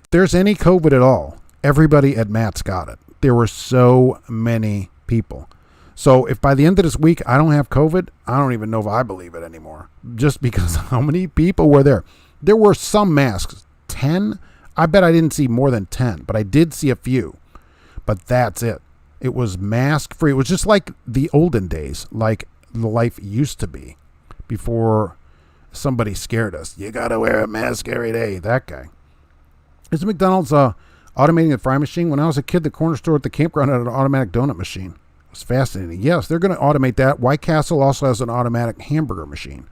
there's any COVID at all, everybody at Matt's got it. There were so many people. So if by the end of this week I don't have COVID, I don't even know if I believe it anymore. Just because how many people were there. There were some masks. 10? I bet I didn't see more than 10, but I did see a few. But that's it. It was mask free. It was just like the olden days, like the life used to be before somebody scared us. You got to wear a mask every day. That guy. Is McDonald's automating the fry machine? When I was a kid, the corner store at the campground had an automatic donut machine. It was fascinating. Yes, they're going to automate that. White Castle also has an automatic hamburger machine.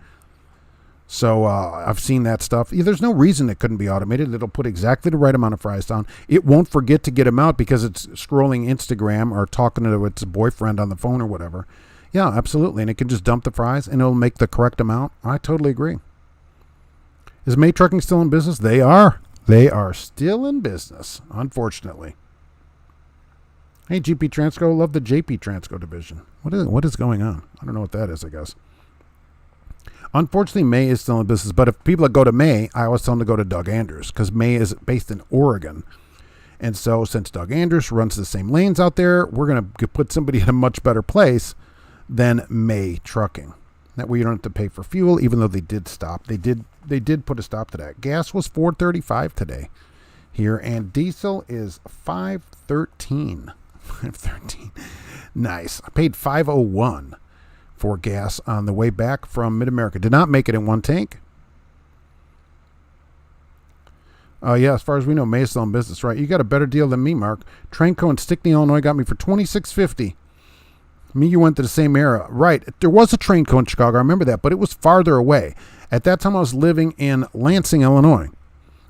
So I've seen that stuff. There's no reason it couldn't be automated. It'll put exactly the right amount of fries down. It won't forget to get them out because it's scrolling Instagram or talking to its boyfriend on the phone or whatever. Yeah, absolutely. And it can just dump the fries and it'll make the correct amount. I totally agree. Is May Trucking still in business? They are. They are still in business, unfortunately. Hey, GP Transco, love the JP Transco division. What is going on? I don't know what that is, I guess. Unfortunately, May is still in business, but if people that go to May, I always tell them to go to Doug Andrews because May is based in Oregon. And so since Doug Andrews runs the same lanes out there, we're going to put somebody in a much better place than May Trucking. That way you don't have to pay for fuel, even though they did stop. They did put a stop to that. Gas was $4.35 today here, and diesel is $5.13. $5.13. Nice. I paid $5.01 for gas on the way back from Mid-America. Did not make it in one tank. Yeah, as far as we know, May is still in business, right? You got a better deal than me, Mark. Transco in Stickney, Illinois got me for $26.50. Me, you went to the same era. Right. There was a Transco in Chicago. I remember that, but it was farther away. At that time, I was living in Lansing, Illinois.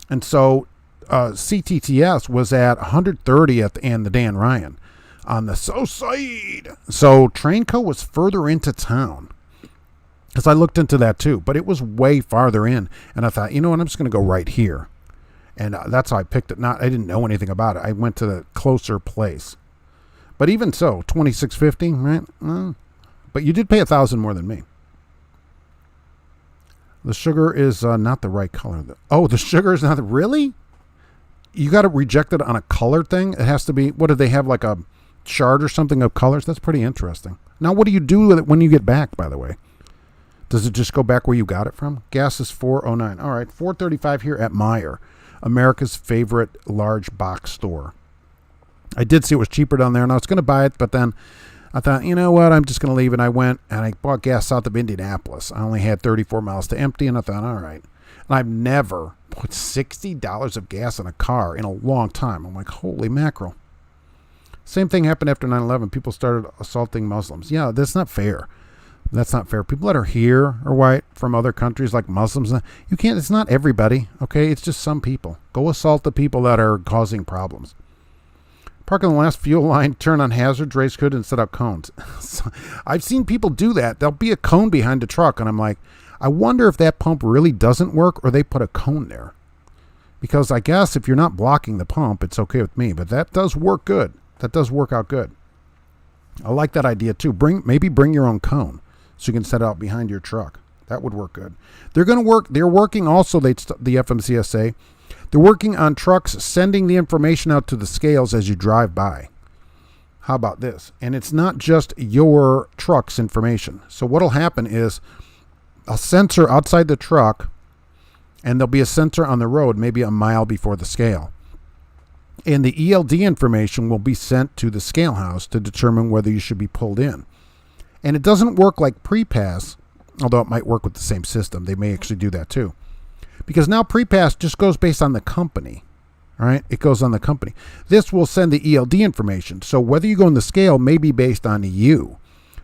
And so CTTS was at 130th and the Dan Ryan on the south side. So Transco was further into town. Because I looked into that too, but it was way farther in. And I thought, you know what, I'm just going to go right here. And that's how I picked it. I didn't know anything about it. I went to the closer place. But even so, $26.50, right? But you did pay $1,000 more than me. The sugar is not the right color. Oh, the sugar is not really? You got to reject it on a color thing? It has to be, what do they have, like a chart or something of colors? That's pretty interesting. Now, what do you do with it when you get back, by the way? Does it just go back where you got it from? Gas is $4.09. All right, $4.35 here at Meijer, America's favorite large box store. I did see it was cheaper down there, and I was going to buy it, but then I thought, you know what, I'm just going to leave. And I went and I bought gas south of Indianapolis. I only had 34 miles to empty, and I thought, all right. And I've never put $60 of gas in a car in a long time. I'm like, holy mackerel. Same thing happened after 9/11. People started assaulting Muslims. Yeah, that's not fair. That's not fair. People that are here are white from other countries like Muslims. You can't, it's not everybody, okay? It's just some people. Go assault the people that are causing problems. Park on the last fuel line, turn on hazards, race hood, and set up cones. So, I've seen people do that. There'll be a cone behind the truck, and I'm like, I wonder if that pump really doesn't work or they put a cone there. Because I guess if you're not blocking the pump, it's okay with me. But that does work good. That does work out good. I like that idea too. Maybe bring your own cone so you can set it out behind your truck. That would work good. They're going to work. They're working also, the FMCSA. They're working on trucks sending the information out to the scales as you drive by. How about this? And it's not just your truck's information. So what'll happen is a sensor outside the truck, and there'll be a sensor on the road maybe a mile before the scale. And the ELD information will be sent to the scale house to determine whether you should be pulled in. And it doesn't work like pre-pass, although it might work with the same system. They may actually do that too. Because now pre-pass just goes based on the company, all right? It goes on the company. This will send the ELD information. So whether you go in the scale may be based on you.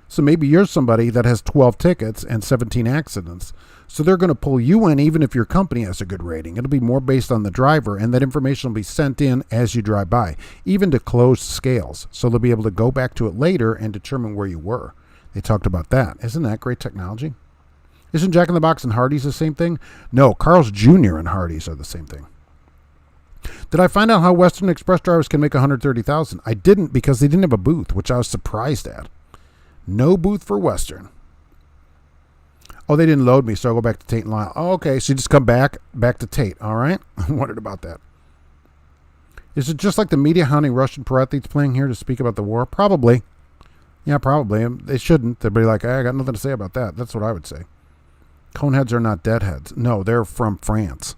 So maybe you're somebody that has 12 tickets and 17 accidents. So they're going to pull you in even if your company has a good rating. It'll be more based on the driver, and that information will be sent in as you drive by, even to closed scales. So they'll be able to go back to it later and determine where you were. They talked about that. Isn't that great technology? Isn't Jack in the Box and Hardee's the same thing? No, Carl's Jr. and Hardee's are the same thing. Did I find out how Western Express drivers can make $130,000? I didn't, because they didn't have a booth, which I was surprised at. No booth for Western. Oh, they didn't load me, so I'll go back to Tate and Lyle. Oh, okay, so you just come back to Tate, all right? I wondered about that. Is it just like the media hounding Russian pro athletes playing here to speak about the war? Probably. Yeah, probably. They shouldn't. They'd be like, hey, I got nothing to say about that. That's what I would say. Coneheads are not deadheads. No, they're from France.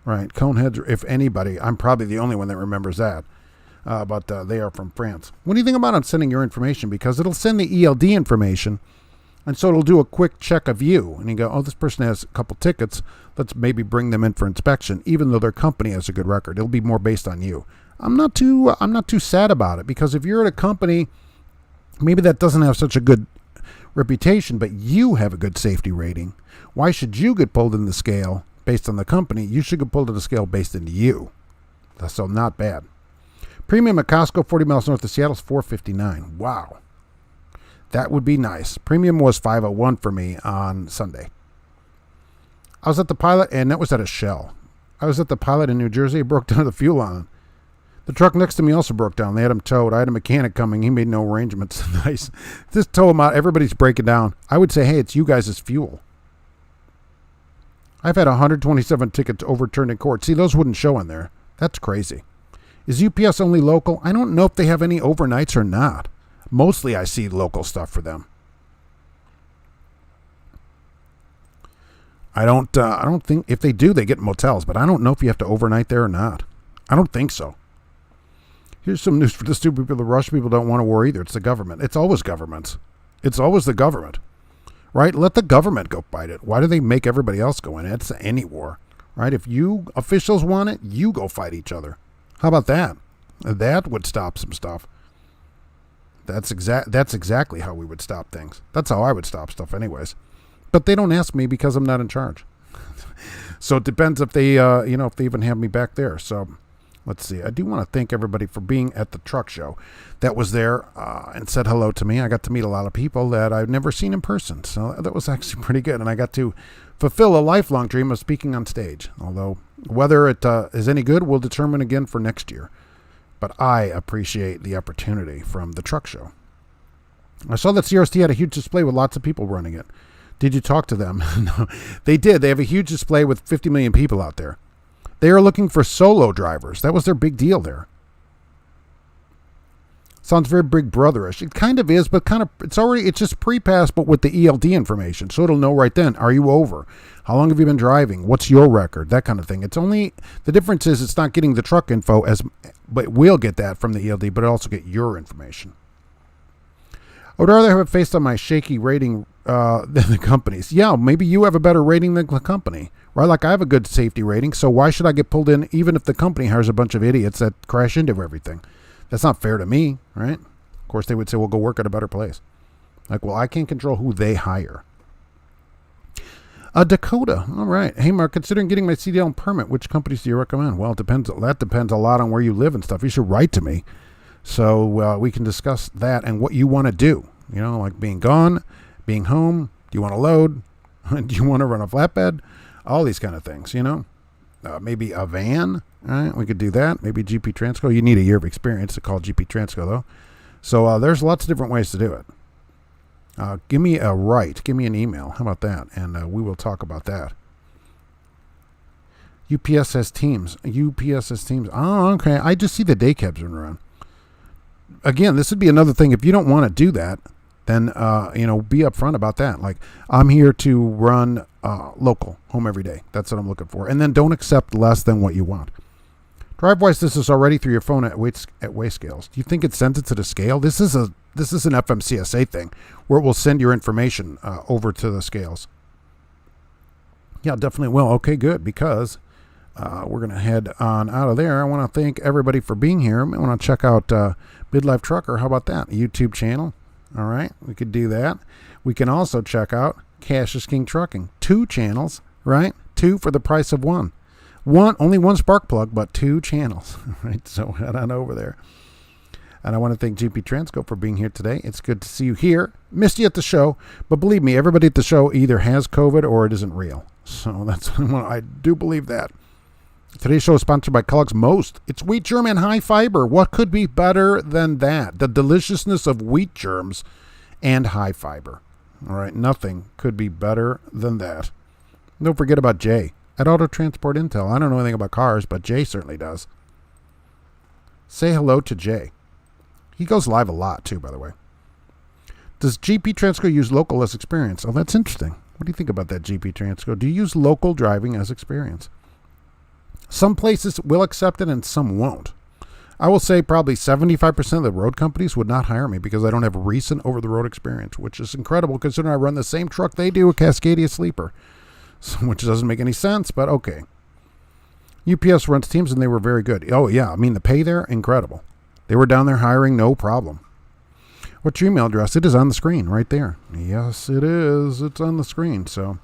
Right. Coneheads, if anybody, I'm probably the only one that remembers that. But they are from France. What do you think about on sending your information? Because it'll send the ELD information, and so it'll do a quick check of you. And you go, oh, this person has a couple tickets. Let's maybe bring them in for inspection, even though their company has a good record. It'll be more based on you. I'm not too sad about it, because if you're at a company, maybe that doesn't have such a good reputation, but you have a good safety rating. Why should you get pulled in the scale based on the company? You should get pulled in the scale based on you. So not bad. Premium at Costco, 40 miles north of Seattle, is $4.59. Wow. That would be nice. Premium was $5.01 for me on Sunday. I was at the Pilot, and that was at a Shell. I was at the Pilot in New Jersey. It broke down the fuel on. The truck next to me also broke down. They had him towed. I had a mechanic coming. He made no arrangements. Nice. Just tow him out. Everybody's breaking down. I would say, hey, it's you guys' fuel. I've had 127 tickets overturned in court. See, those wouldn't show in there. That's crazy. Is UPS only local? I don't know if they have any overnights or not. Mostly I see local stuff for them. I don't think, if they do, they get motels, but I don't know if you have to overnight there or not. I don't think so. Here's some news for the stupid people. The Russian people don't want to war either. It's the government. It's always governments. It's always the government. Right? Let the government go fight it. Why do they make everybody else go in? It's any war. Right? If you officials want it, you go fight each other. How about that? That would stop some stuff. That's exactly how we would stop things. That's how I would stop stuff anyways. But they don't ask me because I'm not in charge. So it depends if they, if they even have me back there. So let's see. I do want to thank everybody for being at the truck show that was there and said hello to me. I got to meet a lot of people that I've never seen in person. So that was actually pretty good. And I got to fulfill a lifelong dream of speaking on stage. Although whether it is any good, we'll determine again for next year. But I appreciate the opportunity from the truck show. I saw that CRST had a huge display with lots of people running it. Did you talk to them? No, they did. They have a huge display with 50 million people out there. They are looking for solo drivers. That was their big deal there. Sounds very Big Brotherish. It kind of is, but it's just pre-pass, but with the ELD information. So it'll know right then, are you over? How long have you been driving? What's your record? That kind of thing. It's only, the difference is it's not getting the truck info, but we'll get that from the ELD, but it'll also get your information. I would rather have it based on my shaky rating than the company's. Yeah, maybe you have a better rating than the company, right? Like I have a good safety rating, so why should I get pulled in even if the company hires a bunch of idiots that crash into everything? That's not fair to me, right? Of course, they would say, well, go work at a better place. Like, well, I can't control who they hire. Dakota. All right. Hey, Mark, considering getting my CDL permit, which companies do you recommend? Well, it depends. That depends a lot on where you live and stuff. You should write to me so we can discuss that and what you want to do. You know, like being gone, being home. Do you want to load? Do you want to run a flatbed? All these kind of things, you know. Maybe a van. All right, we could do that. Maybe GP Transco. You need a year of experience to call GP Transco, though. So there's lots of different ways to do it. Give me a write. Give me an email. How about that? And we will talk about that. UPS has teams. UPS has teams. Oh, okay. I just see the day cabs running around. Again, this would be another thing. If you don't want to do that, then, be upfront about that. Like, I'm here to run local, home every day. That's what I'm looking for. And then don't accept less than what you want. DriveWise, this is already through your phone at weigh scales. Do you think it sends it to the scale? This is an FMCSA thing where it will send your information over to the scales. Yeah, definitely will. Okay, good, because we're going to head on out of there. I want to thank everybody for being here. I want to check out Midlife Trucker. How about that? YouTube channel. All right, we could do that. We can also check out Cash is King Trucking. 2 channels, right? 2 for the price of 1. Only one spark plug, but 2 channels. Right, so head on over there. And I want to thank GP Transco for being here today. It's good to see you here. Missed you at the show, but believe me, everybody at the show either has COVID or it isn't real. So that's I do believe that. Today's show is sponsored by Kellogg's Most. It's wheat germ and high fiber. What could be better than that? The deliciousness of wheat germs and high fiber. All right, nothing could be better than that. Don't forget about Jay at Auto Transport Intel. I don't know anything about cars, but Jay certainly does. Say hello to Jay. He goes live a lot, too, by the way. Does GP Transco use local as experience? Oh, that's interesting. What do you think about that, GP Transco? Do you use local driving as experience? Some places will accept it and some won't. I will say probably 75% of the road companies would not hire me because I don't have recent over-the-road experience, which is incredible considering I run the same truck they do, a Cascadia Sleeper, which doesn't make any sense, but okay. UPS runs teams, and they were very good. Oh, yeah, I mean, the pay there, incredible. They were down there hiring, no problem. What's your email address? It is on the screen right there. Yes, it is. It's on the screen. So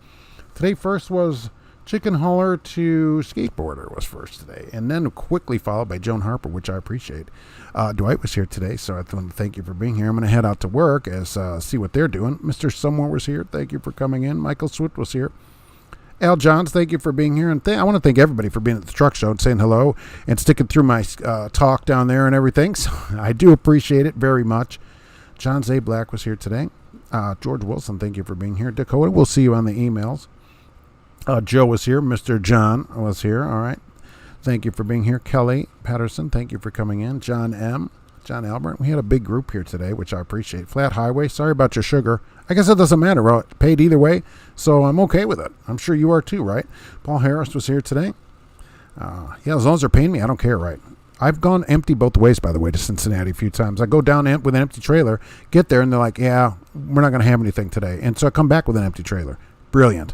today first was chicken hauler to skateboarder was first today, and then quickly followed by Joan Harper, which I appreciate. Dwight was here today, so I want to thank you for being here. I'm going to head out to work as see what they're doing. Mr. Somewhere was here. Thank you for coming in. Michael Swift was here. Al Johns, thank you for being here. And I want to thank everybody for being at the truck show and saying hello and sticking through my talk down there and everything. So I do appreciate it very much. John Zay Black was here today. George Wilson, thank you for being here. Dakota, we'll see you on the emails. Joe was here. Mr. John was here. All right. Thank you for being here. Kelly Patterson, thank you for coming in. John M. John Albert. We had a big group here today, which I appreciate. Flat Highway, sorry about your sugar. I guess it doesn't matter. We're paid either way, so I'm okay with it. I'm sure you are too, right? Paul Harris was here today. Yeah, as long as they're paying me, I don't care, right? I've gone empty both ways, by the way, to Cincinnati a few times. I go down with an empty trailer, get there, and they're like, yeah, we're not going to have anything today. And so I come back with an empty trailer. Brilliant.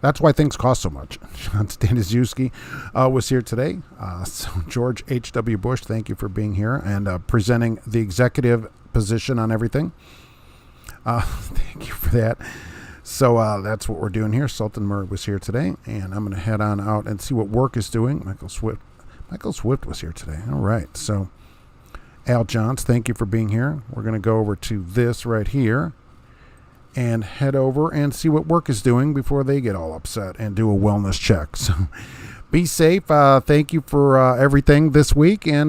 That's why things cost so much. John Staniszewski was here today. So George H.W. Bush, thank you for being here and presenting the executive position on everything. Thank you for that. So that's what we're doing here. Sultan Murray was here today, and I'm going to head on out and see what work is doing. Michael Swift was here today. All right. So Al Johns, thank you for being here. We're going to go over to this right here and head over and see what work is doing before they get all upset and do a wellness check. So be safe. Thank you for everything this week, and